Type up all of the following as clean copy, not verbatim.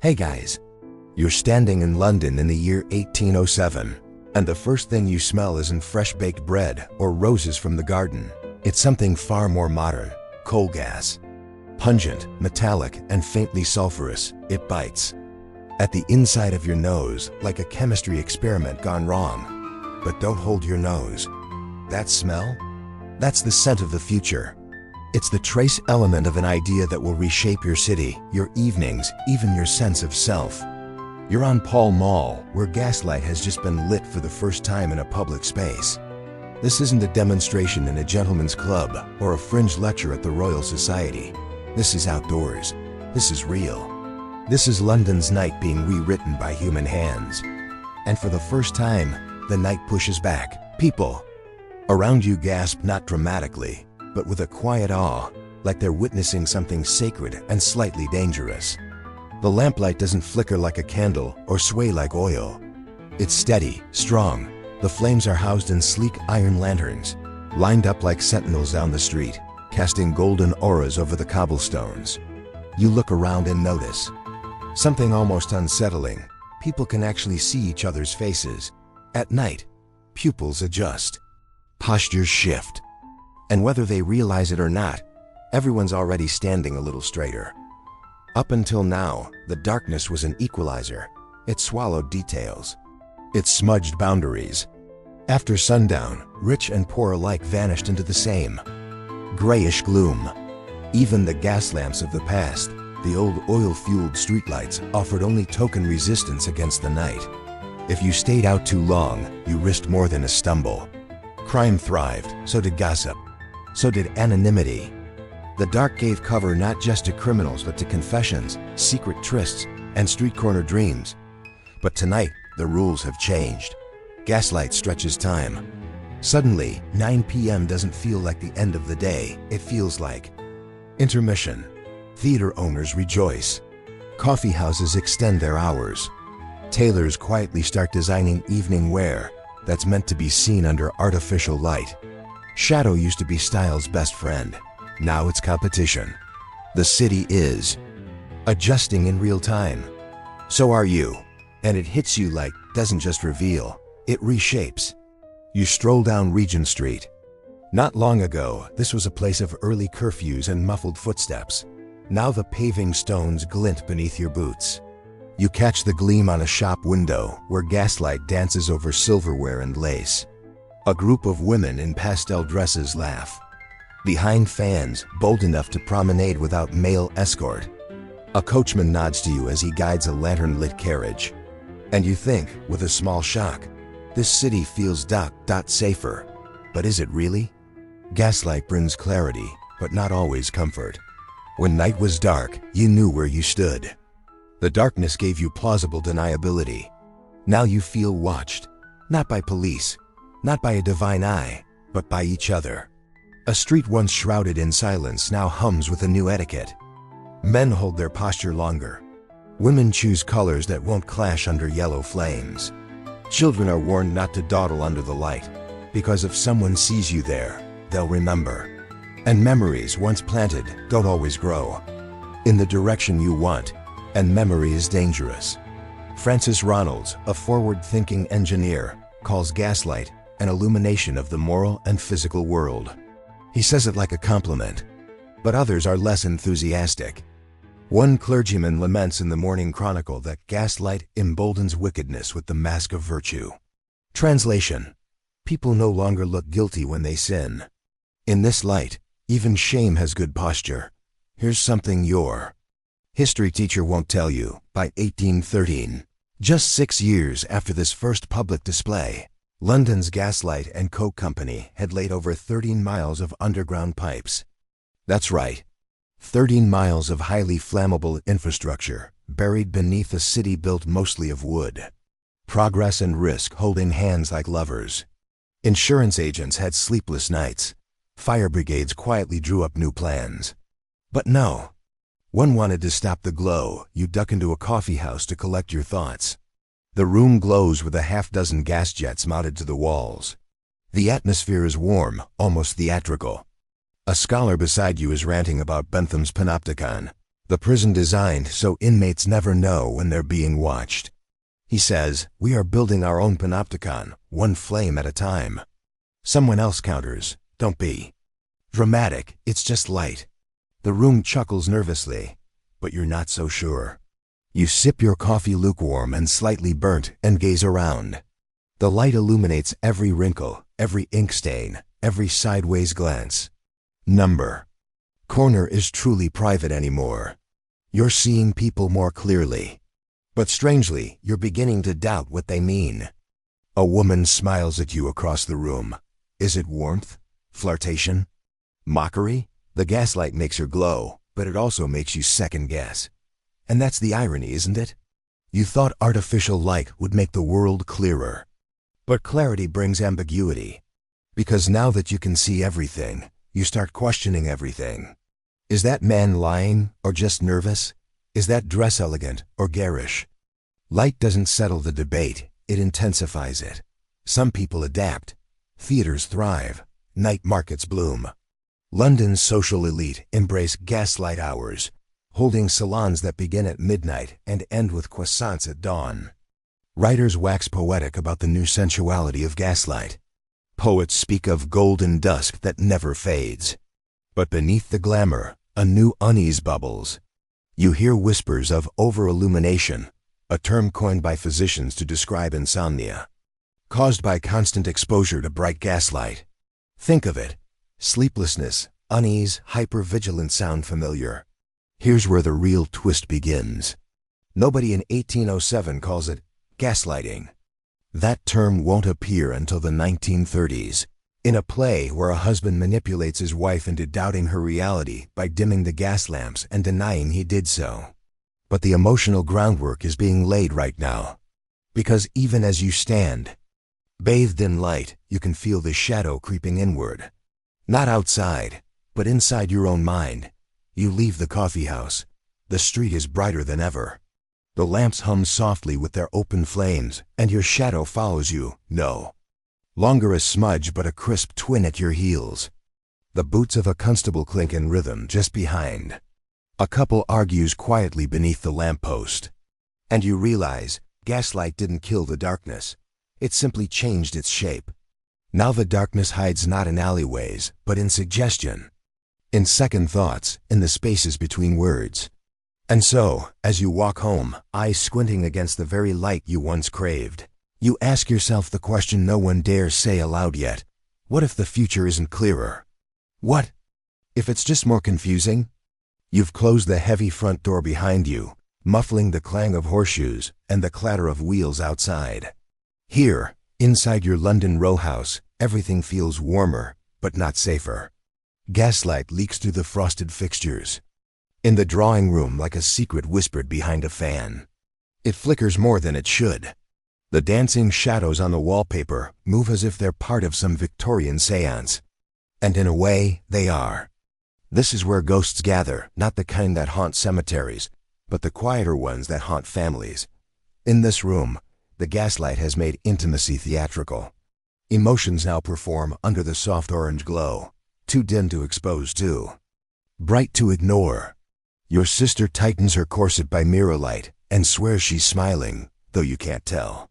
Hey guys, you're standing in London in the year 1807, and the first thing you smell isn't fresh-baked bread or roses from the garden. It's something far more modern: coal gas. Pungent, metallic, and faintly sulfurous, it bites at the inside of your nose like a chemistry experiment gone wrong. But don't hold your nose. That smell? That's the scent of the future. It's the trace element of an idea that will reshape your city, your evenings, even your sense of self. You're on Pall Mall, where gaslight has just been lit for the first time in a public space. This isn't a demonstration in a gentleman's club or a fringe lecture at the Royal Society. This is outdoors. This is real. This is London's night being rewritten by human hands. And for the first time, the night pushes back. People around you gasp, not dramatically, but with a quiet awe, like they're witnessing something sacred and slightly dangerous. The lamplight doesn't flicker like a candle or sway like oil. It's steady, strong. The flames are housed in sleek iron lanterns, lined up like sentinels down the street, casting golden auras over the cobblestones. You look around and notice something almost unsettling. People can actually see each other's faces. At night, pupils adjust, postures shift. And whether they realize it or not, everyone's already standing a little straighter. Up until now, the darkness was an equalizer. It swallowed details. It smudged boundaries. After sundown, rich and poor alike vanished into the same grayish gloom. Even the gas lamps of the past, the old oil-fueled streetlights, offered only token resistance against the night. If you stayed out too long, you risked more than a stumble. Crime thrived, so did gossip. So did anonymity. The dark gave cover not just to criminals but to confessions, secret trysts, and street corner dreams. But tonight, the rules have changed. Gaslight stretches time. Suddenly, 9 p.m. doesn't feel like the end of the day. It feels like intermission. Theater owners rejoice. Coffee houses extend their hours. Tailors quietly start designing evening wear that's meant to be seen under artificial light. Shadow used to be style's best friend. Now it's competition. The city is adjusting in real time. So are you. And it hits you like doesn't just reveal, it reshapes. You stroll down Regent Street. Not long ago, this was a place of early curfews and muffled footsteps. Now the paving stones glint beneath your boots. You catch the gleam on a shop window where gaslight dances over silverware and lace. A group of women in pastel dresses laugh behind fans, bold enough to promenade without male escort. A coachman nods to you as he guides a lantern-lit carriage. And you think, with a small shock, this city feels safer. But is it really? Gaslight brings clarity, but not always comfort. When night was dark, you knew where you stood. The darkness gave you plausible deniability. Now you feel watched, not by police, not by a divine eye, but by each other. A street once shrouded in silence now hums with a new etiquette. Men hold their posture longer. Women choose colors that won't clash under yellow flames. Children are warned not to dawdle under the light, because if someone sees you there, they'll remember. And memories once planted don't always grow in the direction you want, and memory is dangerous. Francis Ronalds, a forward-thinking engineer, calls gaslight an illumination of the moral and physical world. He says it like a compliment, but others are less enthusiastic. One clergyman laments in the Morning Chronicle that gaslight emboldens wickedness with the mask of virtue. Translation: people no longer look guilty when they sin. In this light, even shame has good posture. Here's something your history teacher won't tell you. By 1813, just 6 years after this first public display, London's Gaslight and Coke Company had laid over 13 miles of underground pipes. That's right, 13 miles of highly flammable infrastructure buried beneath a city built mostly of wood. Progress and risk holding hands like lovers. Insurance agents had sleepless nights. Fire brigades quietly drew up new plans. But no. One wanted to stop the glow. You duck into a coffee house to collect your thoughts. The room glows with a half-dozen gas jets mounted to the walls. The atmosphere is warm, almost theatrical. A scholar beside you is ranting about Bentham's Panopticon. The prison designed so inmates never know when they're being watched. He says, "We are building our own panopticon, one flame at a time." Someone else counters, "Don't be dramatic, it's just light." The room chuckles nervously, but you're not so sure. You sip your coffee lukewarm and slightly burnt and gaze around. The light illuminates every wrinkle, every ink stain, every sideways glance. Number. Corner is truly private anymore. You're seeing people more clearly. But strangely, you're beginning to doubt what they mean. A woman smiles at you across the room. Is it warmth? Flirtation? Mockery? The gaslight makes her glow, but it also makes you second guess. And that's the irony, isn't it? You thought artificial light would make the world clearer. But clarity brings ambiguity. Because now that you can see everything, you start questioning everything. Is that man lying or just nervous? Is that dress elegant or garish? Light doesn't settle the debate, it intensifies it. Some people adapt. Theaters thrive. Night markets bloom. London's social elite embrace gaslight hours, holding salons that begin at midnight and end with croissants at dawn. Writers wax poetic about the new sensuality of gaslight. Poets speak of golden dusk that never fades. But beneath the glamour, a new unease bubbles. You hear whispers of over-illumination, a term coined by physicians to describe insomnia, caused by constant exposure to bright gaslight. Think of it. Sleeplessness, unease, hypervigilance sound familiar. Here's where the real twist begins. Nobody in 1807 calls it gaslighting. That term won't appear until the 1930s, in a play where a husband manipulates his wife into doubting her reality by dimming the gas lamps and denying he did so. But the emotional groundwork is being laid right now. Because even as you stand, bathed in light, you can feel the shadow creeping inward. Not outside, but inside your own mind. You leave the coffee house. The street is brighter than ever. The lamps hum softly with their open flames, and your shadow follows you, no longer a smudge but a crisp twin at your heels. The boots of a constable clink in rhythm just behind. A couple argues quietly beneath the lamppost. And you realize, gaslight didn't kill the darkness. It simply changed its shape. Now the darkness hides not in alleyways, but in suggestion. In second thoughts, in the spaces between words. And so, as you walk home, eyes squinting against the very light you once craved, you ask yourself the question no one dares say aloud yet. What if the future isn't clearer? What if it's just more confusing? You've closed the heavy front door behind you, muffling the clang of horseshoes and the clatter of wheels outside. Here, inside your London row house, everything feels warmer, but not safer. Gaslight leaks through the frosted fixtures. In the drawing room like a secret whispered behind a fan. It flickers more than it should. The dancing shadows on the wallpaper move as if they're part of some Victorian seance. And in a way, they are. This is where ghosts gather, not the kind that haunt cemeteries, but the quieter ones that haunt families. In this room, the gaslight has made intimacy theatrical. Emotions now perform under the soft orange glow, too dim to expose too bright to ignore. Your sister tightens her corset by mirror light and swears she's smiling, though you can't tell.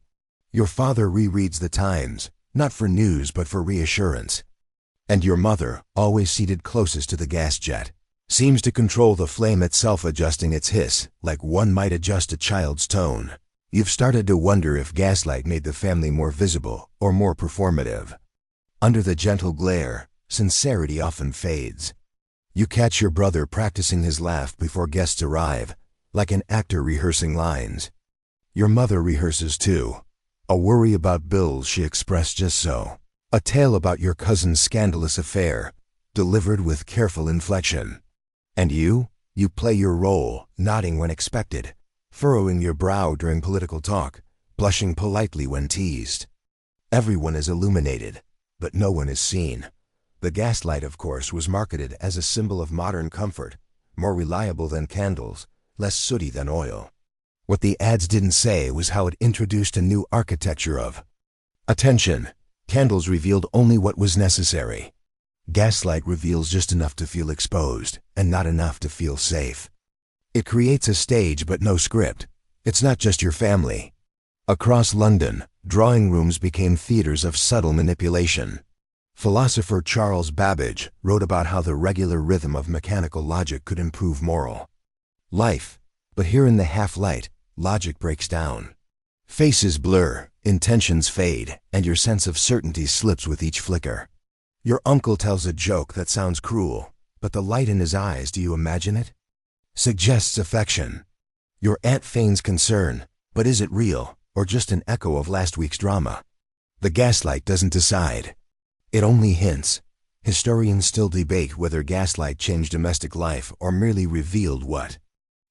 Your father rereads the Times, not for news but for reassurance. And your mother, always seated closest to the gas jet, seems to control the flame itself, adjusting its hiss like one might adjust a child's tone. You've started to wonder if gaslight made the family more visible or more performative. Under the gentle glare, sincerity often fades. You catch your brother practicing his laugh before guests arrive, like an actor rehearsing lines. Your mother rehearses too. A worry about bills she expressed just so. A tale about your cousin's scandalous affair, delivered with careful inflection. And you play your role, nodding when expected, furrowing your brow during political talk, blushing politely when teased. Everyone is illuminated, but no one is seen. The gaslight, of course, was marketed as a symbol of modern comfort, more reliable than candles, less sooty than oil. What the ads didn't say was how it introduced a new architecture of attention. Candles revealed only what was necessary. Gaslight reveals just enough to feel exposed, and not enough to feel safe. It creates a stage but no script. It's not just your family. Across London, drawing rooms became theaters of subtle manipulation. Philosopher Charles Babbage wrote about how the regular rhythm of mechanical logic could improve moral life. But here in the half-light, logic breaks down. Faces blur, intentions fade, and your sense of certainty slips with each flicker. Your uncle tells a joke that sounds cruel, but the light in his eyes, do you imagine it? Suggests affection. Your aunt feigns concern, but is it real, or just an echo of last week's drama? The gaslight doesn't decide. It only hints. Historians still debate whether gaslight changed domestic life or merely revealed what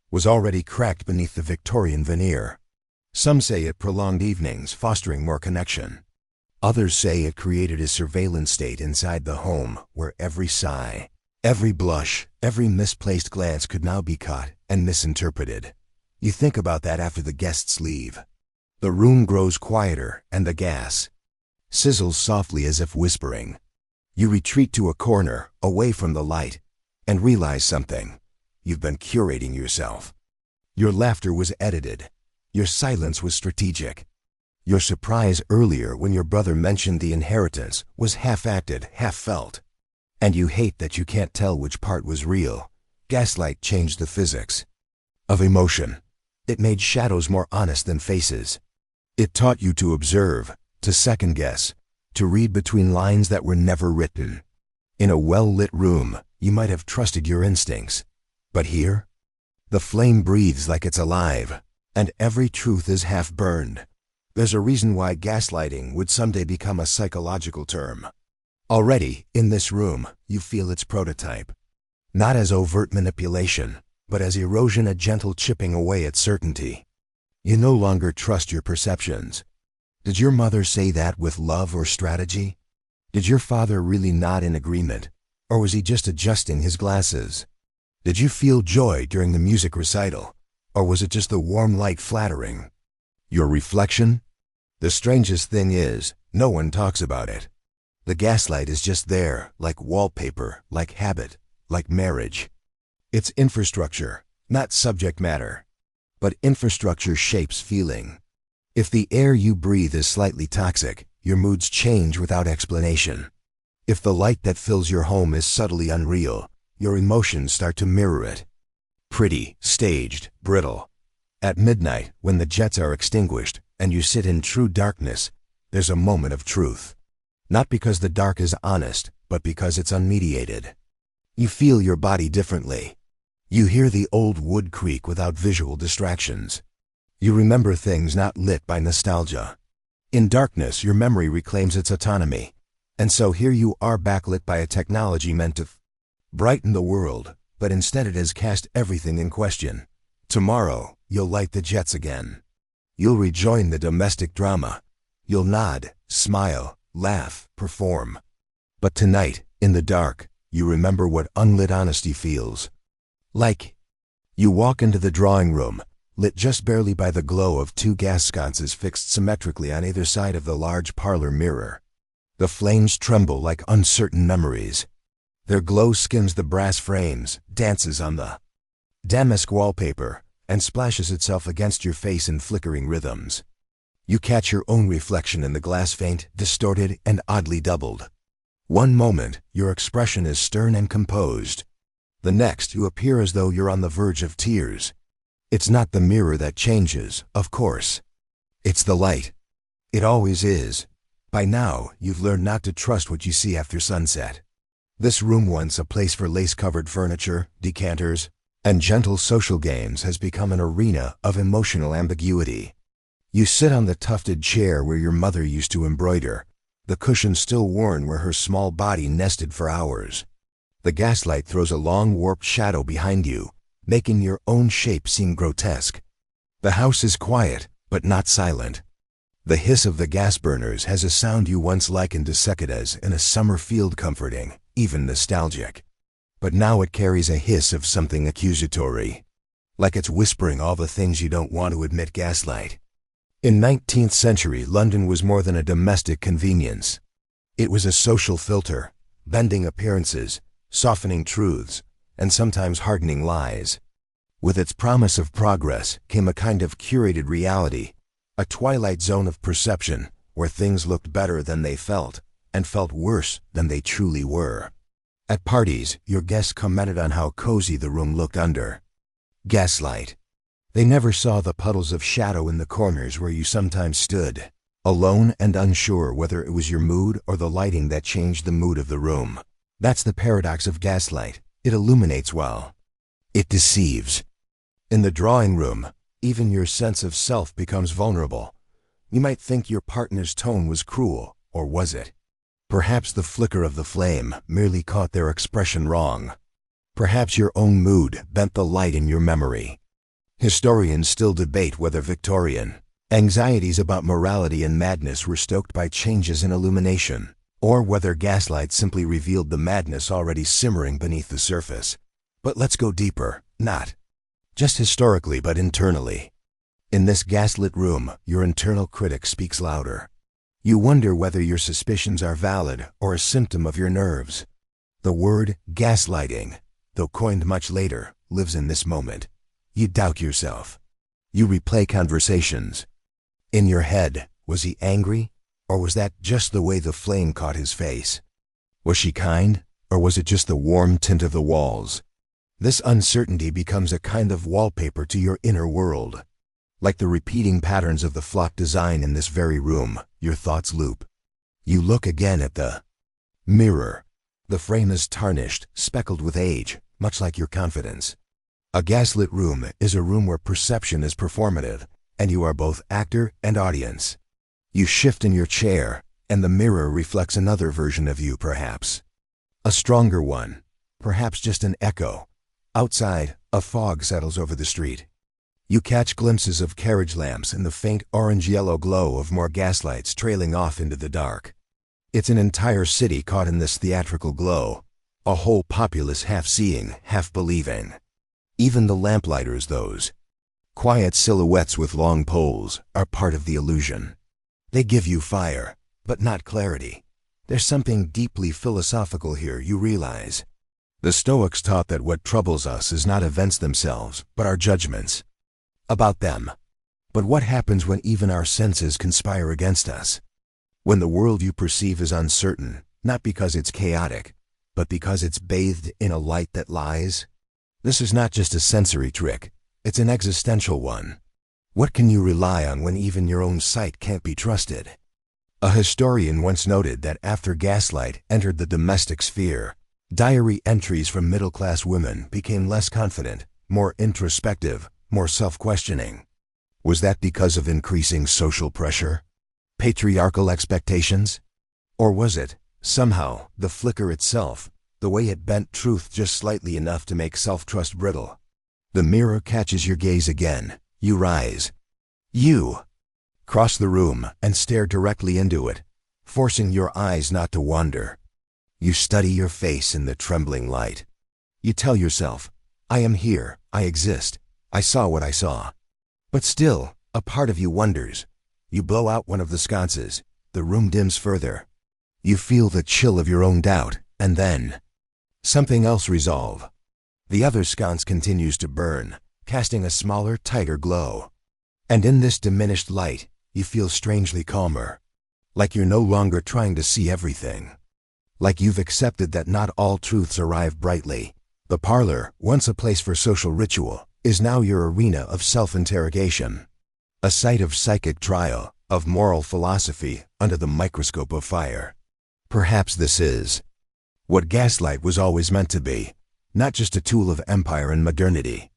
was already cracked beneath the Victorian veneer. Some say it prolonged evenings, fostering more connection. Others say it created a surveillance state inside the home where every sigh, every blush, every misplaced glance could now be caught and misinterpreted. You think about that after the guests leave. The room grows quieter and the gas sizzles softly as if whispering. You retreat to a corner, away from the light, and realize something. You've been curating yourself. Your laughter was edited. Your silence was strategic. Your surprise earlier when your brother mentioned the inheritance was half-acted, half-felt. And you hate that you can't tell which part was real. Gaslight changed the physics of emotion. It made shadows more honest than faces. It taught you to observe, to second-guess, to read between lines that were never written. In a well-lit room, you might have trusted your instincts. But here, the flame breathes like it's alive, and every truth is half-burned. There's a reason why gaslighting would someday become a psychological term. Already, in this room, you feel its prototype. Not as overt manipulation, but as erosion, a gentle chipping away at certainty. You no longer trust your perceptions. Did your mother say that with love or strategy? Did your father really nod in agreement, or was he just adjusting his glasses? Did you feel joy during the music recital, or was it just the warm light flattering your reflection? The strangest thing is, no one talks about it. The gaslight is just there, like wallpaper, like habit, like marriage. It's infrastructure, not subject matter. But infrastructure shapes feeling. If the air you breathe is slightly toxic, your moods change without explanation. If the light that fills your home is subtly unreal, your emotions start to mirror it. Pretty, staged, brittle. At midnight, when the jets are extinguished and you sit in true darkness, there's a moment of truth. Not because the dark is honest, but because it's unmediated. You feel your body differently. You hear the old wood creak without visual distractions. You remember things not lit by nostalgia. In darkness, your memory reclaims its autonomy. And so here you are, backlit by a technology meant to brighten the world, but instead it has cast everything in question. Tomorrow, you'll light the jets again. You'll rejoin the domestic drama. You'll nod, smile, laugh, perform. But tonight, in the dark, you remember what unlit honesty feels like. You walk into the drawing room, lit just barely by the glow of two gas sconces fixed symmetrically on either side of the large parlor mirror. The flames tremble like uncertain memories. Their glow skims the brass frames, dances on the damask wallpaper, and splashes itself against your face in flickering rhythms. You catch your own reflection in the glass, faint, distorted, and oddly doubled. One moment, your expression is stern and composed. The next, you appear as though you're on the verge of tears. It's not the mirror that changes, of course. It's the light. It always is. By now, you've learned not to trust what you see after sunset. This room, once a place for lace-covered furniture, decanters, and gentle social games, has become an arena of emotional ambiguity. You sit on the tufted chair where your mother used to embroider, the cushion still worn where her small body nested for hours. The gaslight throws a long warped shadow behind you, making your own shape seem grotesque. The house is quiet, but not silent. The hiss of the gas burners has a sound you once likened to cicadas in a summer field, comforting, even nostalgic. But now it carries a hiss of something accusatory, like it's whispering all the things you don't want to admit. Gaslight. In 19th century, London was more than a domestic convenience. It was a social filter, bending appearances, softening truths, and sometimes hardening lies. With its promise of progress came a kind of curated reality, a twilight zone of perception where things looked better than they felt and felt worse than they truly were. At parties, your guests commented on how cozy the room looked under gaslight. They never saw the puddles of shadow in the corners where you sometimes stood, alone and unsure whether it was your mood or the lighting that changed the mood of the room. That's the paradox of gaslight. It illuminates well. It deceives. In the drawing room, even your sense of self becomes vulnerable. You might think your partner's tone was cruel, or was it? Perhaps the flicker of the flame merely caught their expression wrong. Perhaps your own mood bent the light in your memory. Historians still debate whether Victorian anxieties about morality and madness were stoked by changes in illumination, or whether gaslight simply revealed the madness already simmering beneath the surface. But let's go deeper, not just historically but internally. In this gaslit room, your internal critic speaks louder. You wonder whether your suspicions are valid or a symptom of your nerves. The word gaslighting, though coined much later, lives in this moment. You doubt yourself. You replay conversations. In your head, was he angry, or was that just the way the flame caught his face? Was she kind, or was it just the warm tint of the walls? This uncertainty becomes a kind of wallpaper to your inner world. Like the repeating patterns of the flock design in this very room, your thoughts loop. You look again at the mirror. The frame is tarnished, speckled with age, much like your confidence. A gaslit room is a room where perception is performative, and you are both actor and audience. You shift in your chair, and the mirror reflects another version of you, perhaps. A stronger one, perhaps just an echo. Outside, a fog settles over the street. You catch glimpses of carriage lamps and the faint orange-yellow glow of more gaslights trailing off into the dark. It's an entire city caught in this theatrical glow, a whole populace half-seeing, half-believing. Even the lamplighters, those quiet silhouettes with long poles, are part of the illusion. They give you fire, but not clarity. There's something deeply philosophical here, you realize. The Stoics taught that what troubles us is not events themselves, but our judgments about them. But what happens when even our senses conspire against us? When the world you perceive is uncertain, not because it's chaotic, but because it's bathed in a light that lies? This is not just a sensory trick, it's an existential one. What can you rely on when even your own sight can't be trusted? A historian once noted that after gaslight entered the domestic sphere, diary entries from middle-class women became less confident, more introspective, more self-questioning. Was that because of increasing social pressure? Patriarchal expectations? Or was it, somehow, the flicker itself, the way it bent truth just slightly enough to make self-trust brittle? The mirror catches your gaze again. You rise. You cross the room and stare directly into it, forcing your eyes not to wander. You study your face in the trembling light. You tell yourself, I am here, I exist, I saw what I saw. But still, a part of you wonders. You blow out one of the sconces, the room dims further. You feel the chill of your own doubt, and then something else resolve. The other sconce continues to burn, casting a smaller, tighter glow. And in this diminished light, you feel strangely calmer. Like you're no longer trying to see everything. Like you've accepted that not all truths arrive brightly. The parlor, once a place for social ritual, is now your arena of self-interrogation. A site of psychic trial, of moral philosophy under the microscope of fire. Perhaps this is what gaslight was always meant to be, not just a tool of empire and modernity,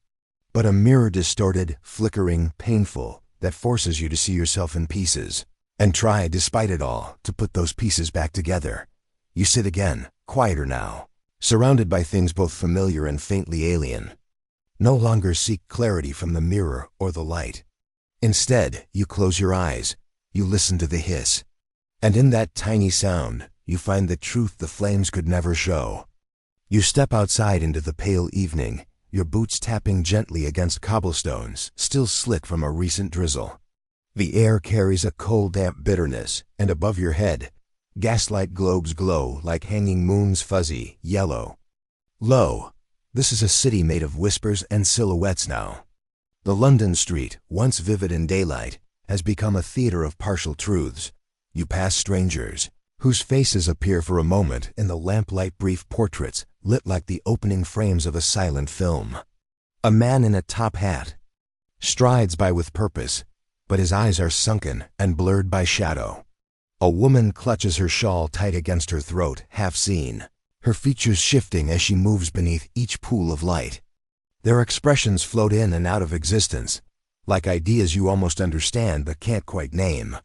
but a mirror distorted, flickering, painful, that forces you to see yourself in pieces, and try, despite it all, to put those pieces back together. You sit again, quieter now, surrounded by things both familiar and faintly alien. No longer seek clarity from the mirror or the light. Instead, you close your eyes, you listen to the hiss. And in that tiny sound, you find the truth the flames could never show. You step outside into the pale evening, your boots tapping gently against cobblestones still slick from a recent drizzle. The air carries a cold, damp bitterness, and above your head, gaslight globes glow like hanging moons, fuzzy, yellow. Lo, This is a city made of whispers and silhouettes now. The London street, once vivid in daylight, has become a theater of partial truths. You pass strangers, whose faces appear for a moment in the lamplight brief portraits lit like the opening frames of a silent film. A man in a top hat strides by with purpose, but his eyes are sunken and blurred by shadow. A woman clutches her shawl tight against her throat, half seen, her features shifting as she moves beneath each pool of light. Their expressions float in and out of existence, like ideas you almost understand but can't quite name.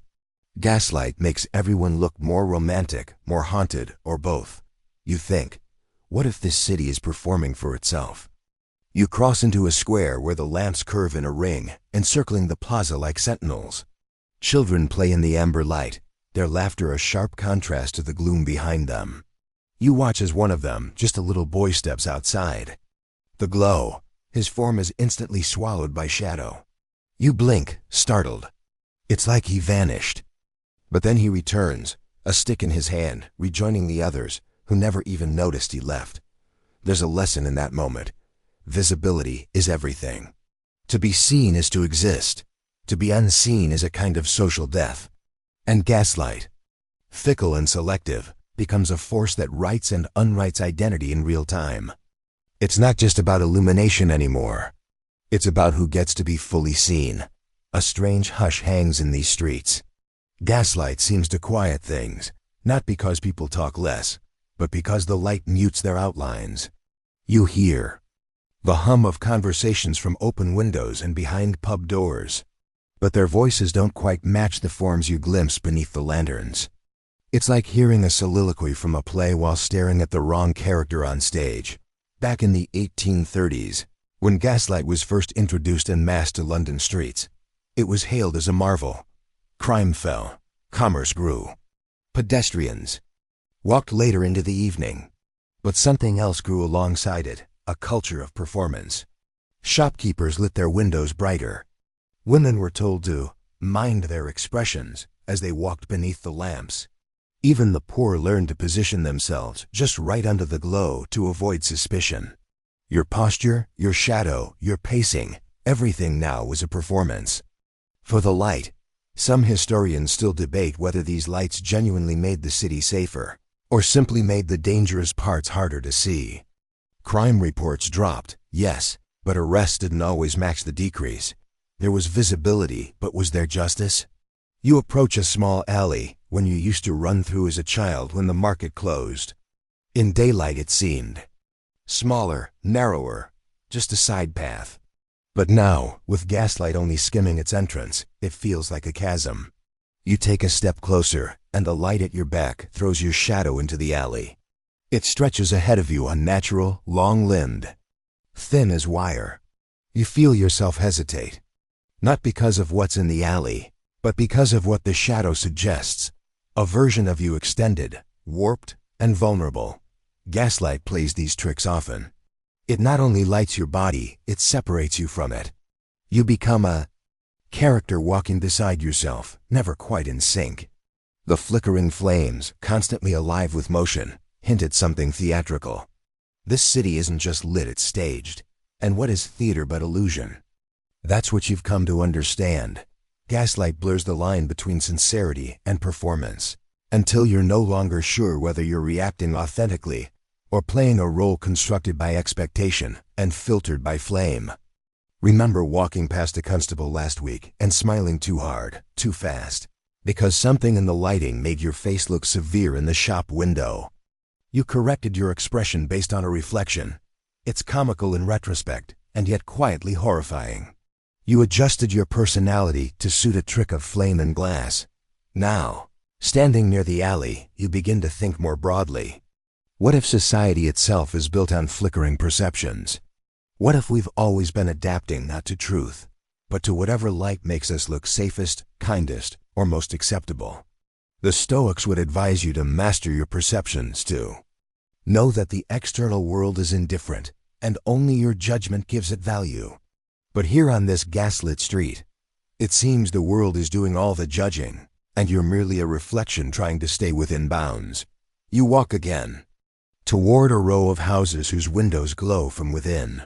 Gaslight makes everyone look more romantic, more haunted, or both. You think, what if this city is performing for itself? You cross into a square where the lamps curve in a ring, encircling the plaza like sentinels. Children play in the amber light, their laughter a sharp contrast to the gloom behind them. You watch as one of them, just a little boy, steps outside. The glow, his form is instantly swallowed by shadow. You blink, startled. It's like he vanished. But then he returns, a stick in his hand, rejoining the others, who never even noticed he left. There's a lesson in that moment. Visibility is everything. To be seen is to exist. To be unseen is a kind of social death. And gaslight, fickle and selective, becomes a force that writes and unwrites identity in real time. It's not just about illumination anymore. It's about who gets to be fully seen. A strange hush hangs in these streets. Gaslight seems to quiet things, not because people talk less, but because the light mutes their outlines. You hear the hum of conversations from open windows and behind pub doors, but their voices don't quite match the forms you glimpse beneath the lanterns. It's like hearing a soliloquy from a play while staring at the wrong character on stage. Back in the 1830s, when gaslight was first introduced en masse to London streets, it was hailed as a marvel. Crime fell, commerce grew. Pedestrians walked later into the evening. But something else grew alongside it, a culture of performance. Shopkeepers lit their windows brighter. Women were told to mind their expressions as they walked beneath the lamps. Even the poor learned to position themselves just right under the glow to avoid suspicion. Your posture, your shadow, your pacing, everything now was a performance. For the light, some historians still debate whether these lights genuinely made the city safer, or simply made the dangerous parts harder to see. Crime reports dropped, yes, but arrests didn't always match the decrease. There was visibility, but was there justice? You approach a small alley when you used to run through as a child when the market closed. In daylight it seemed smaller, narrower, just a side path. But now, with gaslight only skimming its entrance, it feels like a chasm. You take a step closer, and the light at your back throws your shadow into the alley. It stretches ahead of you, unnatural, long-limbed, thin as wire. You feel yourself hesitate, not because of what's in the alley, but because of what the shadow suggests. A version of you extended, warped, and vulnerable. Gaslight plays these tricks often. It not only lights your body, it separates you from it. You become a character walking beside yourself, never quite in sync. The flickering flames, constantly alive with motion, hint at something theatrical. This city isn't just lit, it's staged. And what is theater but illusion? That's what you've come to understand. Gaslight blurs the line between sincerity and performance, until you're no longer sure whether you're reacting authentically or playing a role constructed by expectation and filtered by flame. Remember walking past a constable last week and smiling too hard, too fast, because something in the lighting made your face look severe in the shop window. You corrected your expression based on a reflection. It's comical in retrospect, and yet quietly horrifying. You adjusted your personality to suit a trick of flame and glass. Now, standing near the alley, you begin to think more broadly. What if society itself is built on flickering perceptions? What if we've always been adapting not to truth, but to whatever light makes us look safest, kindest, or most acceptable? The Stoics would advise you to master your perceptions too. Know that the external world is indifferent, and only your judgment gives it value. But here on this gaslit street, it seems the world is doing all the judging, and you're merely a reflection trying to stay within bounds. You walk again. toward a row of houses whose windows glow from within.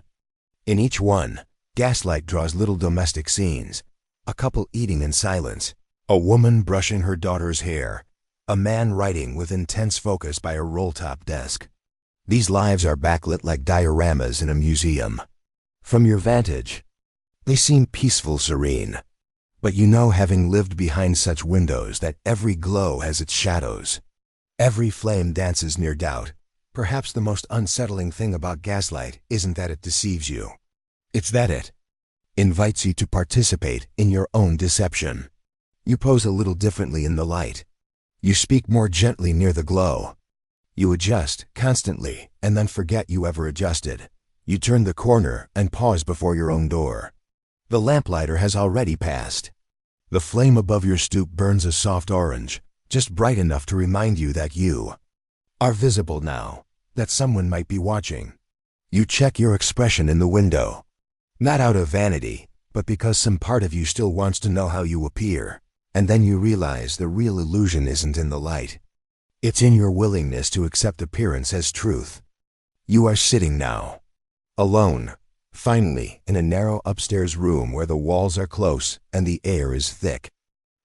In each one, gaslight draws little domestic scenes: a couple eating in silence, a woman brushing her daughter's hair, a man writing with intense focus by a roll-top desk. These lives are backlit like dioramas in a museum. From your vantage, they seem peaceful, serene. But you know, having lived behind such windows, that every glow has its shadows. Every flame dances near doubt. Perhaps the most unsettling thing about gaslight isn't that it deceives you. It's that it invites you to participate in your own deception. You pose a little differently in the light. You speak more gently near the glow. You adjust constantly and then forget you ever adjusted. You turn the corner and pause before your own door. The lamplighter has already passed. The flame above your stoop burns a soft orange, just bright enough to remind you that you are visible now, that someone might be watching. You check your expression in the window, not out of vanity, but because some part of you still wants to know how you appear. And then you realize the real illusion isn't in the light. It's in your willingness to accept appearance as truth. You are sitting now, alone, finally, in a narrow upstairs room where the walls are close and the air is thick.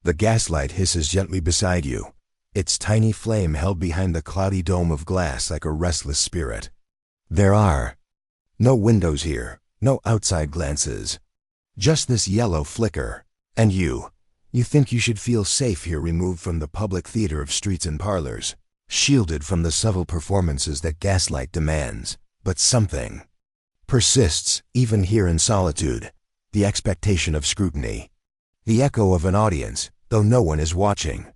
The gaslight hisses gently beside you, its tiny flame held behind the cloudy dome of glass like a restless spirit. There are no windows here, no outside glances, just this yellow flicker, and you think you should feel safe here, removed from the public theater of streets and parlors, shielded from the subtle performances that gaslight demands. But something persists, even here in solitude, the expectation of scrutiny, the echo of an audience, though no one is watching.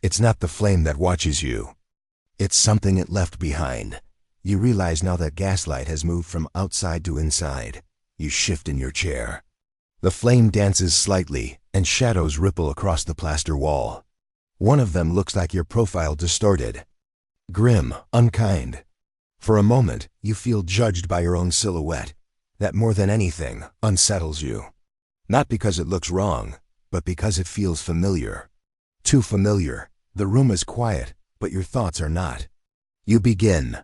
It's not the flame that watches you. It's something it left behind. You realize now that gaslight has moved from outside to inside. You shift in your chair. The flame dances slightly, and shadows ripple across the plaster wall. One of them looks like your profile distorted, grim, unkind. For a moment, you feel judged by your own silhouette. That more than anything unsettles you. Not because it looks wrong, but because it feels familiar. Too familiar. The room is quiet, but your thoughts are not. You begin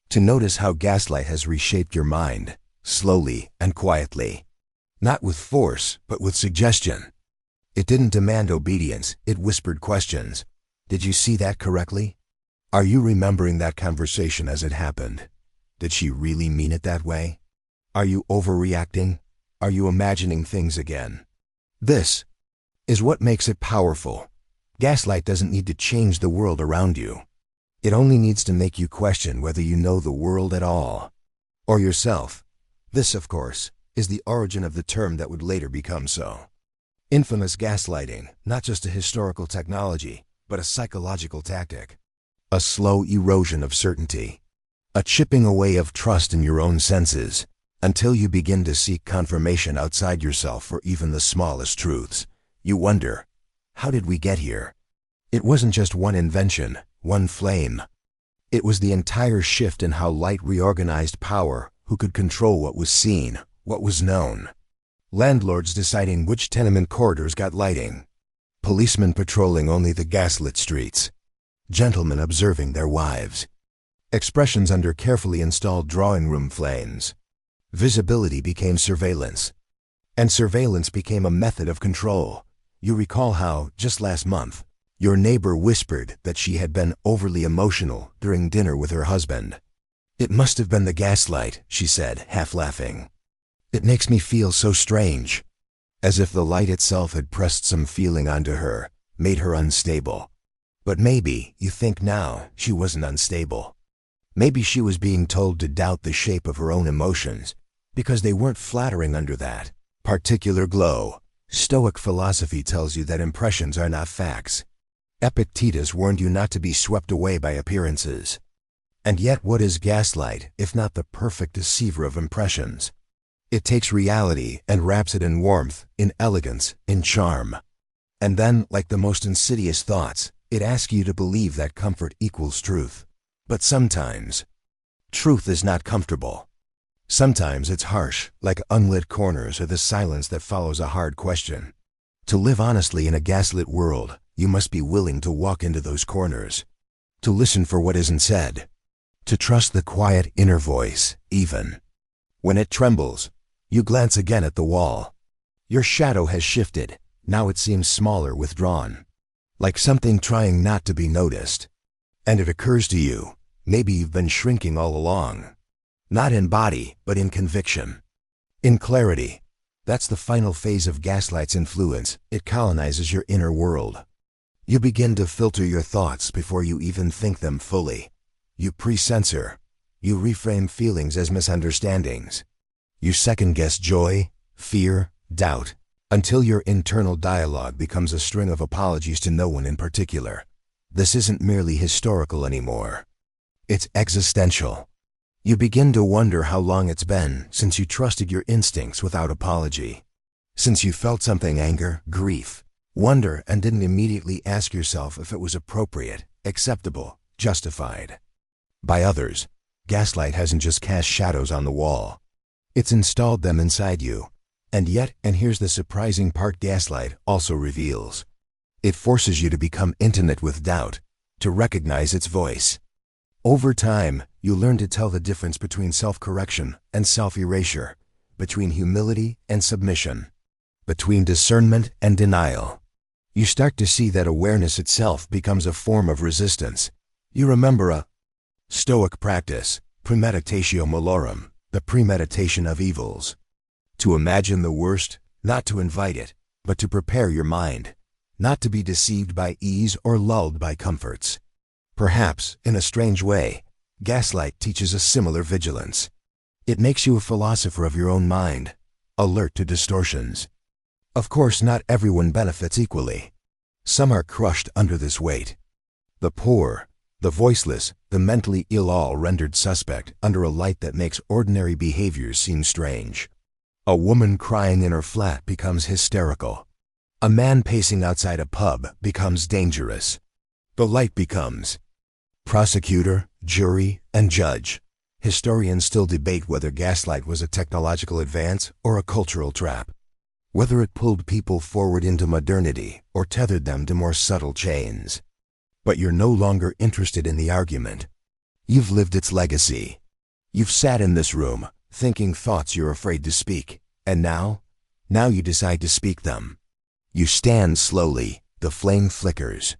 to notice how gaslight has reshaped your mind, slowly and quietly. Not with force, but with suggestion. It didn't demand obedience, it whispered questions. Did you see that correctly? Are you remembering that conversation as it happened? Did she really mean it that way? Are you overreacting? Are you imagining things again? This is what makes it powerful. Gaslight doesn't need to change the world around you. It only needs to make you question whether you know the world at all, or yourself. This, of course, is the origin of the term that would later become so infamous: gaslighting, not just a historical technology, but a psychological tactic. A slow erosion of certainty, a chipping away of trust in your own senses, until you begin to seek confirmation outside yourself for even the smallest truths. You wonder, how did we get here? It wasn't just one invention, one flame. It was the entire shift in how light reorganized power, who could control what was seen, what was known. Landlords deciding which tenement corridors got lighting. Policemen patrolling only the gaslit streets. Gentlemen observing their wives. Expressions under carefully installed drawing room flames. Visibility became surveillance. And surveillance became a method of control. You recall how, just last month, your neighbor whispered that she had been overly emotional during dinner with her husband. "It must have been the gaslight," she said, half laughing. "It makes me feel so strange." As if the light itself had pressed some feeling onto her, made her unstable. But maybe, you think now, she wasn't unstable. Maybe she was being told to doubt the shape of her own emotions, because they weren't flattering under that particular glow. Stoic philosophy tells you that impressions are not facts. Epictetus warned you not to be swept away by appearances. And yet, what is gaslight, if not the perfect deceiver of impressions? It takes reality and wraps it in warmth, in elegance, in charm. And then, like the most insidious thoughts, it asks you to believe that comfort equals truth. But sometimes, truth is not comfortable. Sometimes it's harsh, like unlit corners or the silence that follows a hard question. To live honestly in a gaslit world, you must be willing to walk into those corners, to listen for what isn't said, To trust the quiet inner voice, even when it trembles. You glance again at the wall. Your shadow has shifted. Now it seems smaller, withdrawn, like something trying not to be noticed. And it occurs to you, maybe you've been shrinking all along. Not in body, but in conviction. In clarity. That's the final phase of gaslight's influence. It colonizes your inner world. You begin to filter your thoughts before you even think them fully. You pre-censor. You reframe feelings as misunderstandings. You second-guess joy, fear, doubt, until your internal dialogue becomes a string of apologies to no one in particular. This isn't merely historical anymore. It's existential. You begin to wonder how long it's been since you trusted your instincts without apology. Since you felt something, anger, grief, wonder, and didn't immediately ask yourself if it was appropriate, acceptable, justified. By others, gaslight hasn't just cast shadows on the wall. It's installed them inside you. And yet, and here's the surprising part, gaslight also reveals. It forces you to become intimate with doubt, to recognize its voice. Over time, you learn to tell the difference between self-correction and self-erasure, between humility and submission, between discernment and denial. You start to see that awareness itself becomes a form of resistance. You remember a Stoic practice, premeditatio malorum, the premeditation of evils. To imagine the worst, not to invite it, but to prepare your mind, not to be deceived by ease or lulled by comforts. Perhaps, in a strange way, gaslight teaches a similar vigilance. It makes you a philosopher of your own mind, alert to distortions. Of course, not everyone benefits equally. Some are crushed under this weight. The poor, the voiceless, the mentally ill, all rendered suspect under a light that makes ordinary behaviors seem strange. A woman crying in her flat becomes hysterical. A man pacing outside a pub becomes dangerous. The light becomes prosecutor, jury, and judge. Historians still debate whether gaslight was a technological advance or a cultural trap, whether it pulled people forward into modernity or tethered them to more subtle chains. But you're no longer interested in the argument. You've lived its legacy. You've sat in this room, thinking thoughts you're afraid to speak, and now you decide to speak them. You stand slowly, the flame flickers.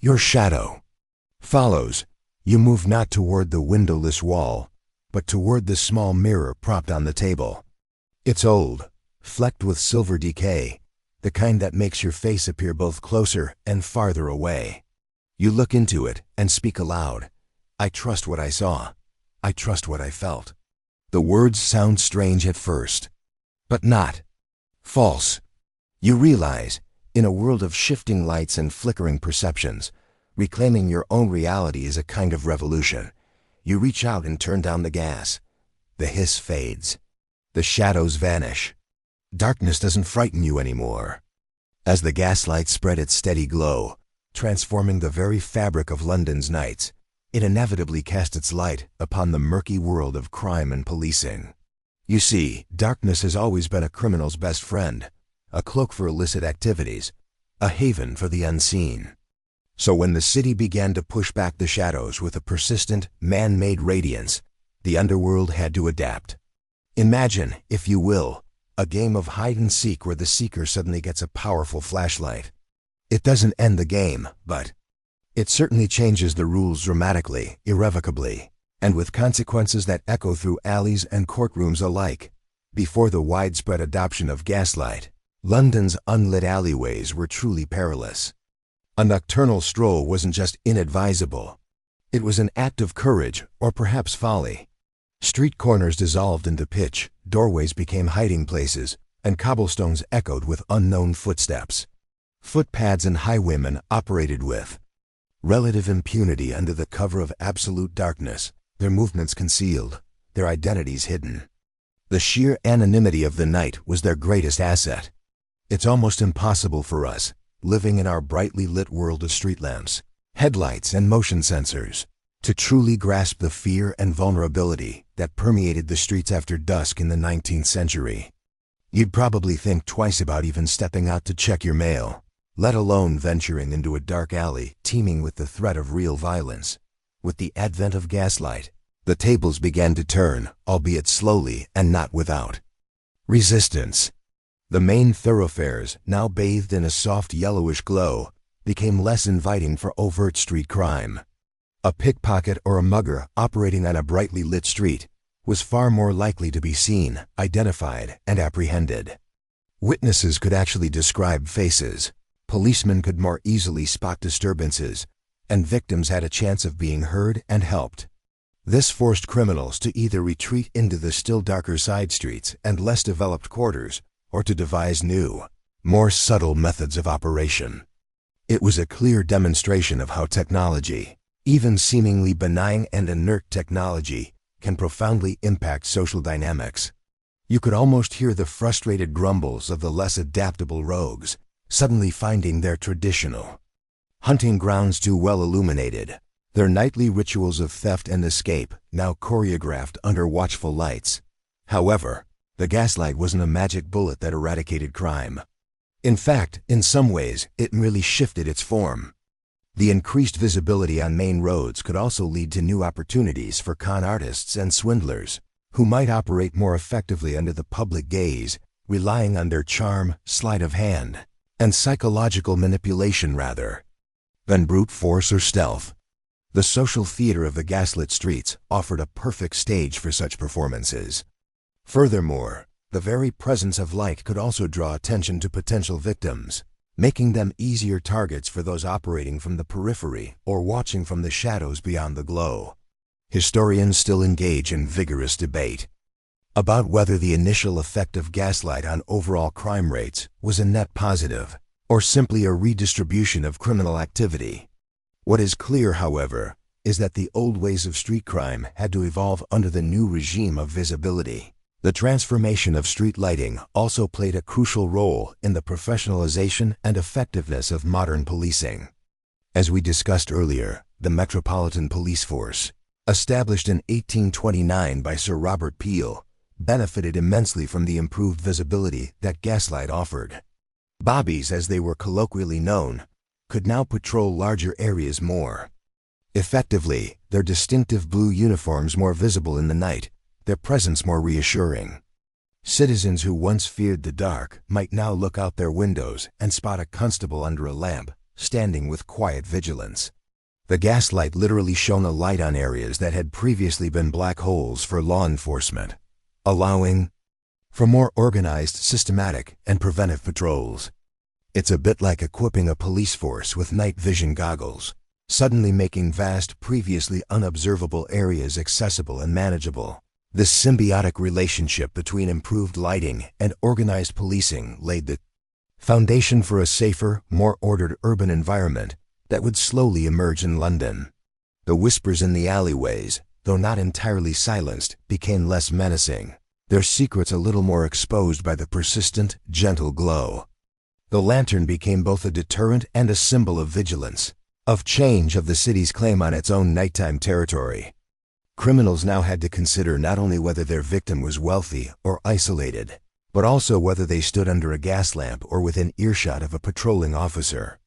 Your shadow follows. You move not toward the windowless wall, but toward the small mirror propped on the table. It's old, flecked with silver decay, the kind that makes your face appear both closer and farther away. You look into it and speak aloud. I trust what I saw. I trust what I felt. The words sound strange at first, but not false. You realize, in a world of shifting lights and flickering perceptions, reclaiming your own reality is a kind of revolution. You reach out and turn down the gas. The hiss fades. The shadows vanish. Darkness doesn't frighten you anymore. As the gaslight spread its steady glow, transforming the very fabric of London's nights, it inevitably cast its light upon the murky world of crime and policing. You see, darkness has always been a criminal's best friend, a cloak for illicit activities, a haven for the unseen. So when the city began to push back the shadows with a persistent, man-made radiance, the underworld had to adapt. Imagine, if you will, a game of hide-and-seek where the seeker suddenly gets a powerful flashlight. It doesn't end the game, but it certainly changes the rules dramatically, irrevocably, and with consequences that echo through alleys and courtrooms alike. Before the widespread adoption of gaslight, London's unlit alleyways were truly perilous. A nocturnal stroll wasn't just inadvisable. It was an act of courage, or perhaps folly. Street corners dissolved into pitch, doorways became hiding places, and cobblestones echoed with unknown footsteps. Footpads and highwaymen operated with relative impunity under the cover of absolute darkness, their movements concealed, their identities hidden. The sheer anonymity of the night was their greatest asset. It's almost impossible for us, living in our brightly lit world of street lamps, headlights, and motion sensors, to truly grasp the fear and vulnerability that permeated the streets after dusk in the 19th century. You'd probably think twice about even stepping out to check your mail, let alone venturing into a dark alley teeming with the threat of real violence. With the advent of gaslight, The tables began to turn, albeit slowly and not without resistance. The main thoroughfares, now bathed in a soft yellowish glow, became less inviting for overt street crime. A pickpocket or a mugger operating on a brightly lit street was far more likely to be seen, identified, and apprehended. Witnesses could actually describe faces, policemen could more easily spot disturbances, and victims had a chance of being heard and helped. This forced criminals to either retreat into the still darker side streets and less developed quarters, or to devise new, more subtle methods of operation. It was a clear demonstration of how technology, even seemingly benign and inert technology, can profoundly impact social dynamics. You could almost hear the frustrated grumbles of the less adaptable rogues, suddenly finding their traditional hunting grounds too well illuminated, their nightly rituals of theft and escape now choreographed under watchful lights. However, the gaslight wasn't a magic bullet that eradicated crime. In fact, in some ways, it merely shifted its form. The increased visibility on main roads could also lead to new opportunities for con artists and swindlers, who might operate more effectively under the public gaze, relying on their charm, sleight of hand, and psychological manipulation rather than brute force or stealth. The social theater of the gaslit streets offered a perfect stage for such performances. Furthermore, the very presence of light could also draw attention to potential victims, making them easier targets for those operating from the periphery or watching from the shadows beyond the glow. Historians still engage in vigorous debate about whether the initial effect of gaslight on overall crime rates was a net positive or simply a redistribution of criminal activity. What is clear, however, is that the old ways of street crime had to evolve under the new regime of visibility. The transformation of street lighting also played a crucial role in the professionalization and effectiveness of modern policing. As we discussed earlier, the Metropolitan Police Force, established in 1829 by Sir Robert Peel, benefited immensely from the improved visibility that gaslight offered. Bobbies, as they were colloquially known, could now patrol larger areas more effectively, their distinctive blue uniforms more visible in the night, their presence more reassuring. Citizens who once feared the dark might now look out their windows and spot a constable under a lamp, standing with quiet vigilance. The gaslight literally shone a light on areas that had previously been black holes for law enforcement, allowing for more organized, systematic, and preventive patrols. It's a bit like equipping a police force with night vision goggles, suddenly making vast, previously unobservable areas accessible and manageable. This symbiotic relationship between improved lighting and organized policing laid the foundation for a safer, more ordered urban environment that would slowly emerge in London. The whispers in the alleyways, though not entirely silenced, became less menacing, their secrets a little more exposed by the persistent, gentle glow. The lantern became both a deterrent and a symbol of vigilance, of change of the city's claim on its own nighttime territory. Criminals now had to consider not only whether their victim was wealthy or isolated, but also whether they stood under a gas lamp or within earshot of a patrolling officer.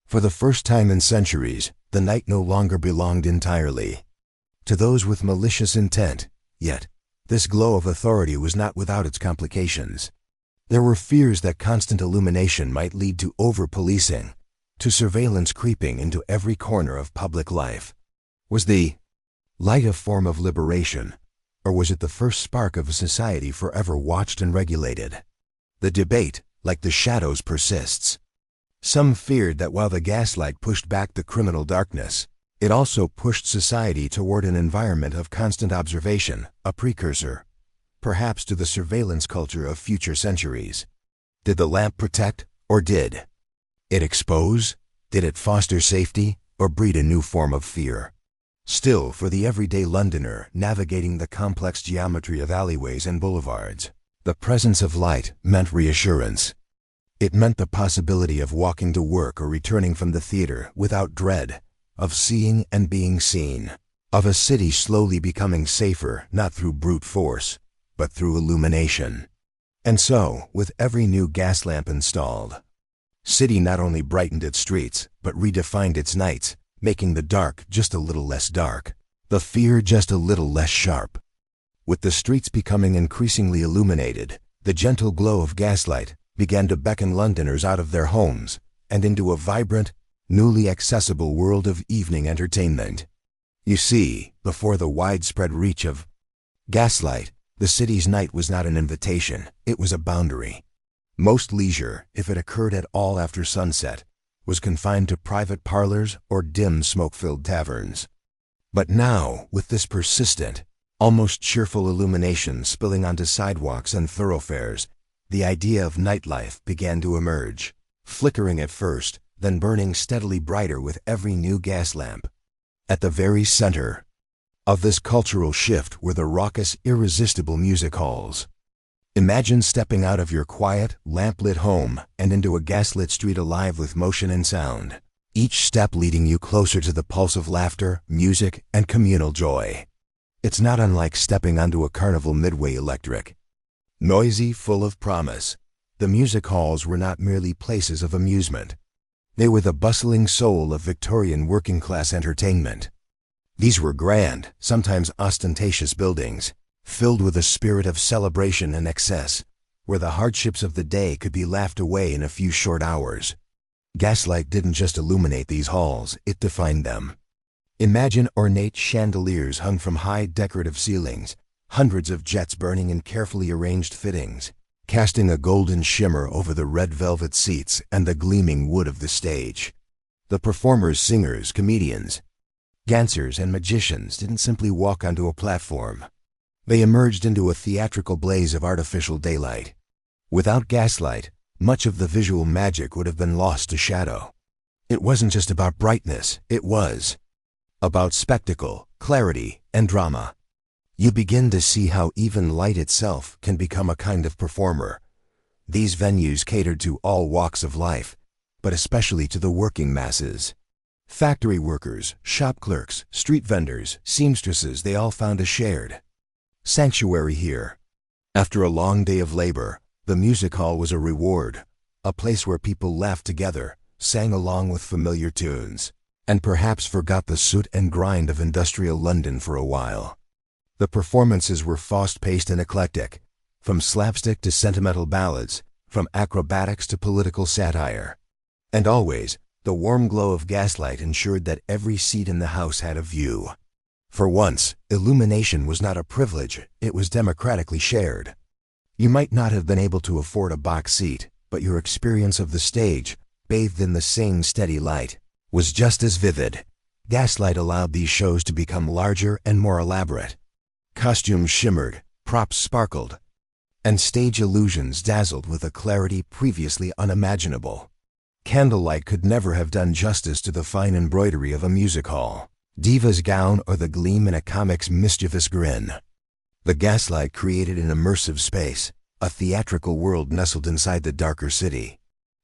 For the first time in centuries, the night no longer belonged entirely to those with malicious intent, yet this glow of authority was not without its complications. There were fears that constant illumination might lead to over-policing, to surveillance creeping into every corner of public life. Was the light a form of liberation, or was it the first spark of a society forever watched and regulated? The debate, like the shadows, persists. Some feared that while the gaslight pushed back the criminal darkness, it also pushed society toward an environment of constant observation, a precursor, perhaps, to the surveillance culture of future centuries. Did the lamp protect, or did it expose? Did it foster safety, or breed a new form of fear? Still, for the everyday Londoner navigating the complex geometry of alleyways and boulevards, the presence of light meant reassurance. It meant the possibility of walking to work or returning from the theater without dread, of seeing and being seen, of a city slowly becoming safer not through brute force, but through illumination. And so, with every new gas lamp installed, city not only brightened its streets, but redefined its nights, making the dark just a little less dark. The The fear just a little less sharp. With the streets becoming increasingly illuminated, the gentle glow of gaslight began to beckon Londoners out of their homes and into a vibrant, newly accessible world of evening entertainment. You see, before the widespread reach of gaslight, the city's night was not an invitation, it was a boundary. Most leisure, if it occurred at all after sunset, was confined to private parlors or dim smoke-filled taverns. But now, with this persistent, almost cheerful illumination spilling onto sidewalks and thoroughfares, the idea of nightlife began to emerge, flickering at first, then burning steadily brighter with every new gas lamp. At the very center of this cultural shift were the raucous, irresistible music halls. Imagine stepping out of your quiet, lamp-lit home and into a gaslit street alive with motion and sound, each step leading you closer to the pulse of laughter, music, and communal joy. It's not unlike stepping onto a carnival midway electric. Noisy, full of promise, the music halls were not merely places of amusement. They were the bustling soul of Victorian working-class entertainment. These were grand, sometimes ostentatious buildings, filled with a spirit of celebration and excess, where the hardships of the day could be laughed away in a few short hours. Gaslight didn't just illuminate these halls, it defined them. Imagine ornate chandeliers hung from high decorative ceilings, hundreds of jets burning in carefully arranged fittings, casting a golden shimmer over the red velvet seats and the gleaming wood of the stage. The performers, singers, comedians, dancers, and magicians didn't simply walk onto a platform. They emerged into a theatrical blaze of artificial daylight. Without gaslight, much of the visual magic would have been lost to shadow. It wasn't just about brightness, it was about spectacle, clarity, and drama. You begin to see how even light itself can become a kind of performer. These venues catered to all walks of life, but especially to the working masses. Factory workers, shop clerks, street vendors, seamstresses, they all found a shared sanctuary here. After a long day of labor, the music hall was a reward, a place where people laughed together, sang along with familiar tunes, and perhaps forgot the soot and grind of industrial London for a while. The performances were fast-paced and eclectic, from slapstick to sentimental ballads, from acrobatics to political satire. And always, the warm glow of gaslight ensured that every seat in the house had a view. For once, illumination was not a privilege, it was democratically shared. You might not have been able to afford a box seat, but your experience of the stage, bathed in the same steady light, was just as vivid. Gaslight allowed these shows to become larger and more elaborate. Costumes shimmered, props sparkled, and stage illusions dazzled with a clarity previously unimaginable. Candlelight could never have done justice to the fine embroidery of a music hall, diva's gown, or the gleam in a comic's mischievous grin. The gaslight created an immersive space, a theatrical world nestled inside the darker city.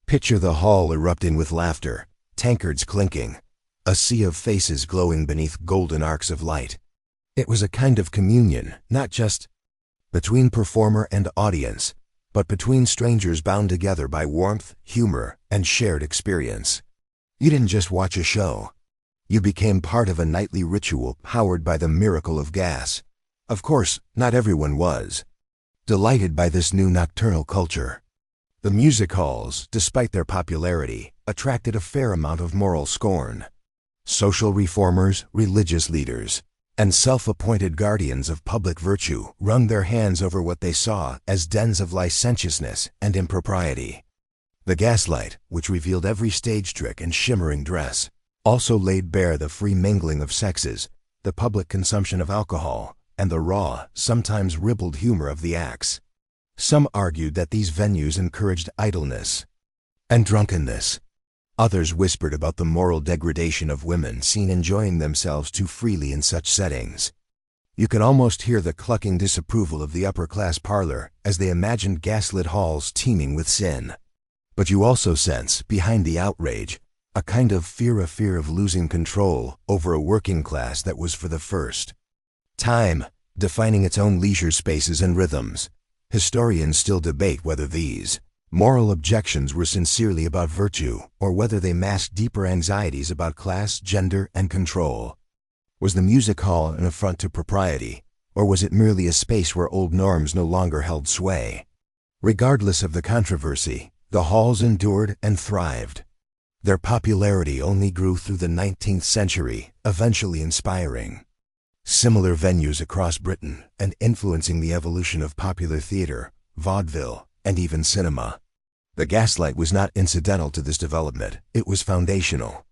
Picture the hall erupting with laughter, tankards clinking, a sea of faces glowing beneath golden arcs of light. It was a kind of communion, not just between performer and audience, but between strangers bound together by warmth, humor, and shared experience. You didn't just watch a show. You became part of a nightly ritual powered by the miracle of gas. Of course, not everyone was delighted by this new nocturnal culture. The music halls, despite their popularity, attracted a fair amount of moral scorn. Social reformers, religious leaders, and self-appointed guardians of public virtue wrung their hands over what they saw as dens of licentiousness and impropriety. The gaslight, which revealed every stage trick and shimmering dress, also laid bare the free mingling of sexes, the public consumption of alcohol, and the raw, sometimes ribald humor of the acts. Some argued that these venues encouraged idleness and drunkenness. Others whispered about the moral degradation of women seen enjoying themselves too freely in such settings. You could almost hear the clucking disapproval of the upper-class parlor as they imagined gaslit halls teeming with sin. But you also sense, behind the outrage, a kind of fear of losing control over a working class that was for the first time defining its own leisure spaces and rhythms. Historians still debate whether these moral objections were sincerely about virtue, or whether they masked deeper anxieties about class, gender, and control. Was the music hall an affront to propriety, or was it merely a space where old norms no longer held sway? Regardless of the controversy, the halls endured and thrived. Their popularity only grew through the 19th century, eventually inspiring similar venues across Britain and influencing the evolution of popular theater, vaudeville, and even cinema. The gaslight was not incidental to this development, it was foundational.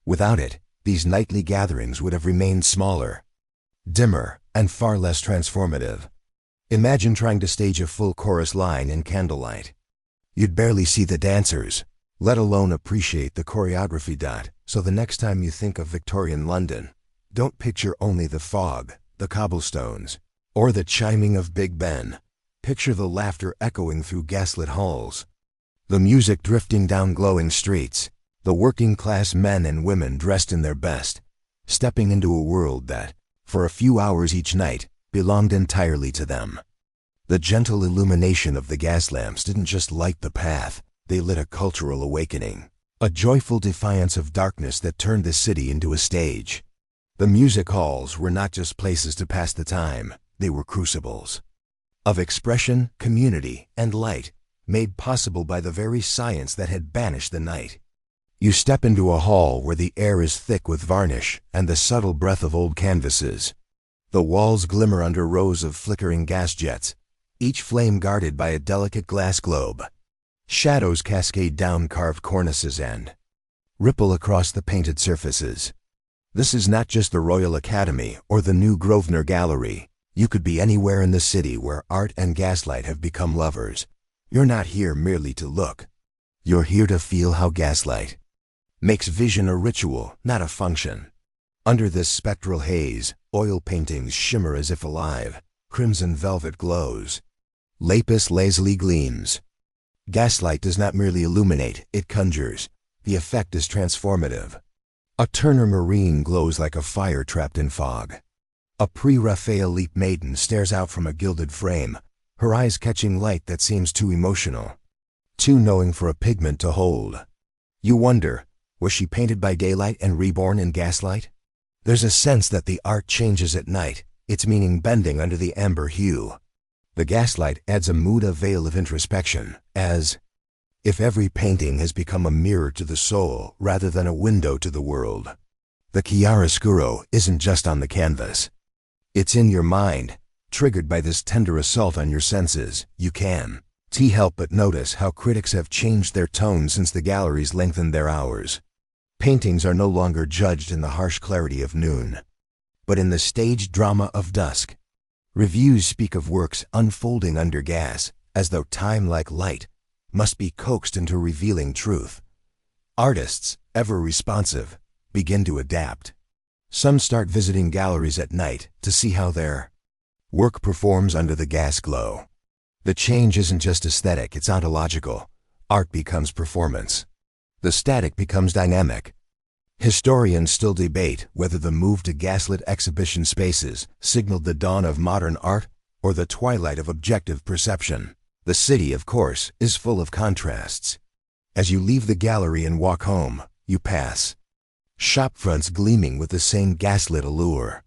Without it, these nightly gatherings would have remained smaller, dimmer, and far less transformative. Imagine trying to stage a full chorus line in candlelight. You'd barely see the dancers, let alone appreciate the choreography. So the next time you think of Victorian London, don't picture only the fog, the cobblestones, or the chiming of Big Ben. Picture the laughter echoing through gaslit halls, the music drifting down glowing streets, the working-class men and women dressed in their best, stepping into a world that, for a few hours each night, belonged entirely to them. The gentle illumination of the gas lamps didn't just light the path, they lit a cultural awakening, a joyful defiance of darkness that turned the city into a stage. The music halls were not just places to pass the time, they were crucibles of expression, community, and light, made possible by the very science that had banished the night. You step into a hall where the air is thick with varnish and the subtle breath of old canvases. The walls glimmer under rows of flickering gas jets, each flame guarded by a delicate glass globe. Shadows cascade down carved cornices and ripple across the painted surfaces. This is not just the Royal Academy or the new Grosvenor Gallery. You could be anywhere in the city where art and gaslight have become lovers. You're not here merely to look. You're here to feel how gaslight makes vision a ritual, not a function. Under this spectral haze, oil paintings shimmer as if alive, crimson velvet glows, lapis lazuli gleams. Gaslight does not merely illuminate, it conjures. The effect is transformative. A Turner marine glows like a fire trapped in fog. A pre-Raphaelite maiden stares out from a gilded frame, her eyes catching light that seems too emotional, too knowing for a pigment to hold. You wonder, was she painted by daylight and reborn in gaslight? There's a sense that the art changes at night, its meaning bending under the amber hue. The gaslight adds a mood, a veil of introspection, as if every painting has become a mirror to the soul rather than a window to the world. The chiaroscuro isn't just on the canvas. It's in your mind, triggered by this tender assault on your senses. You can't help but notice how critics have changed their tone since the galleries lengthened their hours. Paintings are no longer judged in the harsh clarity of noon, but in the staged drama of dusk. Reviews speak of works unfolding under gas, as though time, like light, must be coaxed into revealing truth. Artists, ever responsive, begin to adapt. Some start visiting galleries at night to see how their work performs under the gas glow. The change isn't just aesthetic, it's ontological. Art becomes performance. The static becomes dynamic. Historians still debate whether the move to gaslit exhibition spaces signaled the dawn of modern art or the twilight of objective perception. The city, of course, is full of contrasts. As you leave the gallery and walk home, you pass shopfronts gleaming with the same gaslit allure.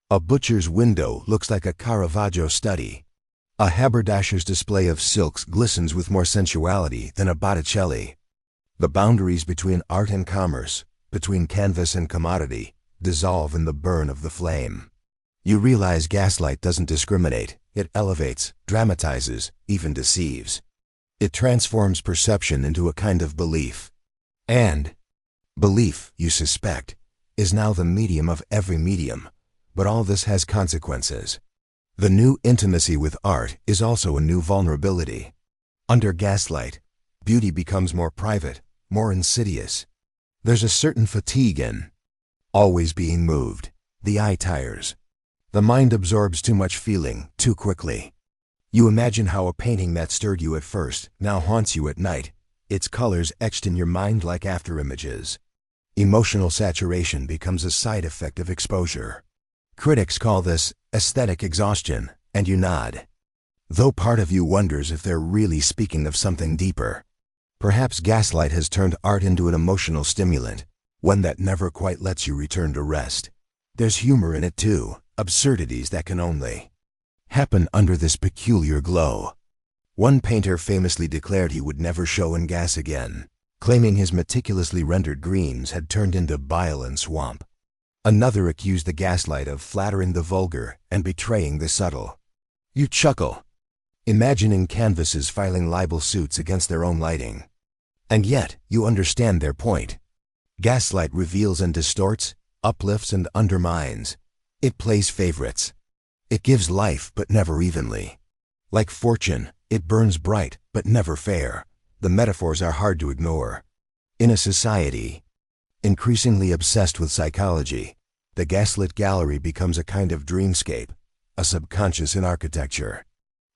A butcher's window looks like a Caravaggio study. A haberdasher's display of silks glistens with more sensuality than a Botticelli. The boundaries between art and commerce, between canvas and commodity, dissolve in the burn of the flame. You realize gaslight doesn't discriminate. It elevates, dramatizes, even deceives. It transforms perception into a kind of belief. And belief, you suspect, is now the medium of every medium. But all this has consequences. The new intimacy with art is also a new vulnerability. Under gaslight, beauty becomes more private, more insidious. There's a certain fatigue in always being moved. The eye tires. The mind absorbs too much feeling too quickly. You imagine how a painting that stirred you at first now haunts you at night, its colors etched in your mind like afterimages. Emotional saturation becomes a side effect of exposure. Critics call this aesthetic exhaustion, and you nod. Though part of you wonders if they're really speaking of something deeper. Perhaps gaslight has turned art into an emotional stimulant, one that never quite lets you return to rest. There's humor in it too, absurdities that can only happen under this peculiar glow. One painter famously declared he would never show in gas again, claiming his meticulously rendered greens had turned into bile and swamp. Another accused the gaslight of flattering the vulgar and betraying the subtle. You chuckle, imagining canvases filing libel suits against their own lighting. And yet, you understand their point. Gaslight reveals and distorts, uplifts and undermines. It plays favorites. It gives life but never evenly. Like fortune, it burns bright but never fair. The metaphors are hard to ignore. In a society increasingly obsessed with psychology, the gaslit gallery becomes a kind of dreamscape, a subconscious in architecture.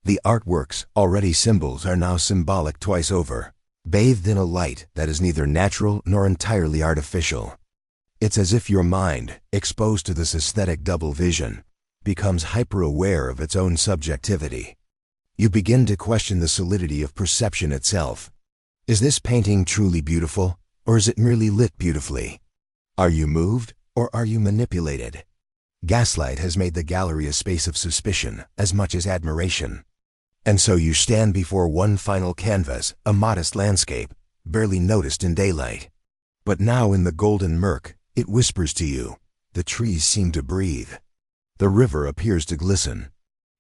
The artworks, already symbols, are now symbolic twice over, bathed in a light that is neither natural nor entirely artificial. It's as if your mind, exposed to this aesthetic double vision, becomes hyper-aware of its own subjectivity. You begin to question the solidity of perception itself. Is this painting truly beautiful, or is it merely lit beautifully? Are you moved, or are you manipulated? Gaslight has made the gallery a space of suspicion as much as admiration. And so you stand before one final canvas, a modest landscape, barely noticed in daylight. But now in the golden murk, it whispers to you. The trees seem to breathe. The river appears to glisten.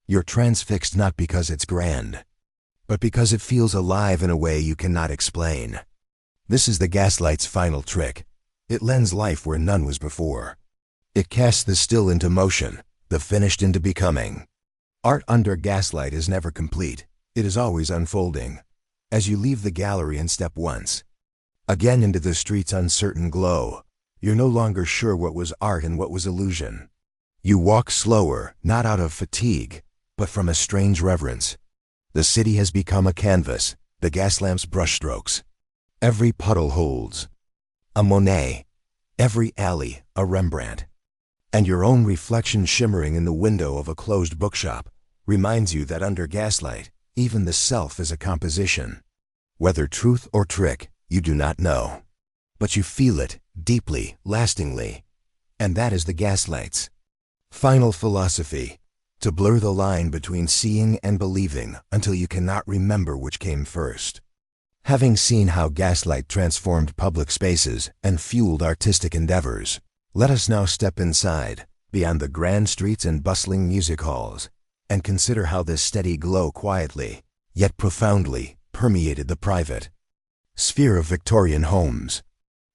You're transfixed not because it's grand, but because it feels alive in a way you cannot explain. This is the gaslight's final trick. It lends life where none was before. It casts the still into motion, the finished into becoming. Art under gaslight is never complete. It is always unfolding. As you leave the gallery and step once again into the street's uncertain glow, you're no longer sure what was art and what was illusion. You walk slower, not out of fatigue, but from a strange reverence. The city has become a canvas, the gas lamp's brushstrokes. Every puddle holds a Monet, every alley a Rembrandt. And your own reflection shimmering in the window of a closed bookshop reminds you that under gaslight, even the self is a composition. Whether truth or trick, you do not know. But you feel it, deeply, lastingly. And that is the gaslight's final philosophy, to blur the line between seeing and believing until you cannot remember which came first. Having seen how gaslight transformed public spaces and fueled artistic endeavors, let us now step inside, beyond the grand streets and bustling music halls, and consider how this steady glow quietly, yet profoundly, permeated the private sphere of Victorian homes.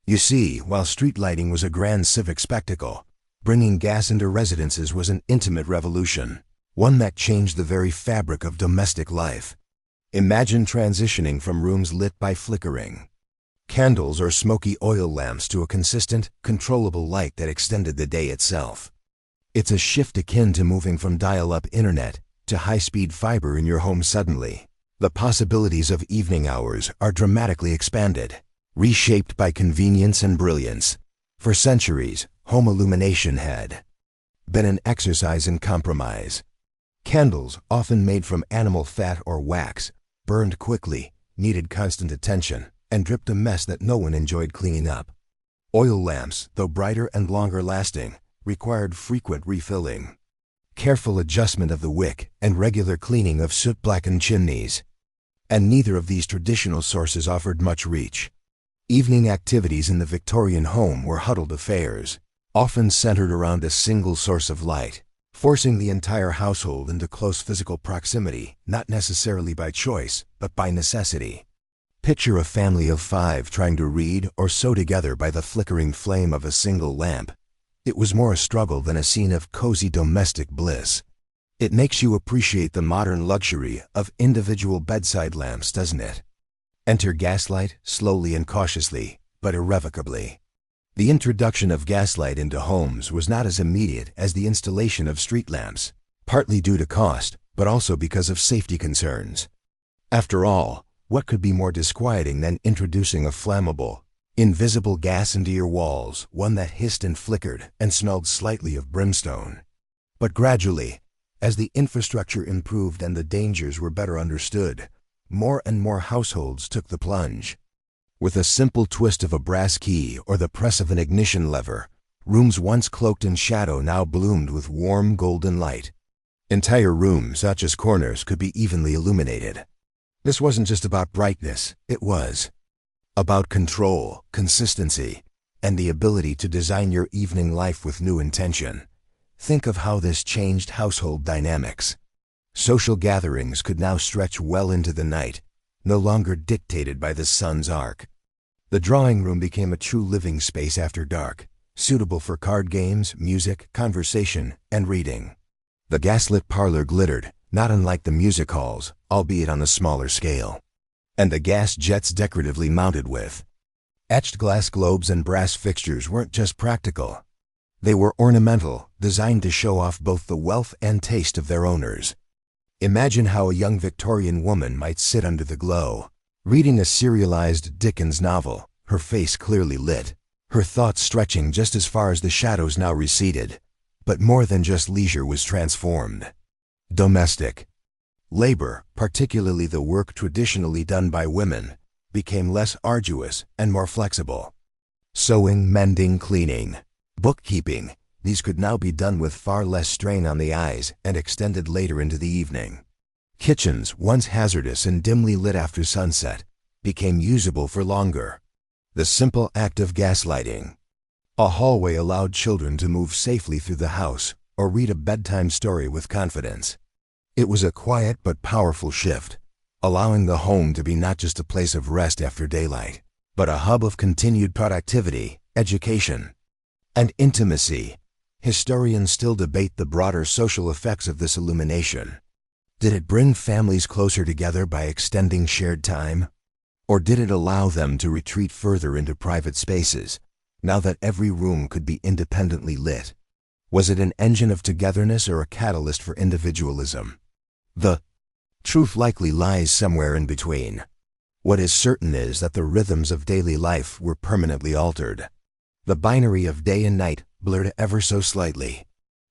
You see, while street lighting was a grand civic spectacle, bringing gas into residences was an intimate revolution, one that changed the very fabric of domestic life. Imagine transitioning from rooms lit by flickering candles or smoky oil lamps to a consistent, controllable light that extended the day itself. It's a shift akin to moving from dial-up internet to high-speed fiber in your home suddenly. The possibilities of evening hours are dramatically expanded, reshaped by convenience and brilliance. For centuries, home illumination had been an exercise in compromise. Candles, often made from animal fat or wax, burned quickly, needed constant attention, and dripped a mess that no one enjoyed cleaning up. Oil lamps, though brighter and longer lasting, required frequent refilling, careful adjustment of the wick, and regular cleaning of soot-blackened chimneys. And neither of these traditional sources offered much reach. Evening activities in the Victorian home were huddled affairs, often centered around a single source of light, forcing the entire household into close physical proximity, not necessarily by choice, but by necessity. Picture a family of 5 trying to read or sew together by the flickering flame of a single lamp. It was more a struggle than a scene of cozy domestic bliss. It makes you appreciate the modern luxury of individual bedside lamps, doesn't it? Enter gaslight, slowly and cautiously, but irrevocably. The introduction of gaslight into homes was not as immediate as the installation of street lamps, partly due to cost, but also because of safety concerns. After all, what could be more disquieting than introducing a flammable, invisible gas into your walls, one that hissed and flickered and smelled slightly of brimstone? But gradually, as the infrastructure improved and the dangers were better understood, more and more households took the plunge. With a simple twist of a brass key or the press of an ignition lever, Rooms once cloaked in shadow now bloomed with warm golden light. Entire rooms, not just corners, could be evenly illuminated. This wasn't just about brightness, it was about control, consistency, and the ability to design your evening life with new intention. Think of how this changed household dynamics. Social gatherings could now stretch well into the night, no longer dictated by the sun's arc. The drawing room became a true living space after dark, suitable for card games, music, conversation, and reading. The gaslit parlor glittered, not unlike the music halls, albeit on a smaller scale. And the gas jets decoratively mounted with etched glass globes and brass fixtures weren't just practical. They were ornamental, designed to show off both the wealth and taste of their owners. Imagine how a young Victorian woman might sit under the glow, reading a serialized Dickens novel, her face clearly lit, her thoughts stretching just as far as the shadows now receded. But more than just leisure was transformed. Domestic labor, particularly the work traditionally done by women, became less arduous and more flexible. Sewing, mending, cleaning, bookkeeping, these could now be done with far less strain on the eyes and extended later into the evening. Kitchens, once hazardous and dimly lit after sunset, became usable for longer. The simple act of gaslighting. A hallway allowed children to move safely through the house or read a bedtime story with confidence. It was a quiet but powerful shift, allowing the home to be not just a place of rest after daylight, but a hub of continued productivity, education, and intimacy. Historians still debate the broader social effects of this illumination. Did it bring families closer together by extending shared time? Or did it allow them to retreat further into private spaces, now that every room could be independently lit? Was it an engine of togetherness or a catalyst for individualism? The truth likely lies somewhere in between. What is certain is that the rhythms of daily life were permanently altered. The binary of day and night blurred ever so slightly.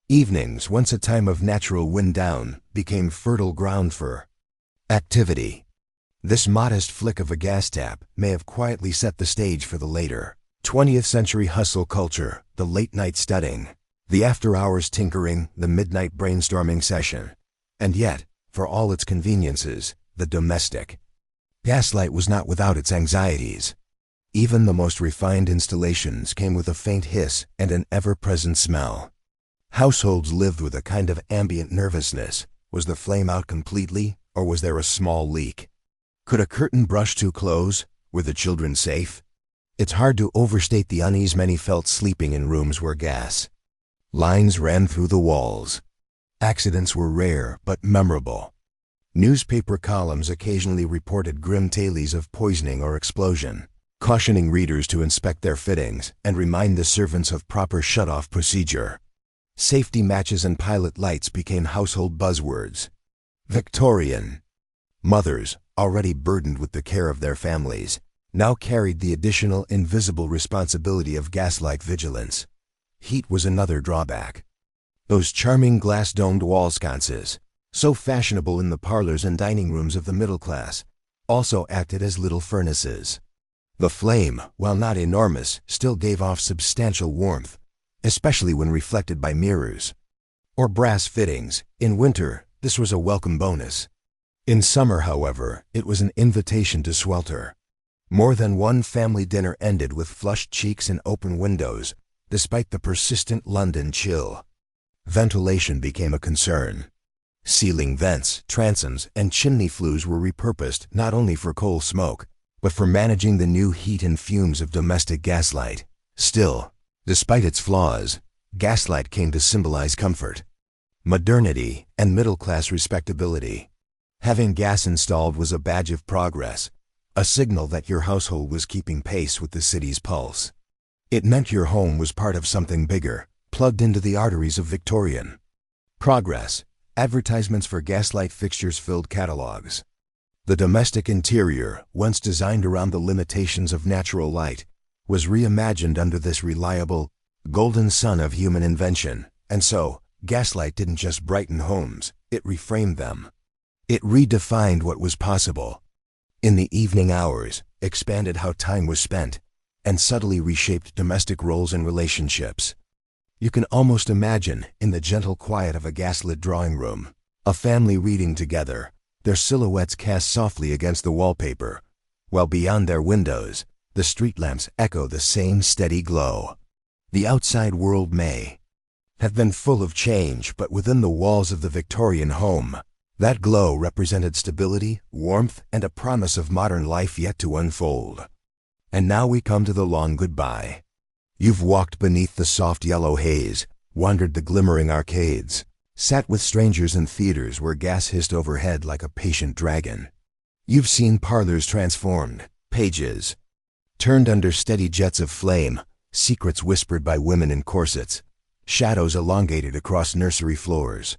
Evenings, once a time of natural wind down, became fertile ground for activity. This modest flick of a gas tap may have quietly set the stage for the later 20th century hustle culture, the late-night studying, the after-hours tinkering, the midnight brainstorming session. And yet, for all its conveniences, the domestic gaslight was not without its anxieties. Even the most refined installations came with a faint hiss and an ever-present smell. Households lived with a kind of ambient nervousness. Was the flame out completely, or was there a small leak? Could a curtain brush too close? Were the children safe? It's hard to overstate the unease many felt sleeping in rooms where gas lines ran through the walls. Accidents were rare but memorable. Newspaper columns occasionally reported grim tales of poisoning or explosion, cautioning readers to inspect their fittings and remind the servants of proper shut-off procedure. Safety matches and pilot lights became household buzzwords. Victorian mothers, already burdened with the care of their families, now carried the additional invisible responsibility of gaslight vigilance. Heat was another drawback. Those charming glass-domed wall sconces, so fashionable in the parlors and dining rooms of the middle class, also acted as little furnaces. The flame, while not enormous, still gave off substantial warmth, especially when reflected by mirrors or brass fittings. In winter, this was a welcome bonus. In summer, however, it was an invitation to swelter. More than one family dinner ended with flushed cheeks and open windows, despite the persistent London chill. Ventilation became a concern. Ceiling vents, transoms, and chimney flues were repurposed not only for coal smoke, but for managing the new heat and fumes of domestic gaslight. Still, despite its flaws, gaslight came to symbolize comfort, modernity, and middle-class respectability. Having gas installed was a badge of progress, a signal that your household was keeping pace with the city's pulse. It meant your home was part of something bigger, plugged into the arteries of Victorian progress. Advertisements for gaslight fixtures filled catalogs. The domestic interior, once designed around the limitations of natural light, was reimagined under this reliable, golden sun of human invention. And so, gaslight didn't just brighten homes, it reframed them. It redefined what was possible. In the evening hours, expanded how time was spent, and subtly reshaped domestic roles and relationships. You can almost imagine, in the gentle quiet of a gaslit drawing room, a family reading together, their silhouettes cast softly against the wallpaper, while beyond their windows, the street lamps echo the same steady glow. The outside world may have been full of change, but within the walls of the Victorian home, that glow represented stability, warmth, and a promise of modern life yet to unfold. And now we come to the long goodbye. You've walked beneath the soft yellow haze, wandered the glimmering arcades, sat with strangers in theaters where gas hissed overhead like a patient dragon. You've seen parlors transformed, pages turned under steady jets of flame, secrets whispered by women in corsets, shadows elongated across nursery floors.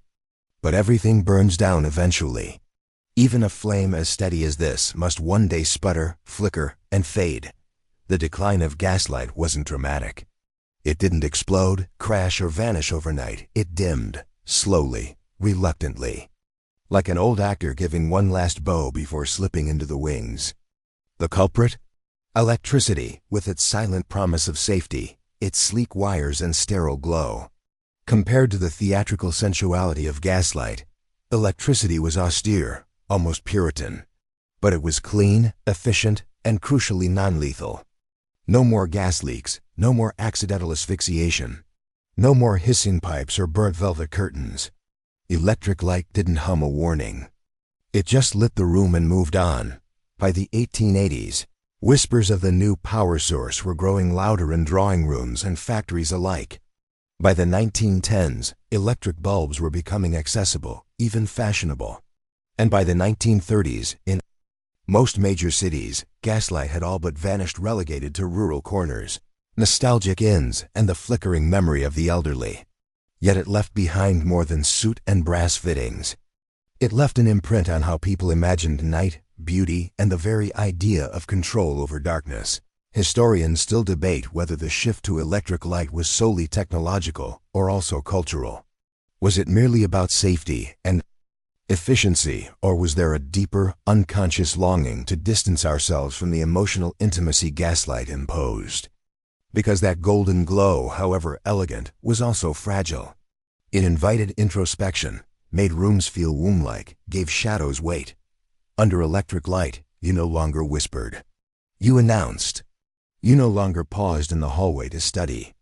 But everything burns down eventually. Even a flame as steady as this must one day sputter, flicker, and fade. The decline of gaslight wasn't dramatic. It didn't explode, crash, or vanish overnight. It dimmed, slowly, reluctantly, like an old actor giving one last bow before slipping into the wings. The culprit? Electricity, with its silent promise of safety, its sleek wires and sterile glow. Compared to the theatrical sensuality of gaslight, electricity was austere, almost Puritan. But it was clean, efficient, and crucially non-lethal. No more gas leaks, no more accidental asphyxiation, no more hissing pipes or burnt velvet curtains. Electric light didn't hum a warning. It just lit the room and moved on. By the 1880s, whispers of the new power source were growing louder in drawing rooms and factories alike. By the 1910s, electric bulbs were becoming accessible, even fashionable. And by the 1930s, in most major cities, gaslight had all but vanished, relegated to rural corners, nostalgic inns, and the flickering memory of the elderly. Yet it left behind more than soot and brass fittings. It left an imprint on how people imagined night, beauty, and the very idea of control over darkness. Historians still debate whether the shift to electric light was solely technological or also cultural. Was it merely about safety and efficiency, or was there a deeper, unconscious longing to distance ourselves from the emotional intimacy gaslight imposed? Because that golden glow, however elegant, was also fragile. It invited introspection, made rooms feel womb-like, gave shadows weight. Under electric light, you no longer whispered. You announced. You no longer paused in the hallway to study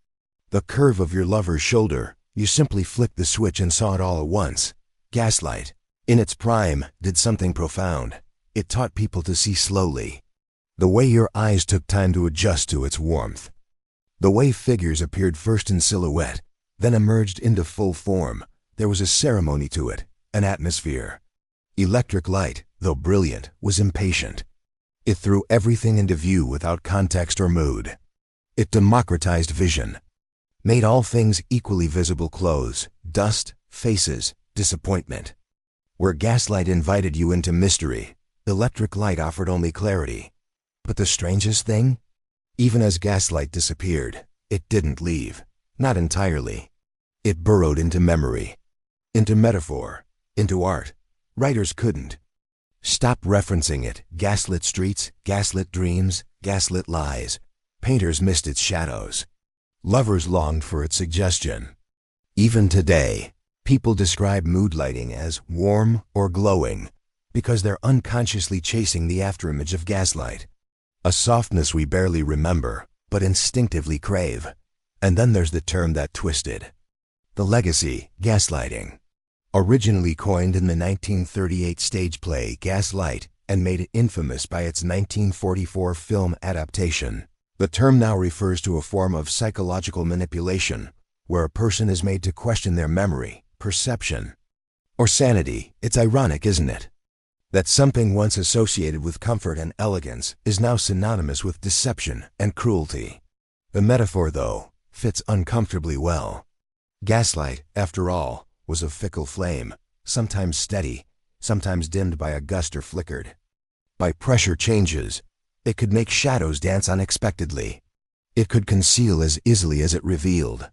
the curve of your lover's shoulder. You simply flicked the switch and saw it all at once. Gaslight, in its prime, did something profound. It taught people to see slowly. The way your eyes took time to adjust to its warmth. The way figures appeared first in silhouette, then emerged into full form. There was a ceremony to it, an atmosphere. Electric light, though brilliant, was impatient. It threw everything into view without context or mood. It democratized vision, made all things equally visible: clothes, dust, faces, disappointment. Where gaslight invited you into mystery, electric light offered only clarity. But the strangest thing? Even as gaslight disappeared, it didn't leave. Not entirely. It burrowed into memory, into metaphor, into art. Writers couldn't stop referencing it. Gaslit streets, gaslit dreams, gaslit lies. Painters missed its shadows. Lovers longed for its suggestion. Even today, people describe mood lighting as warm or glowing because they're unconsciously chasing the afterimage of gaslight. A softness we barely remember, but instinctively crave. And then there's the term that twisted. The legacy, gaslighting. Originally coined in the 1938 stage play Gaslight and made infamous by its 1944 film adaptation, the term now refers to a form of psychological manipulation where a person is made to question their memory, perception, or sanity. It's ironic, isn't it? That something once associated with comfort and elegance is now synonymous with deception and cruelty. The metaphor, though, fits uncomfortably well. Gaslight, after all, was a fickle flame, sometimes steady, sometimes dimmed by a gust or flickered by pressure changes. It could make shadows dance unexpectedly. It could conceal as easily as it revealed.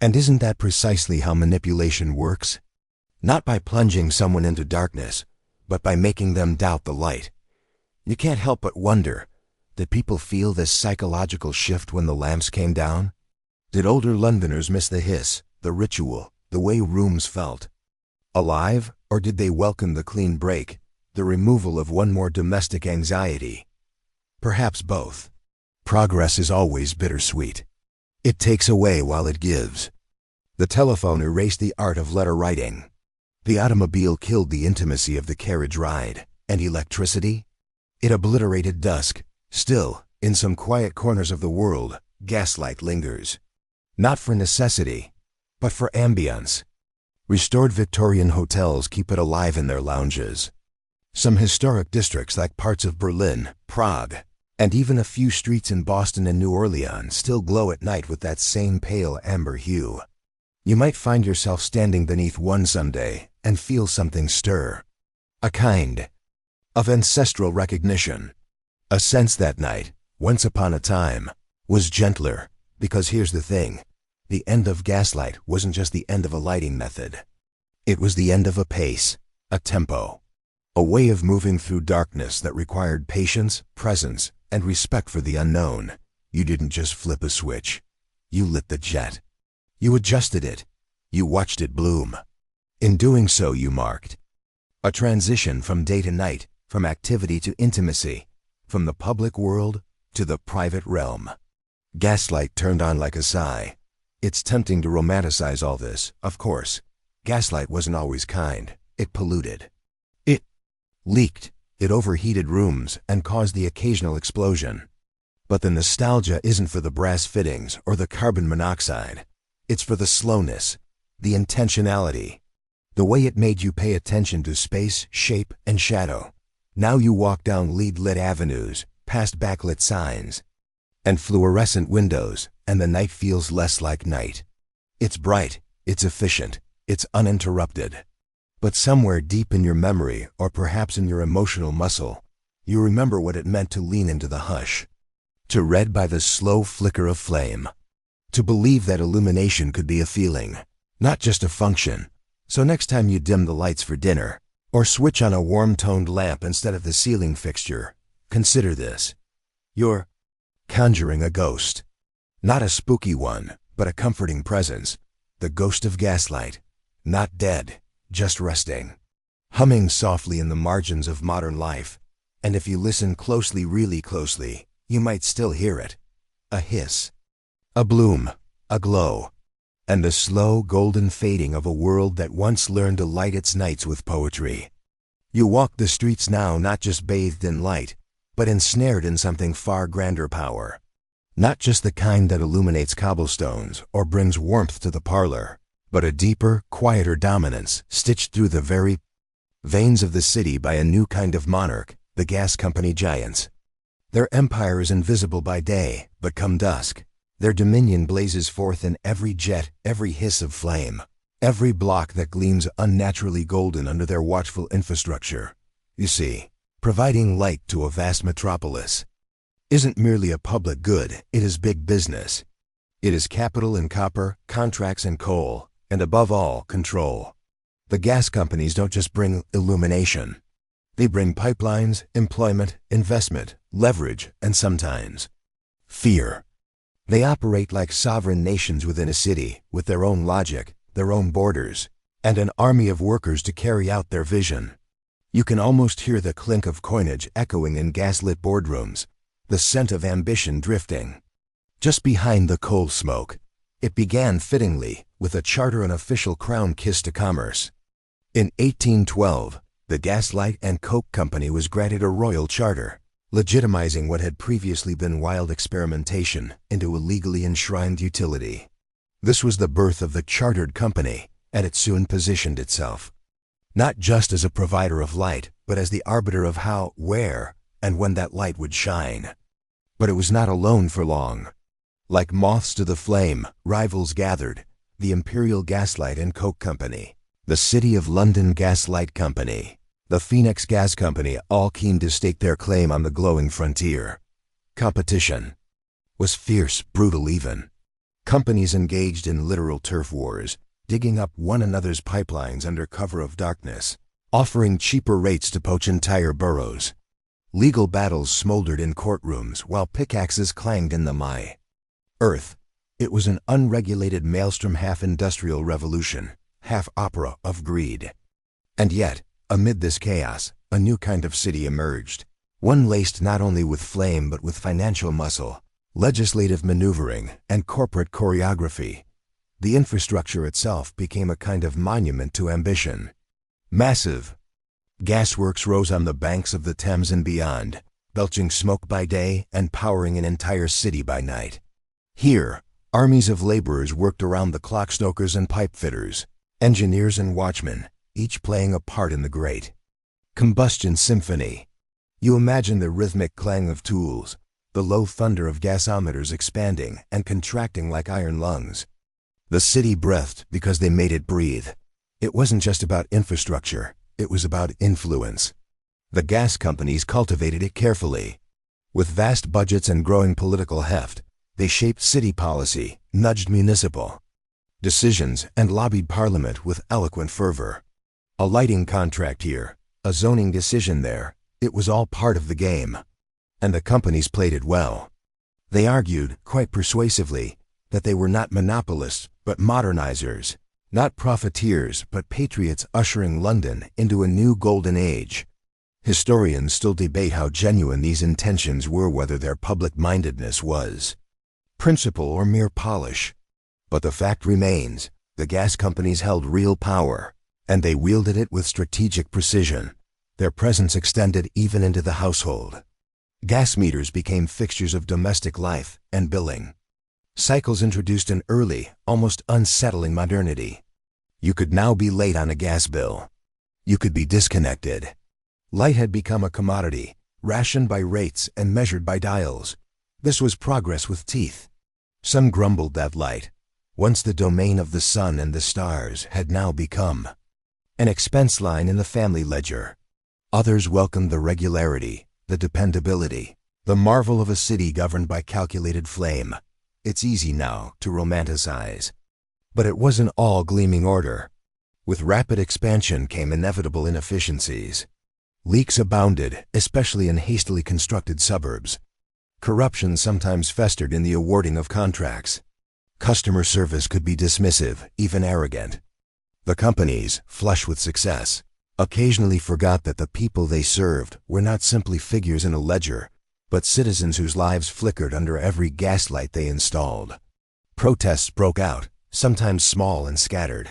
And isn't that precisely how manipulation works? Not by plunging someone into darkness, but by making them doubt the light. You can't help but wonder, did people feel this psychological shift when the lamps came down? Did older Londoners miss the hiss, the ritual, the way rooms felt alive, or did they welcome the clean break, the removal of one more domestic anxiety? Perhaps both. Progress is always bittersweet. It takes away while it gives. The telephone erased the art of letter writing. The automobile killed the intimacy of the carriage ride. And electricity? It obliterated dusk. Still, in some quiet corners of the world, gaslight lingers. Not for necessity, but for ambience. Restored Victorian hotels keep it alive in their lounges. Some historic districts like parts of Berlin, Prague, and even a few streets in Boston and New Orleans still glow at night with that same pale amber hue. You might find yourself standing beneath one someday and feel something stir. A kind of ancestral recognition. A sense that night, once upon a time, was gentler, because here's the thing. The end of gaslight wasn't just the end of a lighting method. It was the end of a pace, a tempo, a way of moving through darkness that required patience, presence, and respect for the unknown. You didn't just flip a switch. You lit the jet. You adjusted it. You watched it bloom. In doing so, you marked a transition from day to night, from activity to intimacy, from the public world to the private realm. Gaslight turned on like a sigh. It's tempting to romanticize all this, of course. Gaslight wasn't always kind. It polluted. It leaked. It overheated rooms and caused the occasional explosion. But the nostalgia isn't for the brass fittings or the carbon monoxide. It's for the slowness, the intentionality, the way it made you pay attention to space, shape, and shadow. Now you walk down lead-lit avenues, past backlit signs, and fluorescent windows, and the night feels less like night. It's bright, it's efficient, it's uninterrupted. But somewhere deep in your memory, or perhaps in your emotional muscle, you remember what it meant to lean into the hush, to read by the slow flicker of flame, to believe that illumination could be a feeling, not just a function. So next time you dim the lights for dinner, or switch on a warm-toned lamp instead of the ceiling fixture, consider this. You're conjuring a ghost. Not a spooky one, but a comforting presence. The ghost of gaslight. Not dead, just resting. Humming softly in the margins of modern life. And if you listen closely, really closely, you might still hear it. A hiss. A bloom. A glow. And the slow golden fading of a world that once learned to light its nights with poetry. You walk the streets now not just bathed in light, but ensnared in something far grander power. Not just the kind that illuminates cobblestones or brings warmth to the parlor, but a deeper, quieter dominance stitched through the very veins of the city by a new kind of monarch, the gas company giants. Their empire is invisible by day, but come dusk, their dominion blazes forth in every jet, every hiss of flame, every block that gleams unnaturally golden under their watchful infrastructure. You see, providing light to a vast metropolis isn't merely a public good, it is big business. It is capital in copper, contracts in coal, and above all, control. The gas companies don't just bring illumination. They bring pipelines, employment, investment, leverage, and sometimes fear. They operate like sovereign nations within a city, with their own logic, their own borders, and an army of workers to carry out their vision. You can almost hear the clink of coinage echoing in gaslit boardrooms, the scent of ambition drifting just behind the coal smoke. It began fittingly with a charter and official crown kiss to commerce. In 1812, the Gaslight and Coke Company was granted a royal charter, legitimizing what had previously been wild experimentation into a legally enshrined utility. This was the birth of the chartered company, and it soon positioned itself not just as a provider of light, but as the arbiter of how, where, and when that light would shine. But it was not alone for long. Like moths to the flame, rivals gathered, the Imperial Gaslight and Coke Company, the City of London Gaslight Company, the Phoenix Gas Company, all keen to stake their claim on the glowing frontier. Competition was fierce, brutal even. Companies engaged in literal turf wars, digging up one another's pipelines under cover of darkness, offering cheaper rates to poach entire boroughs. Legal battles smoldered in courtrooms while pickaxes clanged in the my earth. It was an unregulated maelstrom, half industrial revolution, half opera of greed. And yet, amid this chaos, a new kind of city emerged. One laced not only with flame but with financial muscle, legislative maneuvering, and corporate choreography. The infrastructure itself became a kind of monument to ambition. Massive gasworks rose on the banks of the Thames and beyond, belching smoke by day and powering an entire city by night. Here, armies of laborers worked around the clockstokers and pipe fitters, engineers and watchmen, each playing a part in the great combustion symphony. You imagine the rhythmic clang of tools, the low thunder of gasometers expanding and contracting like iron lungs. The city breathed because they made it breathe. It wasn't just about infrastructure, it was about influence. The gas companies cultivated it carefully. With vast budgets and growing political heft, they shaped city policy, nudged municipal decisions, and lobbied parliament with eloquent fervor. A lighting contract here, a zoning decision there, it was all part of the game. And the companies played it well. They argued, quite persuasively, that they were not monopolists, but modernizers, not profiteers, but patriots ushering London into a new golden age. Historians still debate how genuine these intentions were, whether their public-mindedness was principle or mere polish. But the fact remains, the gas companies held real power, and they wielded it with strategic precision. Their presence extended even into the household. Gas meters became fixtures of domestic life and billing. Cycles introduced an early, almost unsettling modernity. You could now be late on a gas bill. You could be disconnected. Light had become a commodity, rationed by rates and measured by dials. This was progress with teeth. Some grumbled that light, once the domain of the sun and the stars, had now become an expense line in the family ledger. Others welcomed the regularity, the dependability, the marvel of a city governed by calculated flame. It's easy now to romanticize. But it wasn't all gleaming order. With rapid expansion came inevitable inefficiencies. Leaks abounded, especially in hastily constructed suburbs. Corruption sometimes festered in the awarding of contracts. Customer service could be dismissive, even arrogant. The companies, flush with success, occasionally forgot that the people they served were not simply figures in a ledger, but citizens whose lives flickered under every gaslight they installed. Protests broke out, sometimes small and scattered,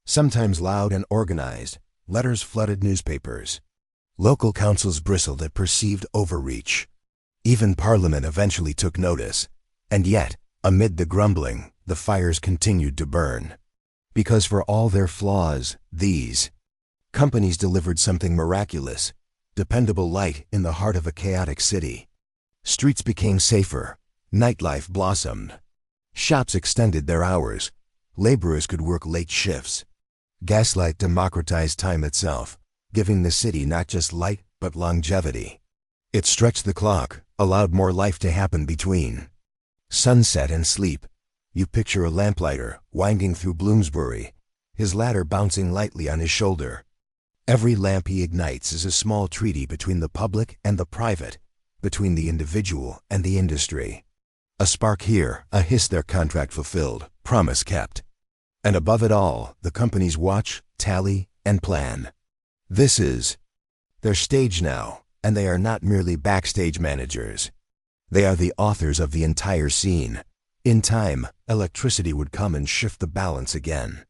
sometimes loud and organized. Letters flooded newspapers. Local councils bristled at perceived overreach. Even Parliament eventually took notice. And yet, amid the grumbling, the fires continued to burn. Because for all their flaws, these companies delivered something miraculous: dependable light in the heart of a chaotic city. Streets became safer. Nightlife blossomed. Shops extended their hours. Laborers could work late shifts. Gaslight democratized time itself, giving the city not just light, but longevity. It stretched the clock, allowed more life to happen between sunset and sleep. You picture a lamplighter winding through Bloomsbury, his ladder bouncing lightly on his shoulder. Every lamp he ignites is a small treaty between the public and the private, between the individual and the industry. A spark here, a hiss there, contract fulfilled, promise kept. And above it all, the companies watch, tally, and plan. This is their stage now, and they are not merely backstage managers. They are the authors of the entire scene. In time, electricity would come and shift the balance again.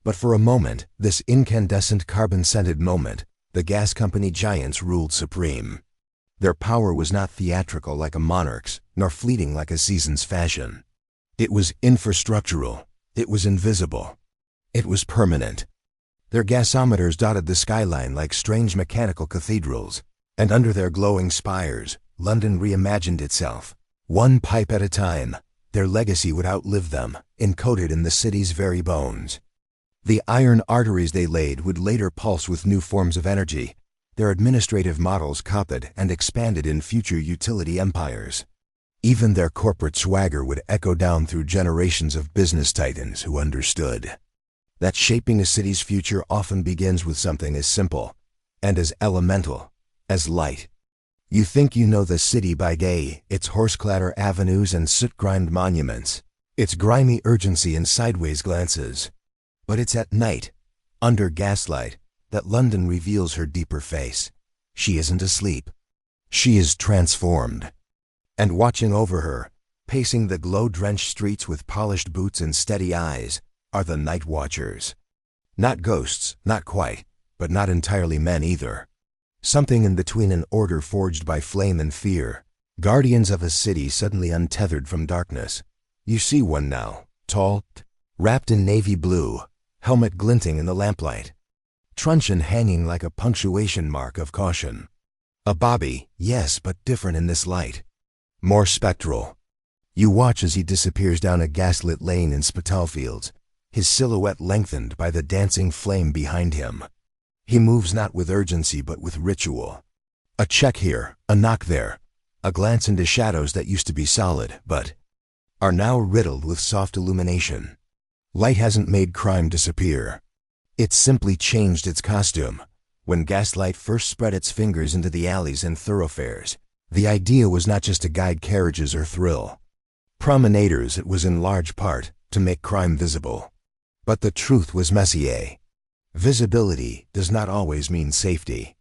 But for a moment, this incandescent carbon-scented moment, the gas company giants ruled supreme. Their power was not theatrical like a monarch's, nor fleeting like a season's fashion. It was infrastructural. It was invisible. It was permanent. Their gasometers dotted the skyline like strange mechanical cathedrals, and under their glowing spires, London reimagined itself. One pipe at a time, their legacy would outlive them, encoded in the city's very bones. The iron arteries they laid would later pulse with new forms of energy, their administrative models copied and expanded in future utility empires. Even their corporate swagger would echo down through generations of business titans who understood that shaping a city's future often begins with something as simple and as elemental as light. You think you know the city by day, its horse-clatter avenues and soot-grimed monuments. It's grimy urgency and sideways glances. But it's at night, under gaslight, that London reveals her deeper face. She isn't asleep. She is transformed. And watching over her, pacing the glow-drenched streets with polished boots and steady eyes, are the night watchers. Not ghosts, not quite, but not entirely men either. Something in between, an order forged by flame and fear. Guardians of a city suddenly untethered from darkness. You see one now, tall, wrapped in navy blue, helmet glinting in the lamplight. Truncheon hanging like a punctuation mark of caution. A bobby, yes, but different in this light. More spectral. You watch as he disappears down a gaslit lane in Spitalfields, his silhouette lengthened by the dancing flame behind him. He moves not with urgency but with ritual. A check here, a knock there, a glance into shadows that used to be solid, but are now riddled with soft illumination. Light hasn't made crime disappear. It's simply changed its costume. When gaslight first spread its fingers into the alleys and thoroughfares, the idea was not just to guide carriages or thrill promenaders, it was in large part to make crime visible. But the truth was messier. Visibility does not always mean safety.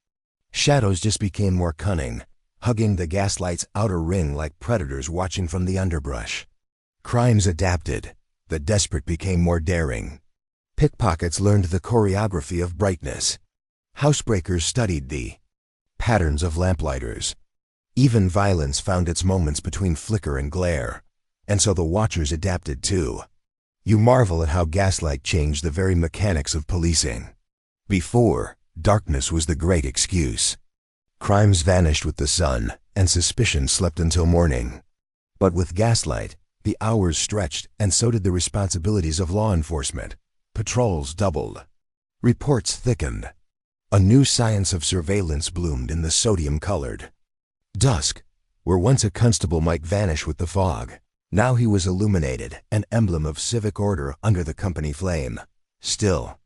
Shadows just became more cunning, hugging the gaslight's outer ring like predators watching from the underbrush. Crimes adapted. The desperate became more daring. Pickpockets learned the choreography of brightness. Housebreakers studied the patterns of lamplighters. Even violence found its moments between flicker and glare. And so the watchers adapted too. You marvel at how gaslight changed the very mechanics of policing. Before, darkness was the great excuse. Crimes vanished with the sun, and suspicion slept until morning. But with gaslight, the hours stretched, and so did the responsibilities of law enforcement. Patrols doubled. Reports thickened. A new science of surveillance bloomed in the sodium-colored dusk. Where once a constable might vanish with the fog, now he was illuminated, an emblem of civic order under the company flame. Still,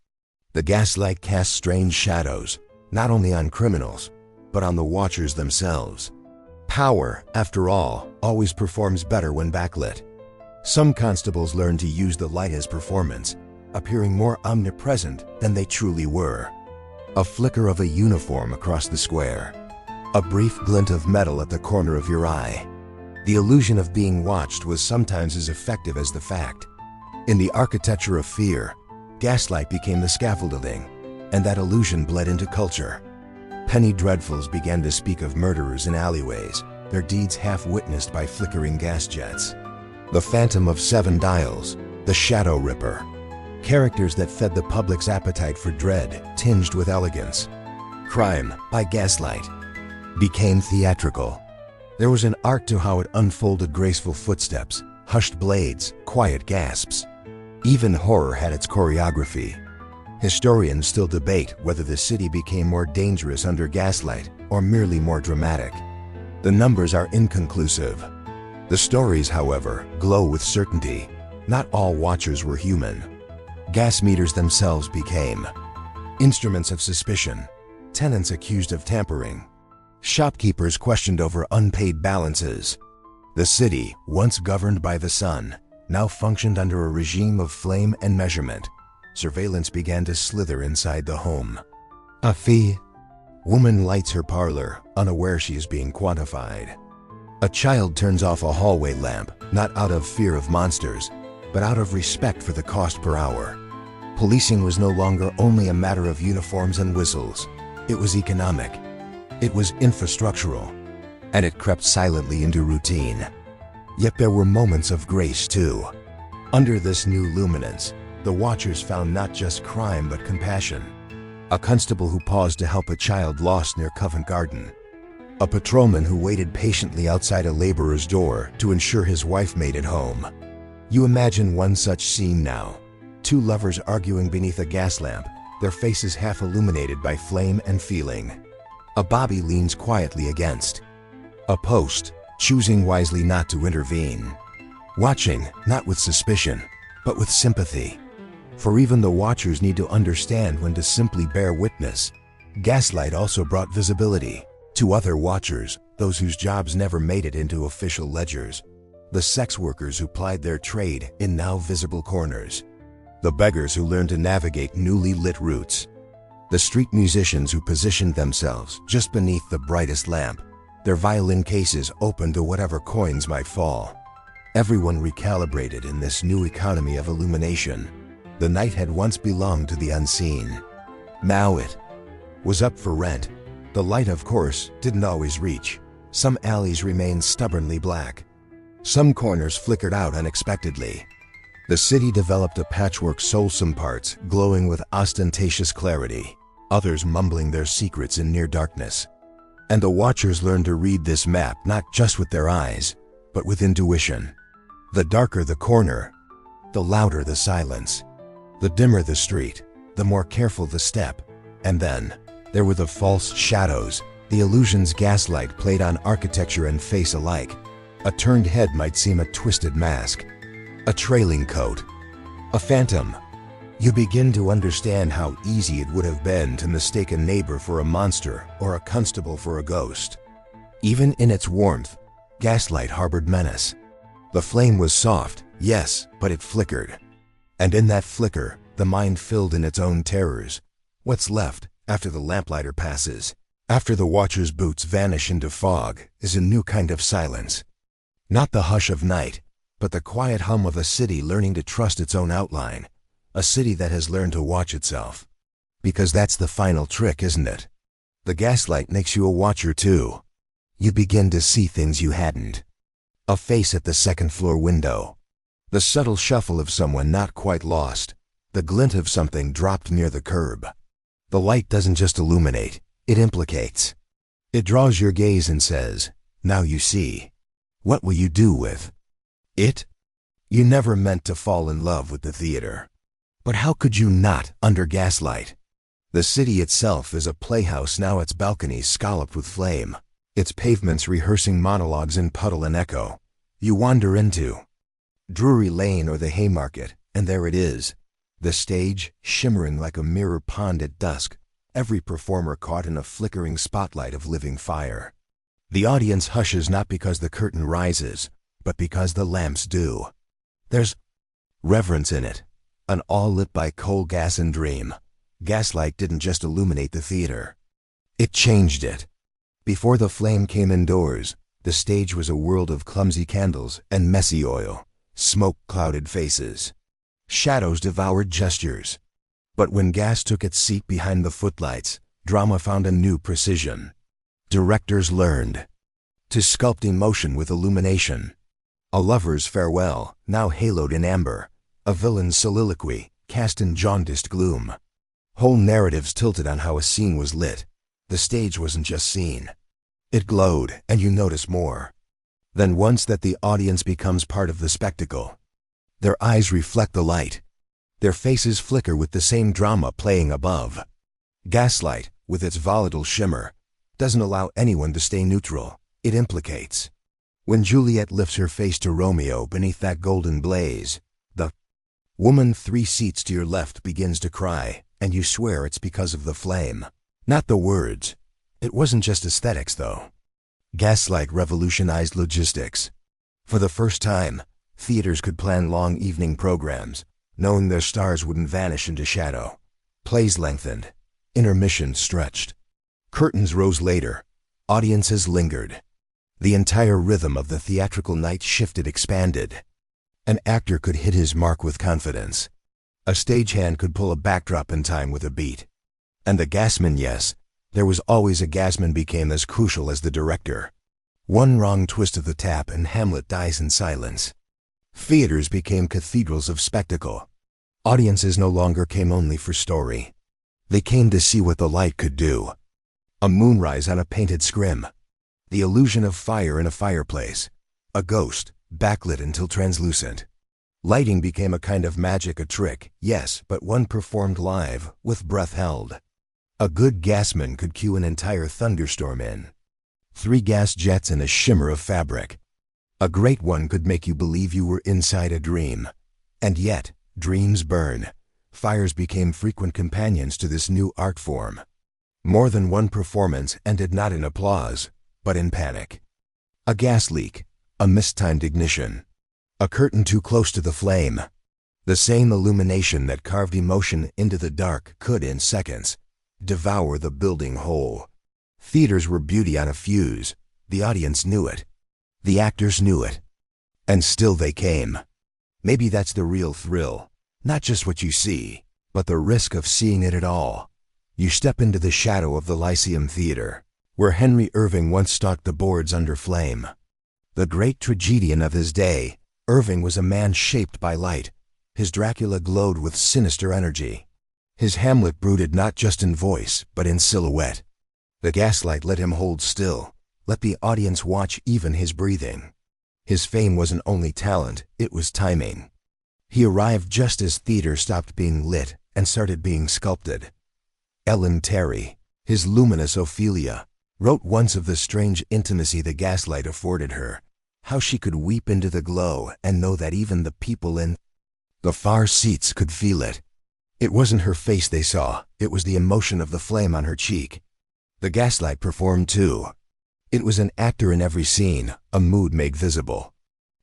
the gaslight cast strange shadows, not only on criminals, but on the watchers themselves. Power, after all, always performs better when backlit. Some constables learned to use the light as performance, appearing more omnipresent than they truly were. A flicker of a uniform across the square. A brief glint of metal at the corner of your eye. The illusion of being watched was sometimes as effective as the fact. In the architecture of fear, gaslight became the scaffolding, and that illusion bled into culture. Penny dreadfuls began to speak of murderers in alleyways, their deeds half witnessed by flickering gas jets. The Phantom of Seven Dials, the Shadow Ripper. Characters that fed the public's appetite for dread, tinged with elegance. Crime, by gaslight, became theatrical. There was an art to how it unfolded: graceful footsteps, hushed blades, quiet gasps. Even horror had its choreography. Historians still debate whether the city became more dangerous under gaslight or merely more dramatic. The numbers are inconclusive. The stories, however, glow with certainty. Not all watchers were human. Gas meters themselves became instruments of suspicion, tenants accused of tampering, shopkeepers questioned over unpaid balances. The city, once governed by the sun, now functioned under a regime of flame and measurement. Surveillance began to slither inside the home. A fee. Woman lights her parlor, unaware she is being quantified. A child turns off a hallway lamp, not out of fear of monsters, but out of respect for the cost per hour. Policing was no longer only a matter of uniforms and whistles. It was economic. It was infrastructural. And it crept silently into routine. Yet there were moments of grace too. Under this new luminance, the watchers found not just crime but compassion. A constable who paused to help a child lost near Covent Garden. A patrolman who waited patiently outside a laborer's door to ensure his wife made it home. You imagine one such scene now. Two lovers arguing beneath a gas lamp, their faces half illuminated by flame and feeling. A bobby leans quietly against a post, choosing wisely not to intervene. Watching, not with suspicion, but with sympathy. For even the watchers need to understand when to simply bear witness. Gaslight also brought visibility to other watchers, those whose jobs never made it into official ledgers. the sex workers who plied their trade in now visible corners, the beggars who learned to navigate newly lit routes, the street musicians who positioned themselves just beneath the brightest lamp, their violin cases open to whatever coins might fall. Everyone recalibrated in this new economy of illumination. The night had once belonged to the unseen. Now it was up for rent. The light, of course, didn't always reach. Some alleys remained stubbornly black. Some corners flickered out unexpectedly. The city developed a patchwork, some parts glowing with ostentatious clarity, others mumbling their secrets in near darkness. And the watchers learned to read this map not just with their eyes, but with intuition. The darker the corner, the louder the silence. The dimmer the street, the more careful the step. And then, there were the false shadows, the illusions gaslight played on architecture and face alike. A turned head might seem a twisted mask, a trailing coat, a phantom. You begin to understand how easy it would have been to mistake a neighbor for a monster or a constable for a ghost. Even in its warmth, gaslight harbored menace. The flame was soft, yes, but it flickered. And in that flicker, the mind filled in its own terrors. What's left after the lamplighter passes, after the watcher's boots vanish into fog, is a new kind of silence. Not the hush of night, but the quiet hum of a city learning to trust its own outline. A city that has learned to watch itself. Because that's the final trick, isn't it? The gaslight makes you a watcher too. You begin to see things you hadn't. A face at the second-floor window. The subtle shuffle of someone not quite lost. The glint of something dropped near the curb. The light doesn't just illuminate, it implicates. It draws your gaze and says, "Now you see." What will you do with it? You never meant to fall in love with the theater. But how could you not under gaslight? The city itself is a playhouse now, its balconies scalloped with flame, its pavements rehearsing monologues in puddle and echo. You wander into Drury Lane or the Haymarket, and there it is. The stage, shimmering like a mirror pond at dusk, every performer caught in a flickering spotlight of living fire. The audience hushes not because the curtain rises, but because the lamps do. There's reverence in it, an all lit by coal gas and dream. Gaslight didn't just illuminate the theater. It changed it. Before the flame came indoors, the stage was a world of clumsy candles and messy oil, smoke-clouded faces. Shadows devoured gestures. But when gas took its seat behind the footlights, drama found a new precision. Directors learned to sculpt emotion with illumination. A lover's farewell, now haloed in amber. A villain's soliloquy, cast in jaundiced gloom. Whole narratives tilted on how a scene was lit. The stage wasn't just seen. It glowed, and you notice more. Then once that the audience becomes part of the spectacle, their eyes reflect the light. Their faces flicker with the same drama playing above. Gaslight, with its volatile shimmer, doesn't allow anyone to stay neutral. It implicates. When Juliet lifts her face to Romeo beneath that golden blaze, the woman 3 seats to your left begins to cry, and you swear it's because of the flame. Not the words. It wasn't just aesthetics, though. Gaslight revolutionized logistics. For the first time, theaters could plan long evening programs, knowing their stars wouldn't vanish into shadow. Plays lengthened. Intermissions stretched. Curtains rose later. Audiences lingered. The entire rhythm of the theatrical night shifted, expanded. An actor could hit his mark with confidence. A stagehand could pull a backdrop in time with a beat. And the gasman, yes, there was always a gasman, became as crucial as the director. One wrong twist of the tap and Hamlet dies in silence. Theaters became cathedrals of spectacle. Audiences no longer came only for story. They came to see what the light could do. A moonrise on a painted scrim. The illusion of fire in a fireplace. A ghost, backlit until translucent. Lighting became a kind of magic, a trick, yes, but one performed live, with breath held. A good gasman could cue an entire thunderstorm in 3 gas jets and a shimmer of fabric. A great one could make you believe you were inside a dream. And yet, dreams burn. Fires became frequent companions to this new art form. More than one performance ended not in applause, but in panic. A gas leak, A mistimed ignition. A curtain too close to the flame. The same illumination that carved emotion into the dark could, in seconds, devour the building whole. Theaters were beauty on a fuse. The audience knew it. The actors knew it. And still they came. Maybe that's the real thrill. Not just what you see, but the risk of seeing it at all. You step into the shadow of the Lyceum Theater, where Henry Irving once stalked the boards under flame. The great tragedian of his day, Irving was a man shaped by light. His Dracula glowed with sinister energy. His Hamlet brooded not just in voice, but in silhouette. The gaslight let him hold still, let the audience watch even his breathing. His fame wasn't only talent, it was timing. He arrived just as theater stopped being lit and started being sculpted. Ellen Terry, his luminous Ophelia, wrote once of the strange intimacy the gaslight afforded her, how she could weep into the glow and know that even the people in the far seats could feel it. It wasn't her face they saw, it was the emotion of the flame on her cheek. The gaslight performed too. It was an actor in every scene, a mood made visible.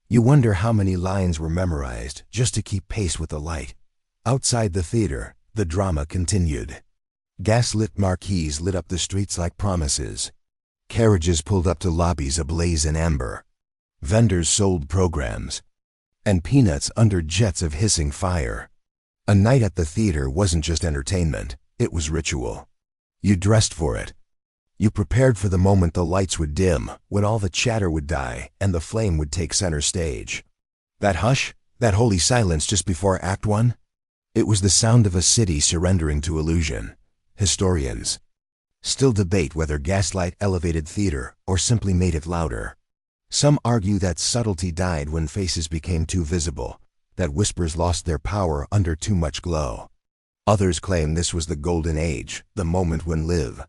You wonder how many lines were memorized just to keep pace with the light. Outside the theater, the drama continued. Gaslit marquees lit up the streets like promises. Carriages pulled up to lobbies ablaze in amber. Vendors sold programs. And peanuts under jets of hissing fire. A night at the theater wasn't just entertainment, it was ritual. You dressed for it. You prepared for the moment the lights would dim, when all the chatter would die, and the flame would take center stage. That hush, that holy silence just before Act One? It was the sound of a city surrendering to illusion. Historians still debate whether gaslight elevated theater or simply made it louder. Some argue that subtlety died when faces became too visible, that whispers lost their power under too much glow. Others claim this was the golden age, the moment when live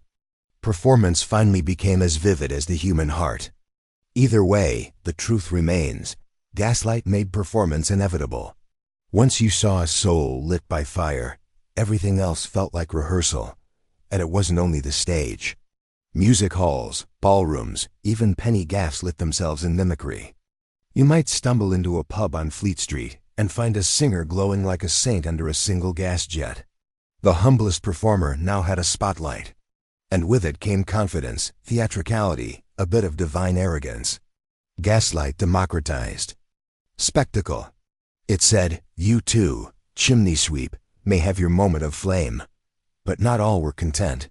performance finally became as vivid as the human heart. Either way, the truth remains. Gaslight made performance inevitable. Once you saw a soul lit by fire, everything else felt like rehearsal. And it wasn't only the stage. Music halls, ballrooms, even penny gaffs lit themselves in mimicry. You might stumble into a pub on Fleet Street and find a singer glowing like a saint under a single gas jet. The humblest performer now had a spotlight. And with it came confidence, theatricality, a bit of divine arrogance. Gaslight democratized spectacle. It said, you too, chimney sweep, may have your moment of flame. But not all were content.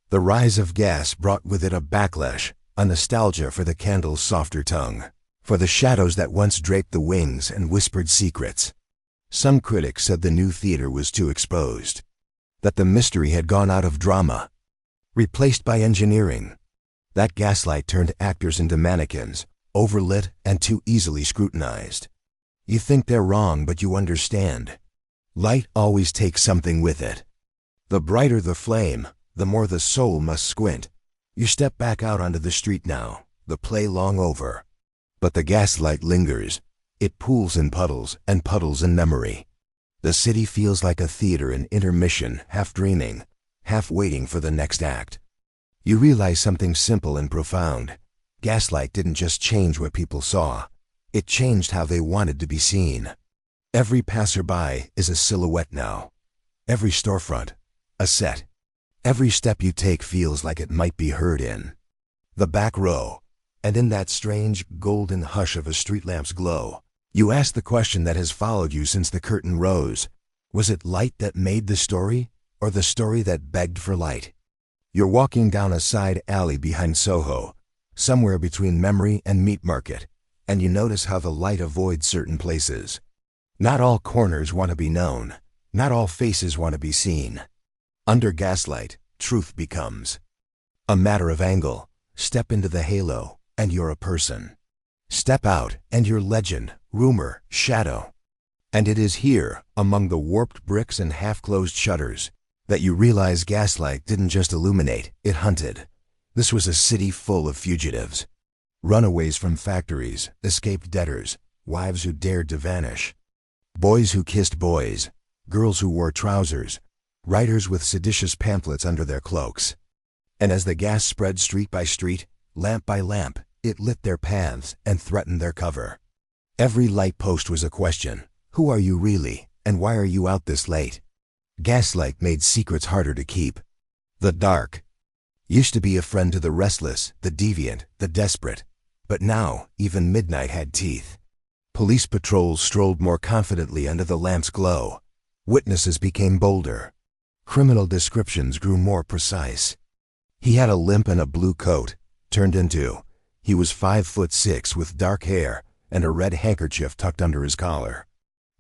The rise of gas brought with it a backlash, a nostalgia for the candle's softer tongue, for the shadows that once draped the wings and whispered secrets. Some critics said the new theater was too exposed, that the mystery had gone out of drama, replaced by engineering. That gaslight turned actors into mannequins, overlit and too easily scrutinized. You think they're wrong, but you understand. Light always takes something with it. The brighter the flame, the more the soul must squint. You step back out onto the street now, the play long over. But the gaslight lingers. It pools in puddles and puddles in memory. The city feels like a theater in intermission, half dreaming, half waiting for the next act. You realize something simple and profound. Gaslight didn't just change what people saw. It changed how they wanted to be seen. Every passerby is a silhouette now. Every storefront, a set. Every step you take feels like it might be heard in the back row, and in that strange, golden hush of a street lamp's glow, you ask the question that has followed you since the curtain rose. Was it light that made the story, or the story that begged for light? You're walking down a side alley behind Soho, somewhere between Memory and Meat Market, and you notice how the light avoids certain places. Not all corners want to be known. Not all faces want to be seen. Under gaslight, truth becomes a matter of angle. Step into the halo, and you're a person. Step out, and you're legend, rumor, shadow. And it is here, among the warped bricks and half-closed shutters, that you realize gaslight didn't just illuminate, it hunted. This was a city full of fugitives. Runaways from factories, escaped debtors, wives who dared to vanish. Boys who kissed boys, girls who wore trousers, writers with seditious pamphlets under their cloaks. And as the gas spread street by street, lamp by lamp, It lit their paths and threatened their cover. Every light post was a question. Who are you really, and why are you out this late? Gaslight made secrets harder to keep. The dark used to be a friend to the restless, the deviant, the desperate. But now, even midnight had teeth. Police patrols strolled more confidently under the lamp's glow. Witnesses became bolder. Criminal descriptions grew more precise. He had a limp and a blue coat, turned into. He was 5'6" with dark hair and a red handkerchief tucked under his collar.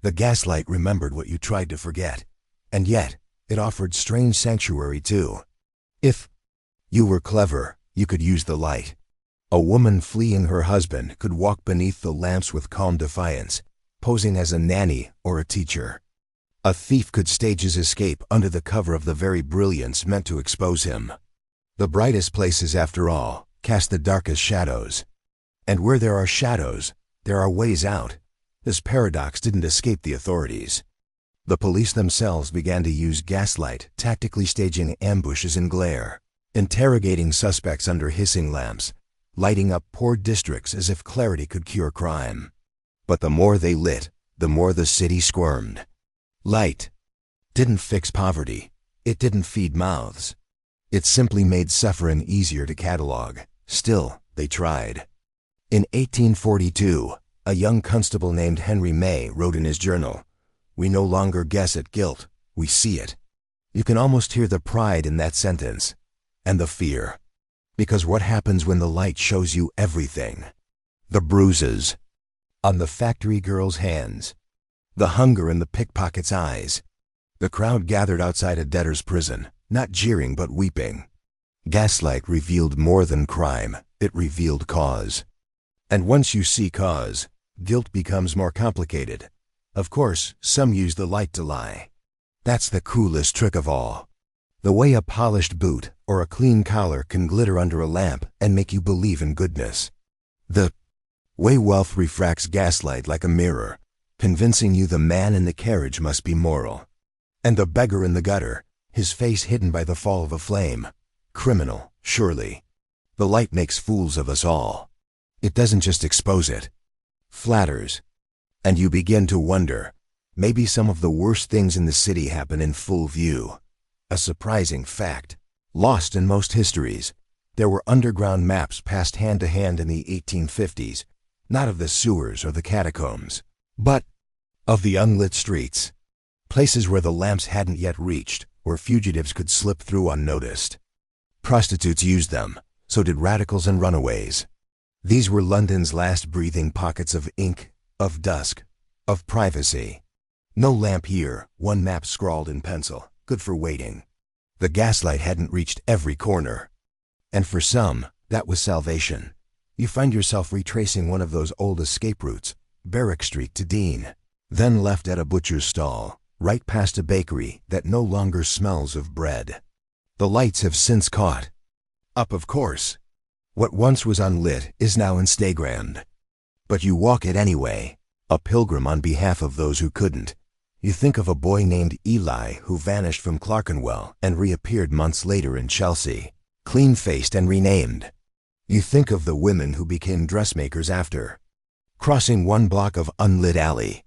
The gaslight remembered what you tried to forget, and yet it offered strange sanctuary too. If you were clever, you could use the light. A woman fleeing her husband could walk beneath the lamps with calm defiance, posing as a nanny or a teacher. A thief could stage his escape under the cover of the very brilliance meant to expose him. The brightest places, after all, cast the darkest shadows. And where there are shadows, there are ways out. This paradox didn't escape the authorities. The police themselves began to use gaslight, tactically staging ambushes in glare, interrogating suspects under hissing lamps, lighting up poor districts as if clarity could cure crime. But the more they lit, the more the city squirmed. Light didn't fix poverty. It didn't feed mouths. It simply made suffering easier to catalog. Still, they tried. In 1842, a young constable named Henry May wrote in his journal, "We no longer guess at guilt, we see it." You can almost hear the pride in that sentence, and the fear. Because what happens when the light shows you everything? The bruises on the factory girl's hands, the hunger in the pickpocket's eyes. The crowd gathered outside a debtor's prison, not jeering but weeping. Gaslight revealed more than crime, it revealed cause. And once you see cause, guilt becomes more complicated. Of course, some use the light to lie. That's the coolest trick of all. The way a polished boot or a clean collar can glitter under a lamp and make you believe in goodness. The way wealth refracts gaslight like a mirror, convincing you the man in the carriage must be moral. And the beggar in the gutter, his face hidden by the fall of a flame, criminal, surely. The light makes fools of us all. It doesn't just expose it, flatters. And you begin to wonder, maybe some of the worst things in the city happen in full view. A surprising fact, lost in most histories, there were underground maps passed hand to hand in the 1850s, not of the sewers or the catacombs, but of the unlit streets, places where the lamps hadn't yet reached, where fugitives could slip through unnoticed. Prostitutes used them, so did radicals and runaways. These were London's last breathing pockets of ink, of dusk, of privacy. No lamp here, one map scrawled in pencil, good for waiting. The gaslight hadn't reached every corner. And for some, that was salvation. You find yourself retracing one of those old escape routes, Barrack Street to Dean, then left at a butcher's stall, right past a bakery that no longer smells of bread. The lights have since caught up, of course. What once was unlit is now Instagrammed. But you walk it anyway, a pilgrim on behalf of those who couldn't. You think of a boy named Eli who vanished from Clerkenwell and reappeared months later in Chelsea, clean-faced and renamed. You think of the women who became dressmakers after crossing one block of unlit alley.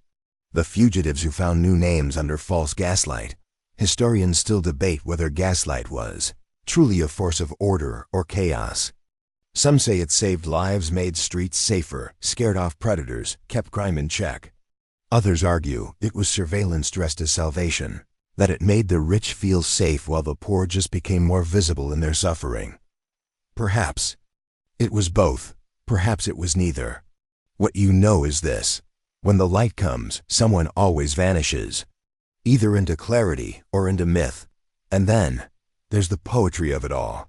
The fugitives who found new names under false gaslight. Historians still debate whether gaslight was truly a force of order or chaos. Some say it saved lives, made streets safer, scared off predators, kept crime in check. Others argue it was surveillance dressed as salvation, that it made the rich feel safe while the poor just became more visible in their suffering. Perhaps it was both. Perhaps it was neither. What you know is this: when the light comes, someone always vanishes, either into clarity or into myth. And then there's the poetry of it all.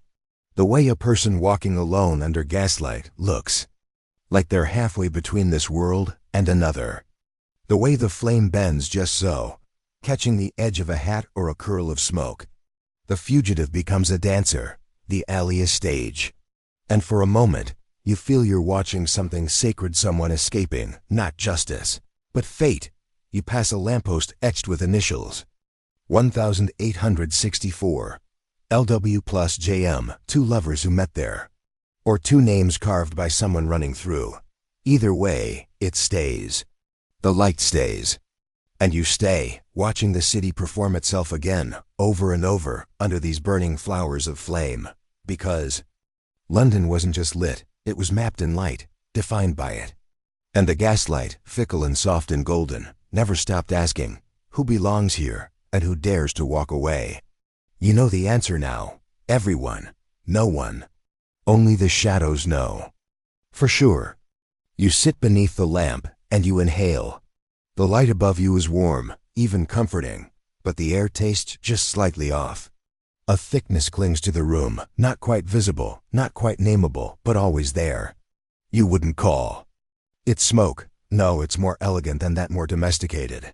The way a person walking alone under gaslight looks like they're halfway between this world and another. The way the flame bends just so, catching the edge of a hat or a curl of smoke. The fugitive becomes a dancer, the alley a stage. And for a moment, you feel you're watching something sacred, someone escaping, not justice, but fate. You pass a lamppost etched with initials. 1864. LW plus JM, two lovers who met there. or two names carved by someone running through. Either way, it stays. The light stays. And you stay, watching the city perform itself again, over and over, under these burning flowers of flame. Because London wasn't just lit, it was mapped in light, defined by it. And the gaslight, fickle and soft and golden, never stopped asking, who belongs here, and who dares to walk away? You know the answer now. Everyone. No one. Only the shadows know. For sure. You sit beneath the lamp, and you inhale. The light above you is warm, even comforting, but the air tastes just slightly off. A thickness clings to the room, not quite visible, not quite nameable, but always there. You wouldn't call. It's smoke. No, it's more elegant than that, more domesticated.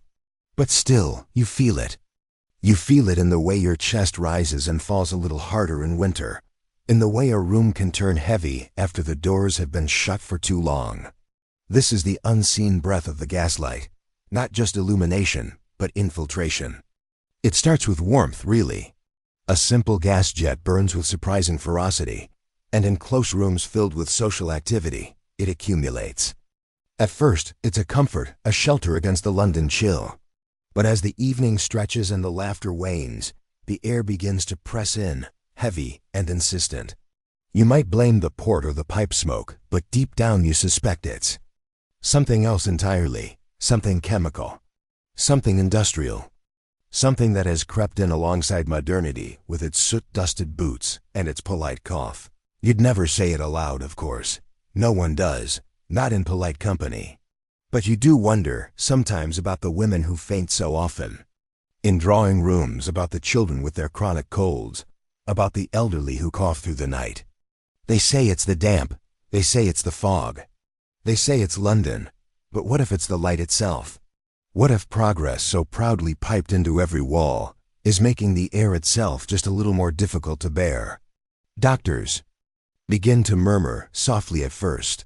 But still, you feel it. You feel it in the way your chest rises and falls a little harder in winter, in the way a room can turn heavy after the doors have been shut for too long. This is the unseen breath of the gaslight. Not just illumination, but infiltration. It starts with warmth, really. A simple gas jet burns with surprising ferocity, and in close rooms filled with social activity, it accumulates. At first, it's a comfort, a shelter against the London chill. But as the evening stretches and the laughter wanes, the air begins to press in, heavy and insistent. You might blame the port or the pipe smoke, but deep down you suspect it's something else entirely. Something chemical, something industrial, something that has crept in alongside modernity with its soot-dusted boots and its polite cough. You'd never say it aloud, of course. No one does, not in polite company. But you do wonder, sometimes, about the women who faint so often. In drawing rooms, about the children with their chronic colds, about the elderly who cough through the night. They say it's the damp, they say it's the fog, they say it's London. But what if it's the light itself? What if progress, so proudly piped into every wall, is making the air itself just a little more difficult to bear? Doctors begin to murmur, softly at first.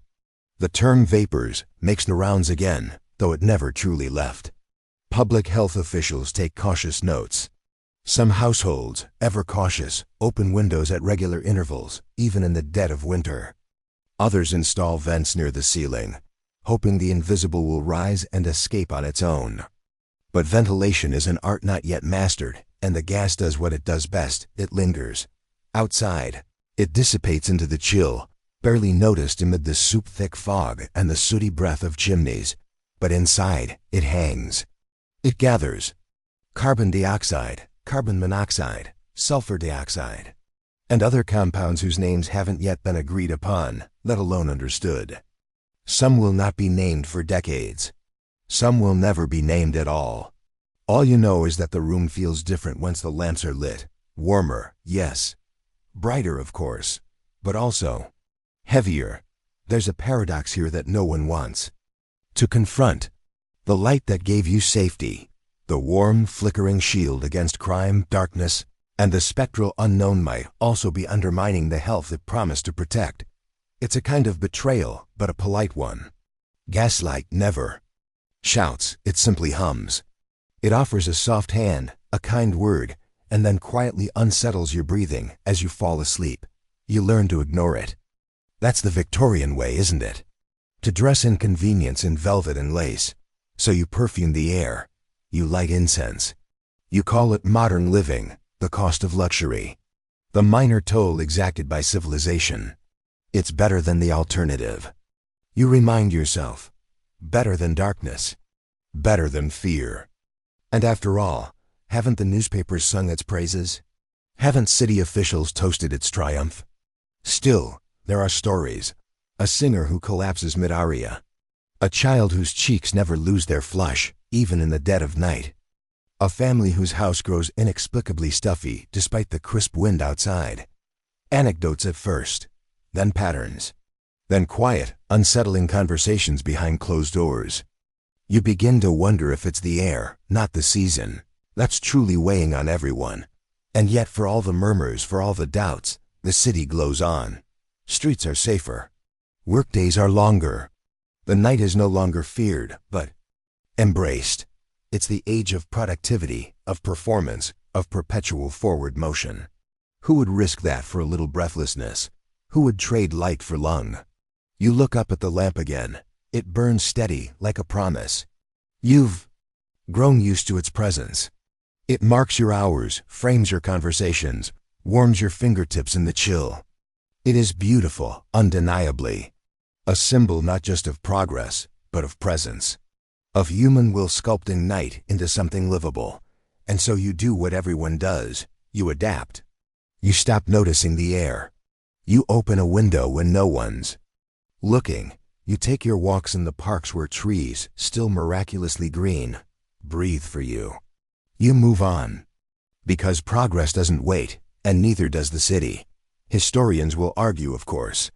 The term vapors makes the rounds again, though it never truly left. Public health officials take cautious notes. Some households, ever cautious, open windows at regular intervals, even in the dead of winter. Others install vents near the ceiling, hoping the invisible will rise and escape on its own. But ventilation is an art not yet mastered, and the gas does what it does best, it lingers. Outside, it dissipates into the chill, barely noticed amid the soup-thick fog and the sooty breath of chimneys. But inside, it hangs. It gathers. Carbon dioxide, carbon monoxide, sulfur dioxide, and other compounds whose names haven't yet been agreed upon, let alone understood. Some will not be named for decades. Some will never be named at all. All you know is that the room feels different once the lamps are lit. Warmer, yes. Brighter, of course. But also heavier. There's a paradox here that no one wants to confront. The light that gave you safety, the warm, flickering shield against crime, darkness, and the spectral unknown might also be undermining the health it promised to protect. It's a kind of betrayal, but a polite one. Gaslight never shouts, it simply hums. It offers a soft hand, a kind word, and then quietly unsettles your breathing as you fall asleep. You learn to ignore it. That's the Victorian way, isn't it? To dress inconvenience in velvet and lace. So you perfume the air. You light incense. You call it modern living, the cost of luxury, the minor toll exacted by civilization. It's better than the alternative. You remind yourself, better than darkness, better than fear. And after all, haven't the newspapers sung its praises? Haven't city officials toasted its triumph? Still, there are stories. A singer who collapses mid-aria. A child whose cheeks never lose their flush, even in the dead of night. A family whose house grows inexplicably stuffy despite the crisp wind outside. Anecdotes at first, then patterns, then quiet, unsettling conversations behind closed doors. You begin to wonder if it's the air, not the season, that's truly weighing on everyone. And yet, for all the murmurs, for all the doubts, the city glows on. Streets are safer. Workdays are longer. The night is no longer feared, but embraced. It's the age of productivity, of performance, of perpetual forward motion. Who would risk that for a little breathlessness? Who would trade light for lung? You look up at the lamp again. It burns steady, like a promise. You've grown used to its presence. It marks your hours, frames your conversations, warms your fingertips in the chill. It is beautiful, undeniably. A symbol not just of progress, but of presence. Of human will sculpting night into something livable. And so you do what everyone does. You adapt. You stop noticing the air. You open a window when no one's looking. You take your walks in the parks where trees, still miraculously green, breathe for you. You move on. Because progress doesn't wait, and neither does the city. Historians will argue, of course.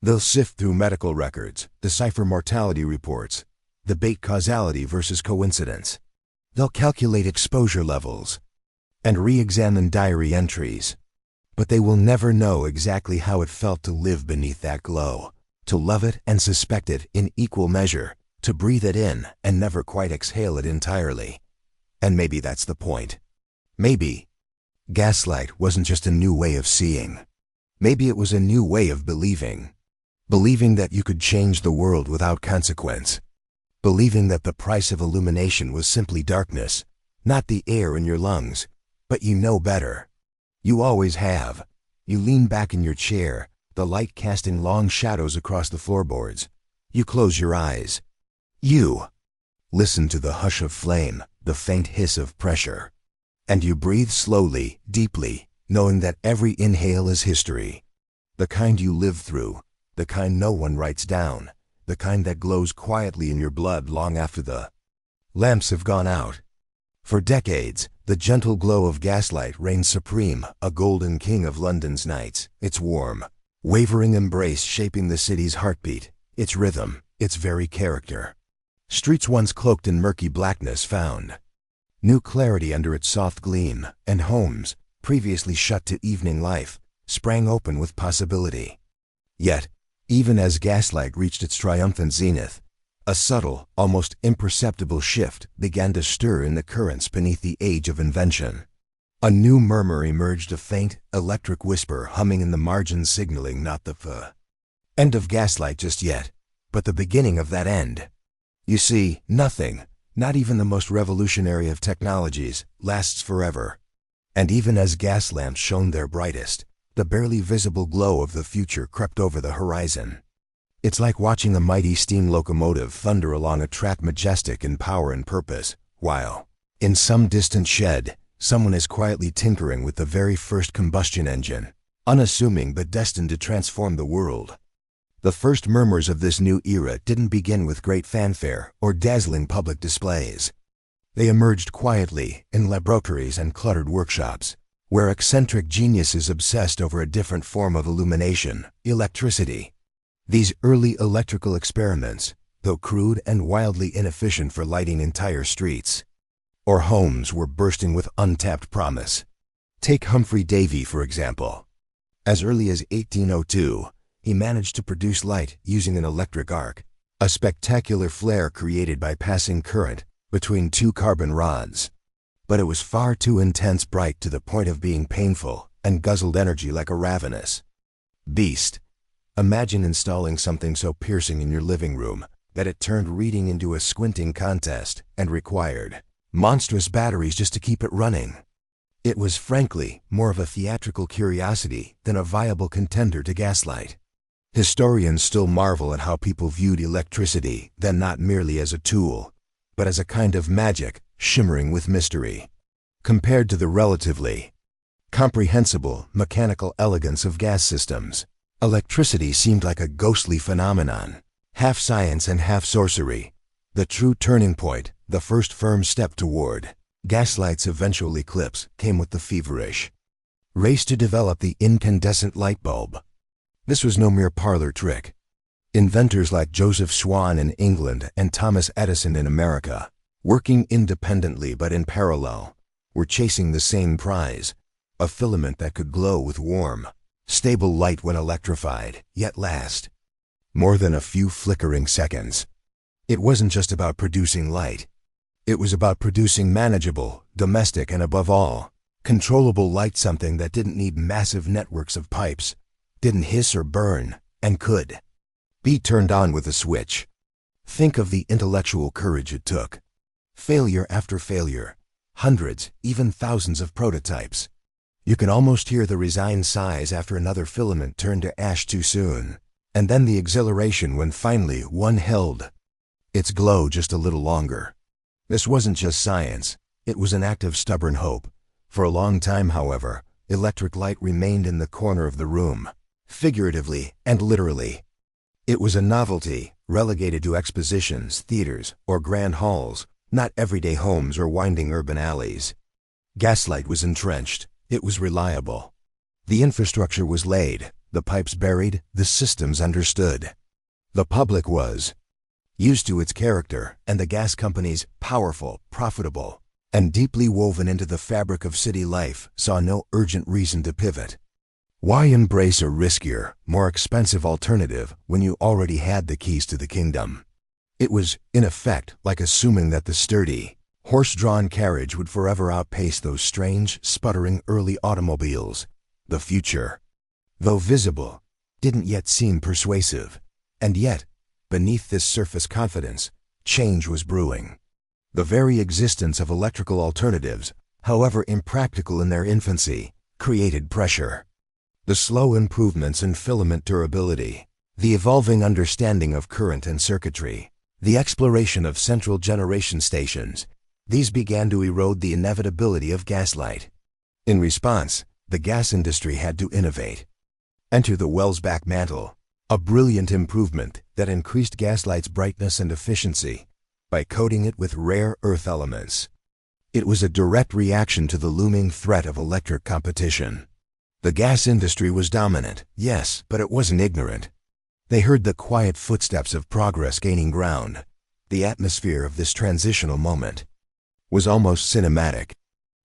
They'll sift through medical records, decipher mortality reports, debate causality versus coincidence. They'll calculate exposure levels and re-examine diary entries. But they will never know exactly how it felt to live beneath that glow, to love it and suspect it in equal measure, to breathe it in and never quite exhale it entirely. And maybe that's the point. Maybe gaslight wasn't just a new way of seeing. Maybe it was a new way of believing. Believing that you could change the world without consequence. Believing that the price of illumination was simply darkness, not the air in your lungs, but you know better. You always have. You lean back in your chair, the light casting long shadows across the floorboards. You close your eyes. You listen to the hush of flame, the faint hiss of pressure. And you breathe slowly, deeply, knowing that every inhale is history. The kind you live through, the kind no one writes down, the kind that glows quietly in your blood long after the lamps have gone out. For decades, the gentle glow of gaslight reigns supreme, a golden king of London's nights, its warm, wavering embrace shaping the city's heartbeat, its rhythm, its very character. Streets once cloaked in murky blackness found new clarity under its soft gleam, and homes, previously shut to evening life, sprang open with possibility. Yet, even as gaslight reached its triumphant zenith, a subtle, almost imperceptible shift began to stir in the currents beneath the age of invention. A new murmur emerged, a faint, electric whisper humming in the margins, signaling not the end of gaslight just yet, but the beginning of that end. You see, nothing, not even the most revolutionary of technologies, lasts forever. And even as gas lamps shone their brightest, the barely visible glow of the future crept over the horizon. It's like watching a mighty steam locomotive thunder along a track, majestic in power and purpose, while, in some distant shed, someone is quietly tinkering with the very first combustion engine, unassuming but destined to transform the world. The first murmurs of this new era didn't begin with great fanfare or dazzling public displays. They emerged quietly in laboratories and cluttered workshops, where eccentric geniuses obsessed over a different form of illumination, electricity. These early electrical experiments, though crude and wildly inefficient for lighting entire streets or homes, were bursting with untapped promise. Take Humphrey Davy, for example. As early as 1802, he managed to produce light using an electric arc, a spectacular flare created by passing current between two carbon rods. But it was far too intense, bright to the point of being painful, and guzzled energy like a ravenous beast. Imagine installing something so piercing in your living room that it turned reading into a squinting contest and required monstrous batteries just to keep it running. It was, frankly, more of a theatrical curiosity than a viable contender to gaslight. Historians still marvel at how people viewed electricity then, not merely as a tool, but as a kind of magic shimmering with mystery. Compared to the relatively comprehensible mechanical elegance of gas systems, electricity seemed like a ghostly phenomenon, half science and half sorcery. The true turning point, the first firm step toward gaslight's eventual eclipse, came with the feverish race to develop the incandescent light bulb. This was no mere parlor trick. Inventors like Joseph Swan in England and Thomas Edison in America, working independently but in parallel, were chasing the same prize, a filament that could glow with warm, stable light when electrified, yet last more than a few flickering seconds. It wasn't just about producing light. It was about producing manageable, domestic, and above all, controllable light, something that didn't need massive networks of pipes, didn't hiss or burn, and could be turned on with a switch. Think of the intellectual courage it took. Failure after failure, hundreds, even thousands of prototypes. You can almost hear the resigned sighs after another filament turned to ash too soon, and then the exhilaration when finally one held its glow just a little longer. This wasn't just science, it was an act of stubborn hope. For a long time, however, electric light remained in the corner of the room, figuratively and literally. It was a novelty, relegated to expositions, theaters, or grand halls, not everyday homes or winding urban alleys. Gaslight was entrenched. It was reliable. The infrastructure was laid, the pipes buried, the systems understood. The public was used to its character, and the gas companies, powerful, profitable, and deeply woven into the fabric of city life, saw no urgent reason to pivot. Why embrace a riskier, more expensive alternative when you already had the keys to the kingdom? It was, in effect, like assuming that the sturdy, horse-drawn carriage would forever outpace those strange, sputtering early automobiles. The future, though visible, didn't yet seem persuasive. And yet, beneath this surface confidence, change was brewing. The very existence of electrical alternatives, however impractical in their infancy, created pressure. The slow improvements in filament durability, the evolving understanding of current and circuitry, the exploration of central generation stations, these began to erode the inevitability of gaslight. In response, the gas industry had to innovate. Enter the Welsbach mantle, a brilliant improvement that increased gaslight's brightness and efficiency by coating it with rare earth elements. It was a direct reaction to the looming threat of electric competition. The gas industry was dominant, yes, but it wasn't ignorant. They heard the quiet footsteps of progress gaining ground. The atmosphere of this transitional moment was almost cinematic.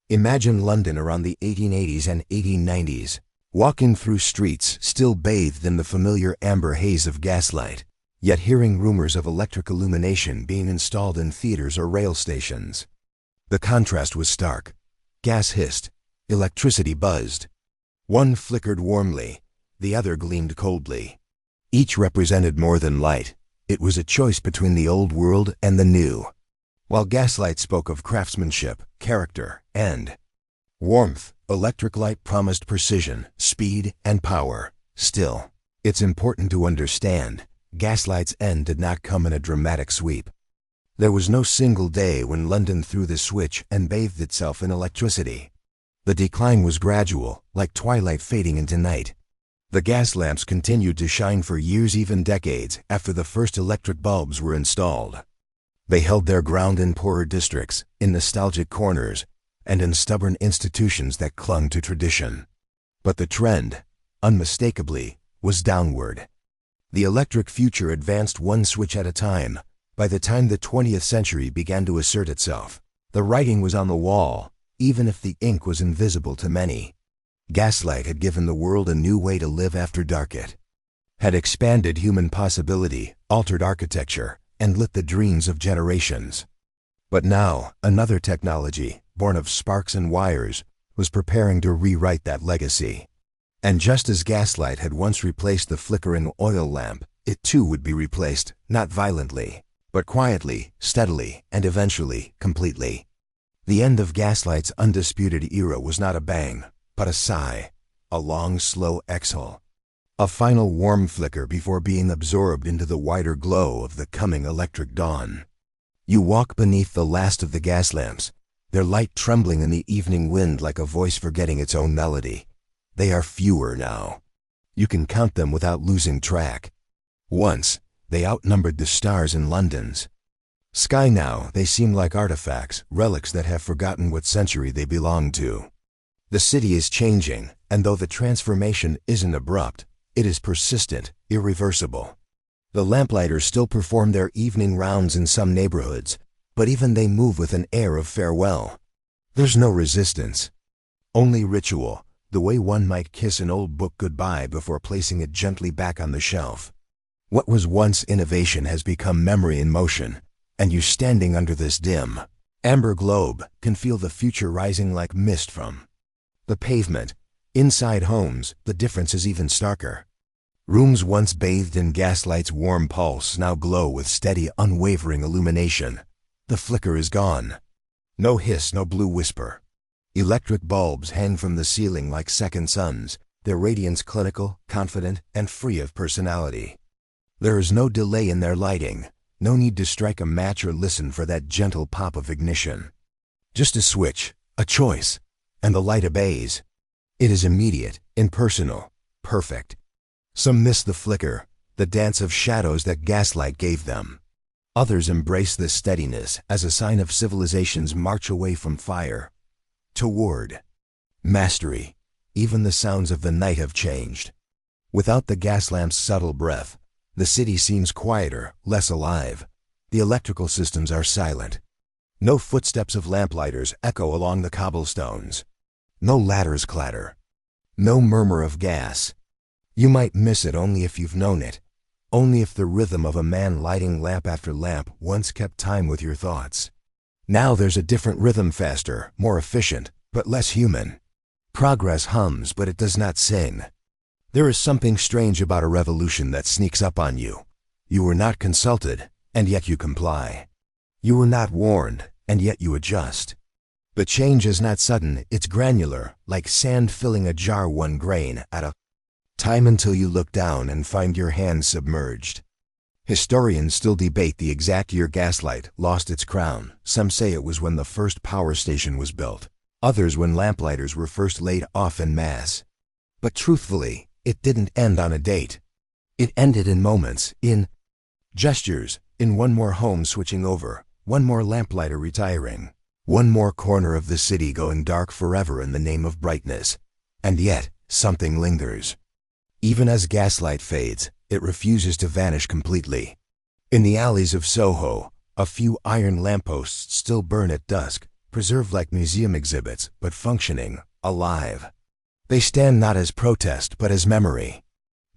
Imagine London around the 1880s and 1890s, walking through streets still bathed in the familiar amber haze of gaslight, yet hearing rumors of electric illumination being installed in theaters or rail stations. The contrast was stark. Gas hissed, electricity buzzed. One flickered warmly, the other gleamed coldly. Each represented more than light. It was a choice between the old world and the new. While gaslight spoke of craftsmanship, character, and warmth, electric light promised precision, speed, and power. Still, it's important to understand, gaslight's end did not come in a dramatic sweep. There was no single day when London threw the switch and bathed itself in electricity. The decline was gradual, like twilight fading into night. The gas lamps continued to shine for years, even decades, after the first electric bulbs were installed. They held their ground in poorer districts, in nostalgic corners, and in stubborn institutions that clung to tradition. But the trend, unmistakably, was downward. The electric future advanced one switch at a time. By the time the 20th century began to assert itself, the writing was on the wall, even if the ink was invisible to many. Gaslight had given the world a new way to live after dark. It had expanded human possibility, altered architecture, and lit the dreams of generations. But now, another technology, born of sparks and wires, was preparing to rewrite that legacy. And just as gaslight had once replaced the flickering oil lamp, it too would be replaced, not violently, but quietly, steadily, and eventually, completely. The end of gaslight's undisputed era was not a bang, but a sigh, a long, slow exhale. A final warm flicker before being absorbed into the wider glow of the coming electric dawn. You walk beneath the last of the gas lamps, their light trembling in the evening wind like a voice forgetting its own melody. They are fewer now. You can count them without losing track. Once, they outnumbered the stars in London's sky. Now, they seem like artifacts, relics that have forgotten what century they belong to. The city is changing, and though the transformation isn't abrupt, it is persistent, irreversible. The lamplighters still perform their evening rounds in some neighborhoods, but even they move with an air of farewell. There's no resistance, only ritual, the way one might kiss an old book goodbye before placing it gently back on the shelf. What was once innovation has become memory in motion, and you standing under this dim, amber globe can feel the future rising like mist from the pavement. Inside homes, the difference is even starker. Rooms once bathed in gaslight's warm pulse now glow with steady, unwavering illumination. The flicker is gone. No hiss, no blue whisper. Electric bulbs hang from the ceiling like second suns, their radiance clinical, confident, and free of personality. There is no delay in their lighting, no need to strike a match or listen for that gentle pop of ignition. Just a switch, a choice, and the light obeys. It is immediate, impersonal, perfect. Some miss the flicker, the dance of shadows that gaslight gave them. Others embrace this steadiness as a sign of civilization's march away from fire toward mastery. Even the sounds of the night have changed. Without the gaslamp's subtle breath, the city seems quieter, less alive. The electrical systems are silent. No footsteps of lamplighters echo along the cobblestones. No ladders clatter. No murmur of gas. You might miss it only if you've known it, only if the rhythm of a man lighting lamp after lamp once kept time with your thoughts. Now there's a different rhythm, faster, more efficient, but less human. Progress hums, but it does not sing. There is something strange about a revolution that sneaks up on you. You were not consulted, and yet you comply. You were not warned, and yet you adjust. The change is not sudden, it's granular, like sand filling a jar one grain at a time until you look down and find your hands submerged. Historians still debate the exact year gaslight lost its crown. Some say it was when the first power station was built. Others when lamplighters were first laid off en masse. But truthfully, it didn't end on a date. It ended in moments, in gestures, in one more home switching over, one more lamplighter retiring, one more corner of the city going dark forever in the name of brightness. And yet, something lingers. Even as gaslight fades, it refuses to vanish completely. In the alleys of Soho, a few iron lampposts still burn at dusk, preserved like museum exhibits, but functioning, alive. They stand not as protest, but as memory.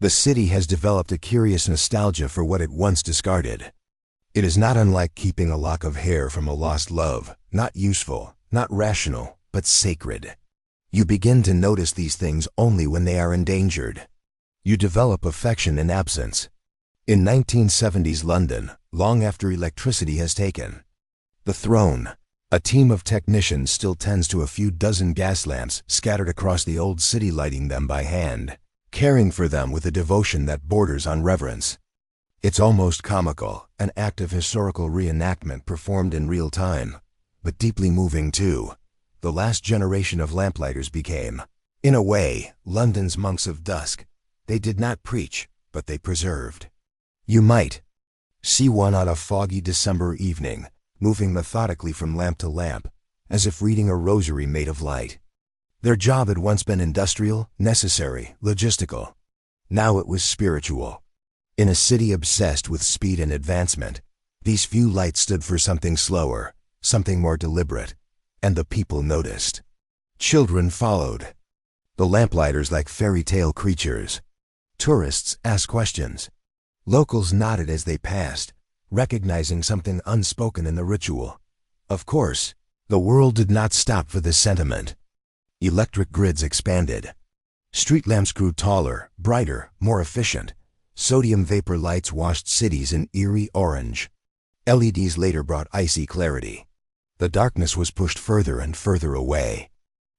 The city has developed a curious nostalgia for what it once discarded. It is not unlike keeping a lock of hair from a lost love, not useful, not rational, but sacred. You begin to notice these things only when they are endangered. You develop affection in absence. In 1970s London, long after electricity has taken the throne, a team of technicians still tends to a few dozen gas lamps scattered across the old city, lighting them by hand, caring for them with a devotion that borders on reverence. It's almost comical, an act of historical reenactment performed in real time, but deeply moving too. The last generation of lamplighters became, in a way, London's monks of dusk. They did not preach, but they preserved. You might see one on a foggy December evening, moving methodically from lamp to lamp, as if reading a rosary made of light. Their job had once been industrial, necessary, logistical. Now it was spiritual. In a city obsessed with speed and advancement, these few lights stood for something slower, something more deliberate, and the people noticed. Children followed. The lamplighters like fairy tale creatures. Tourists asked questions. Locals nodded as they passed, recognizing something unspoken in the ritual. Of course, the world did not stop for this sentiment. Electric grids expanded. Street lamps grew taller, brighter, more efficient. Sodium vapor lights washed cities in eerie orange. LEDs later brought icy clarity. The darkness was pushed further and further away.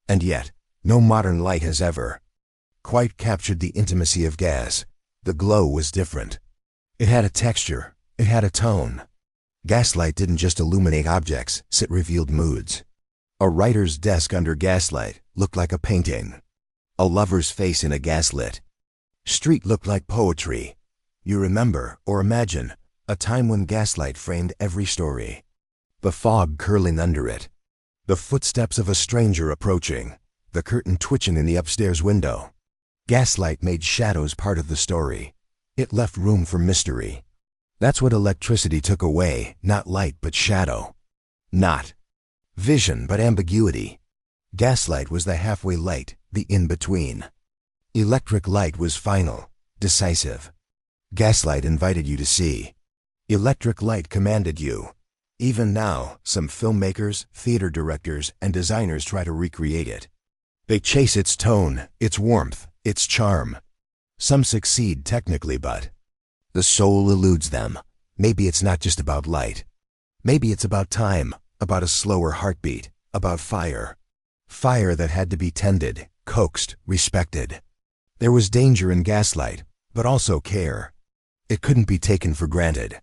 And yet, no modern light has ever quite captured the intimacy of gas. The glow was different. It had a texture. It had a tone. Gaslight didn't just illuminate objects, it revealed moods. A writer's desk under gaslight looked like a painting. A lover's face in a gaslit street looked like poetry. You remember, or imagine, a time when gaslight framed every story. The fog curling under it. The footsteps of a stranger approaching. The curtain twitching in the upstairs window. Gaslight made shadows part of the story. It left room for mystery. That's what electricity took away, not light but shadow. Not vision but ambiguity. Gaslight was the halfway light, the in-between. Electric light was final, decisive. Gaslight invited you to see. Electric light commanded you. Even now, some filmmakers, theater directors, and designers try to recreate it. They chase its tone, its warmth, its charm. Some succeed technically, but the soul eludes them. Maybe it's not just about light. Maybe it's about time, about a slower heartbeat, about fire. Fire that had to be tended, coaxed, respected. There was danger in gaslight, but also care. It couldn't be taken for granted.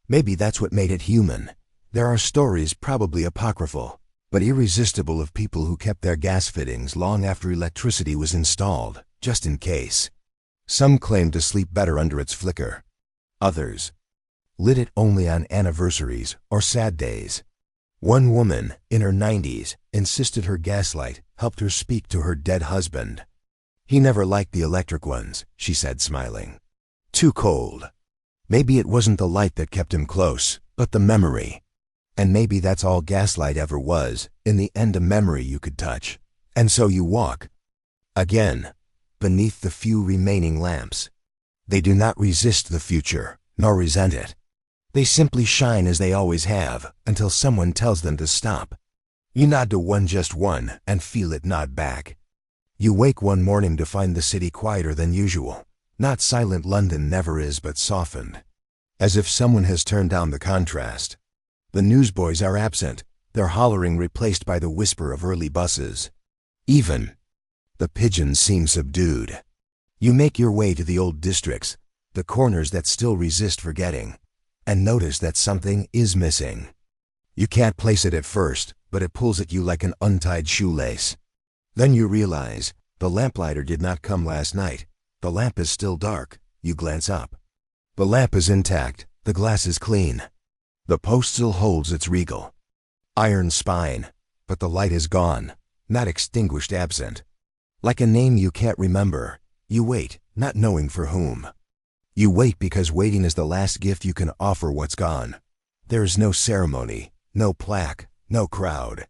Maybe that's what made it human. There are stories, probably apocryphal, but irresistible, of people who kept their gas fittings long after electricity was installed, just in case. Some claimed to sleep better under its flicker. Others lit it only on anniversaries or sad days. One woman, in her 90s, insisted her gaslight helped her speak to her dead husband. He never liked the electric ones, she said, smiling. Too cold. Maybe it wasn't the light that kept him close, but the memory. And maybe that's all gaslight ever was, in the end, a memory you could touch. And so you walk again, beneath the few remaining lamps. They do not resist the future, nor resent it. They simply shine as they always have, until someone tells them to stop. You nod to one, just one, and feel it nod back. You wake one morning to find the city quieter than usual. Not silent London never is, but softened. As if someone has turned down the contrast. The newsboys are absent, their hollering replaced by the whisper of early buses. Even the pigeons seem subdued. You make your way to the old districts, the corners that still resist forgetting, and notice that something is missing. You can't place it at first, but it pulls at you like an untied shoelace. Then you realize, the lamplighter did not come last night. The lamp is still dark. You glance up. The lamp is intact, the glass is clean. The post still holds its regal iron spine, but the light is gone, not extinguished, absent. Like a name you can't remember, you wait, not knowing for whom. You wait because waiting is the last gift you can offer what's gone. There is no ceremony, no plaque, no crowd.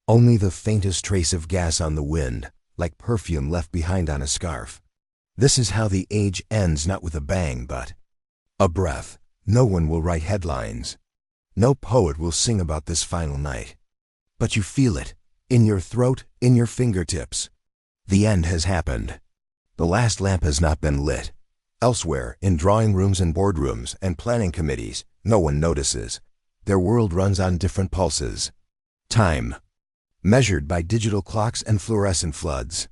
Only the faintest trace of gas on the wind, like perfume left behind on a scarf. This is how the age ends, not with a bang, but a breath. No one will write headlines. No poet will sing about this final night. But you feel it, in your throat, in your fingertips. The end has happened. The last lamp has not been lit. Elsewhere, in drawing rooms and boardrooms and planning committees, no one notices. Their world runs on different pulses. Time, measured by digital clocks and fluorescent floods.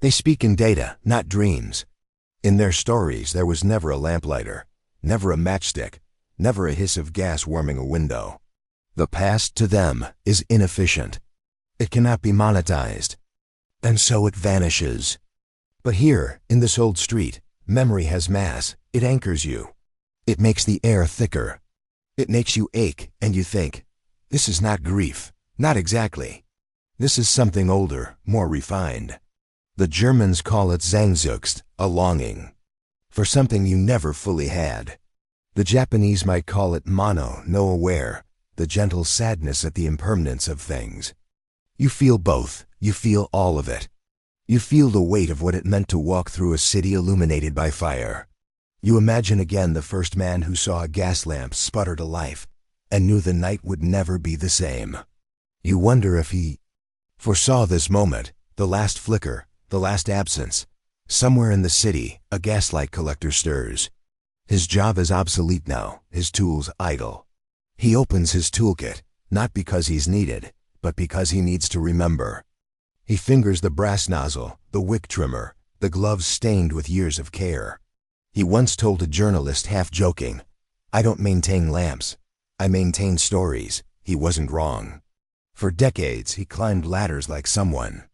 They speak in data, not dreams. In their stories, there was never a lamplighter, never a matchstick, never a hiss of gas warming a window. The past, to them, is inefficient. It cannot be monetized. And so it vanishes. But here, in this old street, memory has mass. It anchors you. It makes the air thicker. It makes you ache, and you think, this is not grief, not exactly. This is something older, more refined. The Germans call it Sehnsucht, a longing. For something you never fully had. The Japanese might call it mono, no aware, the gentle sadness at the impermanence of things. You feel both, you feel all of it. You feel the weight of what it meant to walk through a city illuminated by fire. You imagine again the first man who saw a gas lamp sputter to life, and knew the night would never be the same. You wonder if he foresaw this moment, the last flicker, the last absence. Somewhere in the city, a gaslight collector stirs. His job is obsolete now, his tools idle. He opens his toolkit, not because he's needed, but because he needs to remember. He fingers the brass nozzle, the wick trimmer, the gloves stained with years of care. He once told a journalist, half joking, "I don't maintain lamps, I maintain stories." He wasn't wrong. For decades, he climbed ladders like someone,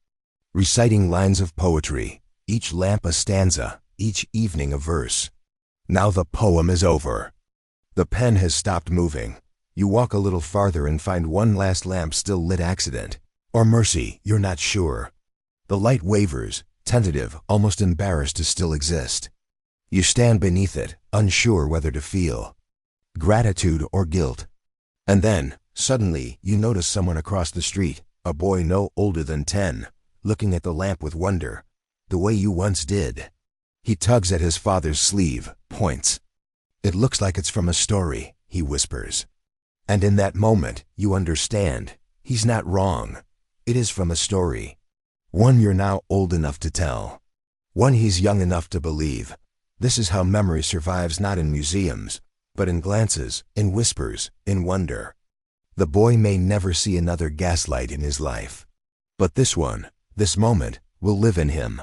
reciting lines of poetry, each lamp a stanza, each evening a verse. Now the poem is over. The pen has stopped moving. You walk a little farther and find one last lamp still lit, accident, or mercy, you're not sure. The light wavers, tentative, almost embarrassed to still exist. You stand beneath it, unsure whether to feel gratitude or guilt. And then, suddenly, you notice someone across the street, a boy no older than 10, looking at the lamp with wonder, the way you once did. He tugs at his father's sleeve, points. "It looks like it's from a story," he whispers. And in that moment, you understand, he's not wrong. It is from a story. One you're now old enough to tell. One he's young enough to believe. This is how memory survives, not in museums, but in glances, in whispers, in wonder. The boy may never see another gaslight in his life. But this one, this moment, will live in him.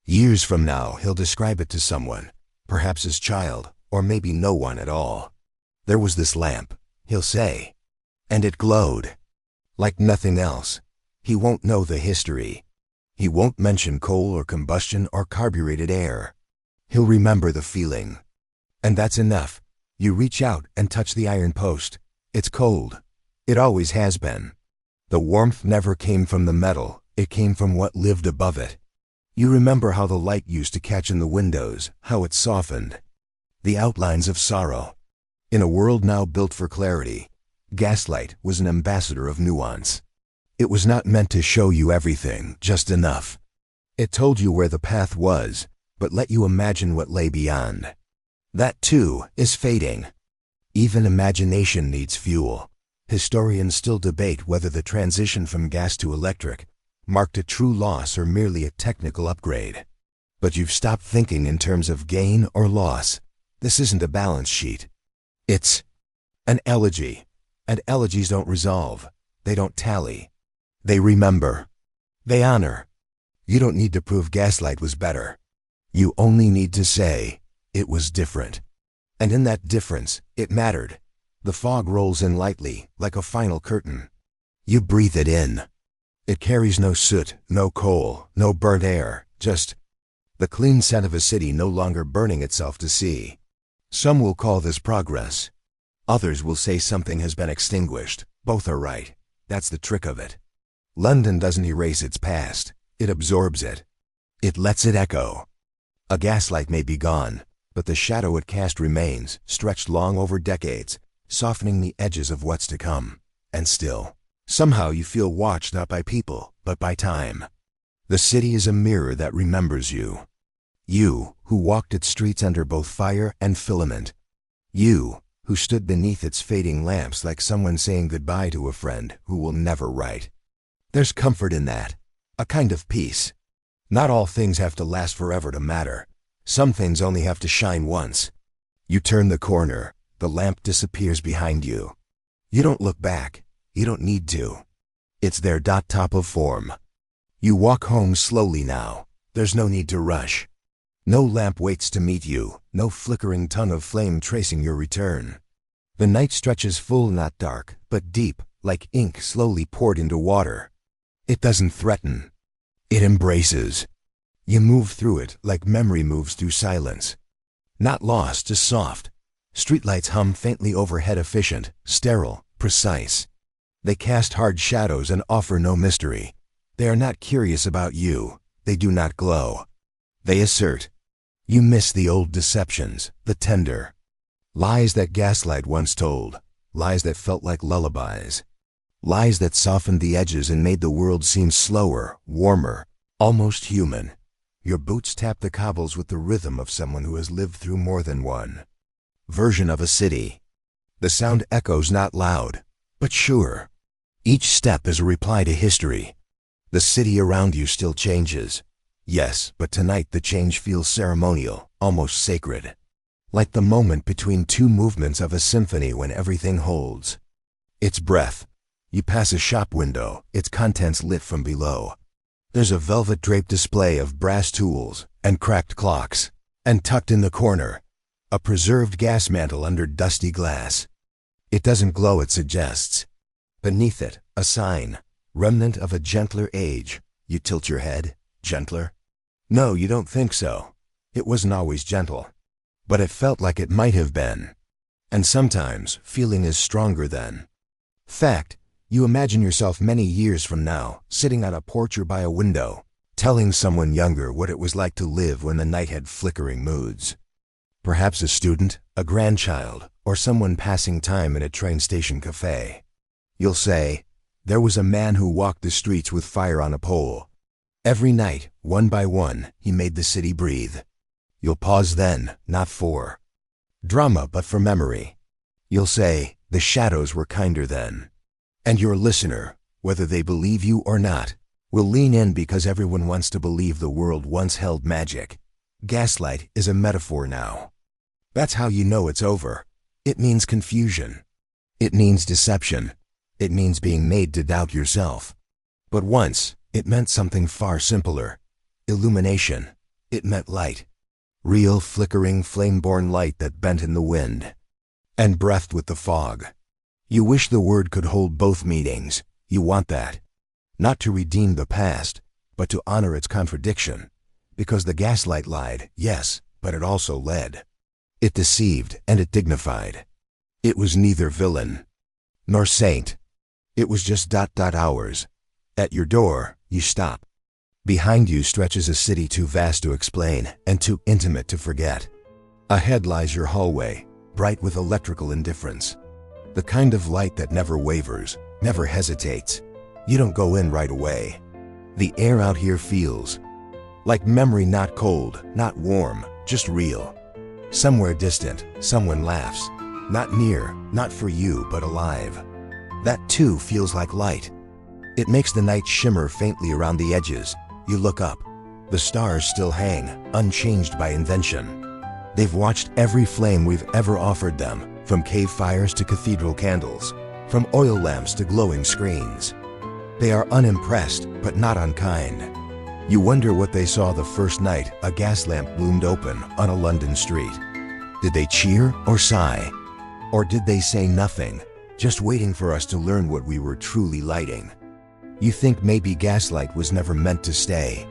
Years from now, he'll describe it to someone, perhaps his child, or maybe no one at all. There was this lamp, he'll say, and it glowed. Like nothing else. He won't know the history. He won't mention coal or combustion or carbureted air. He'll remember the feeling. And that's enough. You reach out and touch the iron post. It's cold. It always has been. The warmth never came from the metal, it came from what lived above it. You remember how the light used to catch in the windows, how it softened. The outlines of sorrow. In a world now built for clarity, gaslight was an ambassador of nuance. It was not meant to show you everything, just enough. It told you where the path was, but let you imagine what lay beyond. That, too, is fading. Even imagination needs fuel. Historians still debate whether the transition from gas to electric marked a true loss or merely a technical upgrade. But you've stopped thinking in terms of gain or loss. This isn't a balance sheet. It's an elegy. And elegies don't resolve. They don't tally. They remember. They honor. You don't need to prove gaslight was better. You only need to say, it was different. And in that difference, it mattered. The fog rolls in lightly, like a final curtain. You breathe it in. It carries no soot, no coal, no burnt air, just the clean scent of a city no longer burning itself to see. Some will call this progress. Others will say something has been extinguished. Both are right. That's the trick of it. London doesn't erase its past. It absorbs it. It lets it echo. A gaslight may be gone, but the shadow it cast remains, stretched long over decades, softening the edges of what's to come. And still, somehow you feel watched not by people, but by time. The city is a mirror that remembers you. You, who walked its streets under both fire and filament. You, who stood beneath its fading lamps like someone saying goodbye to a friend who will never write. There's comfort in that. A kind of peace. Not all things have to last forever to matter. Some things only have to shine once. You turn the corner. The lamp disappears behind you. You don't look back. You don't need to. It's there. Top of form. You walk home slowly now. There's no need to rush. No lamp waits to meet you. No flickering tongue of flame tracing your return. The night stretches full, not dark, but deep, like ink slowly poured into water. It doesn't threaten. It embraces. You move through it like memory moves through silence. Not lost, just soft. Streetlights hum faintly overhead, efficient, sterile, precise. They cast hard shadows and offer no mystery. They are not curious about you. They do not glow. They assert. You miss the old deceptions, the tender lies that gaslight once told, lies that felt like lullabies, lies that softened the edges and made the world seem slower, warmer, almost human. Your boots tap the cobbles with the rhythm of someone who has lived through more than one version of a city. The sound echoes not loud, but sure. Each step is a reply to history. The city around you still changes. Yes, but tonight the change feels ceremonial, almost sacred. Like the moment between two movements of a symphony when everything holds its breath. You pass a shop window, its contents lit from below. There's a velvet-draped display of brass tools and cracked clocks. And tucked in the corner, a preserved gas mantle under dusty glass. It doesn't glow, it suggests. Beneath it, a sign, remnant of a gentler age. You tilt your head. Gentler? No, you don't think so. It wasn't always gentle. But it felt like it might have been. And sometimes, feeling is stronger than fact. You imagine yourself many years from now, sitting on a porch or by a window, telling someone younger what it was like to live when the night had flickering moods. Perhaps a student, a grandchild, or someone passing time in a train station cafe. You'll say, there was a man who walked the streets with fire on a pole. Every night, one by one, he made the city breathe. You'll pause then, not for drama but for memory. You'll say, the shadows were kinder then. And your listener, whether they believe you or not, We'll lean in because everyone wants to believe the world once held magic. Gaslight is a metaphor now. That's how you know it's over. It means confusion. It means deception. It means being made to doubt yourself. But once, it meant something far simpler. Illumination. It meant light. Real, flickering, flame-born light that bent in the wind and breathed with the fog. You wish the word could hold both meanings. You want that. Not to redeem the past, but to honor its contradiction. Because the gaslight lied, yes, but it also led. It deceived and it dignified. It was neither villain nor saint. It was just hours. At your door, you stop. Behind you stretches a city too vast to explain and too intimate to forget. Ahead lies your hallway, bright with electrical indifference. The kind of light that never wavers, never hesitates. You don't go in right away. The air out here feels like memory, not cold, not warm, just real. Somewhere distant, someone laughs. Not near, not for you, but alive. That too feels like light. It makes the night shimmer faintly around the edges. You look up. The stars still hang, unchanged by invention. They've watched every flame we've ever offered them, from cave fires to cathedral candles, from oil lamps to glowing screens. They are unimpressed, but not unkind. You wonder what they saw the first night a gas lamp bloomed open on a London street. Did they cheer or sigh? Or did they say nothing, just waiting for us to learn what we were truly lighting? You think maybe gaslight was never meant to stay.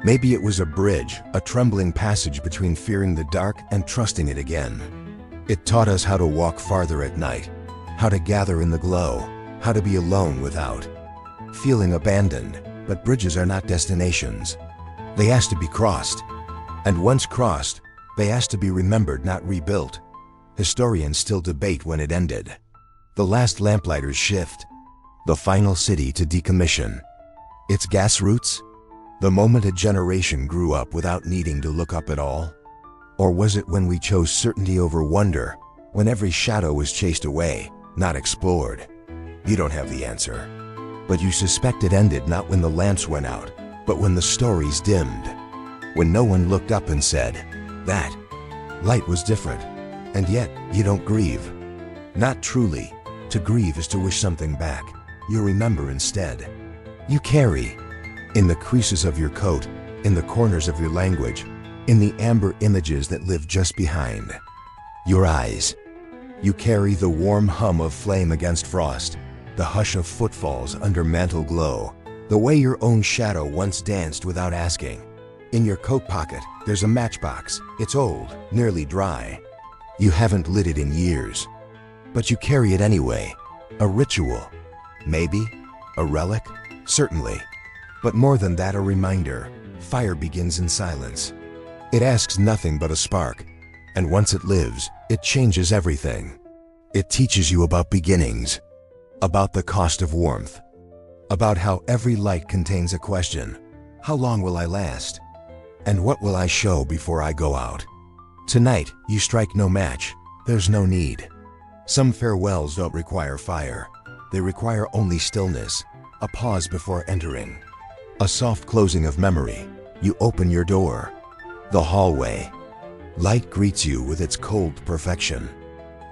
Maybe it was a bridge, a trembling passage between fearing the dark and trusting it again. It taught us how to walk farther at night, how to gather in the glow, how to be alone without feeling abandoned. But bridges are not destinations. They ask to be crossed. And once crossed, they ask to be remembered, not rebuilt. Historians still debate when it ended. The last lamplighters shift. The final city to decommission. Its gas roots? The moment a generation grew up without needing to look up at all? Or was it when we chose certainty over wonder, when every shadow was chased away, not explored? You don't have the answer. But you suspect it ended not when the lamps went out, but when the stories dimmed. When no one looked up and said, that light was different. And yet, you don't grieve. Not truly. To grieve is to wish something back. You remember instead. You carry. In the creases of your coat, in the corners of your language, in the amber images that live just behind your eyes. You carry the warm hum of flame against frost, the hush of footfalls under mantle glow, the way your own shadow once danced without asking. In your coat pocket, there's a matchbox. It's old, nearly dry. You haven't lit it in years. But you carry it anyway. A ritual. Maybe. A relic. Certainly. But more than that, a reminder. Fire begins in silence. It asks nothing but a spark. And once it lives, it changes everything. It teaches you about beginnings. About the cost of warmth. About how every light contains a question. How long will I last? And what will I show before I go out? Tonight, you strike no match. There's no need. Some farewells don't require fire. They require only stillness, a pause before entering. A soft closing of memory. You open your door. The hallway. Light greets you with its cold perfection.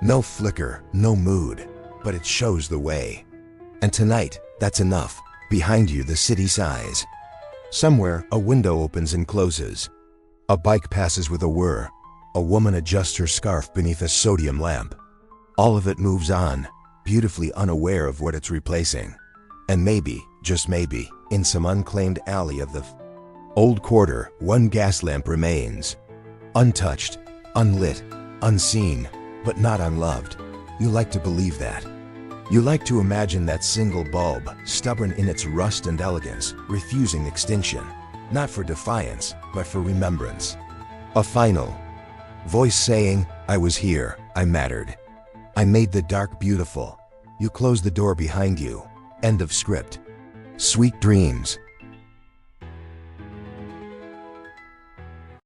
No flicker, no mood, but it shows the way. And tonight, that's enough. Behind you, the city sighs. Somewhere, a window opens and closes. A bike passes with a whir. A woman adjusts her scarf beneath a sodium lamp. All of it moves on, beautifully unaware of what it's replacing. And maybe, just maybe, in some unclaimed alley of the old quarter, one gas lamp remains. Untouched, unlit, unseen, but not unloved. You like to believe that. You like to imagine that single bulb, stubborn in its rust and elegance, refusing extinction. Not for defiance, but for remembrance. A final voice saying, I was here, I mattered. I made the dark beautiful. You close the door behind you. End of script. Sweet dreams.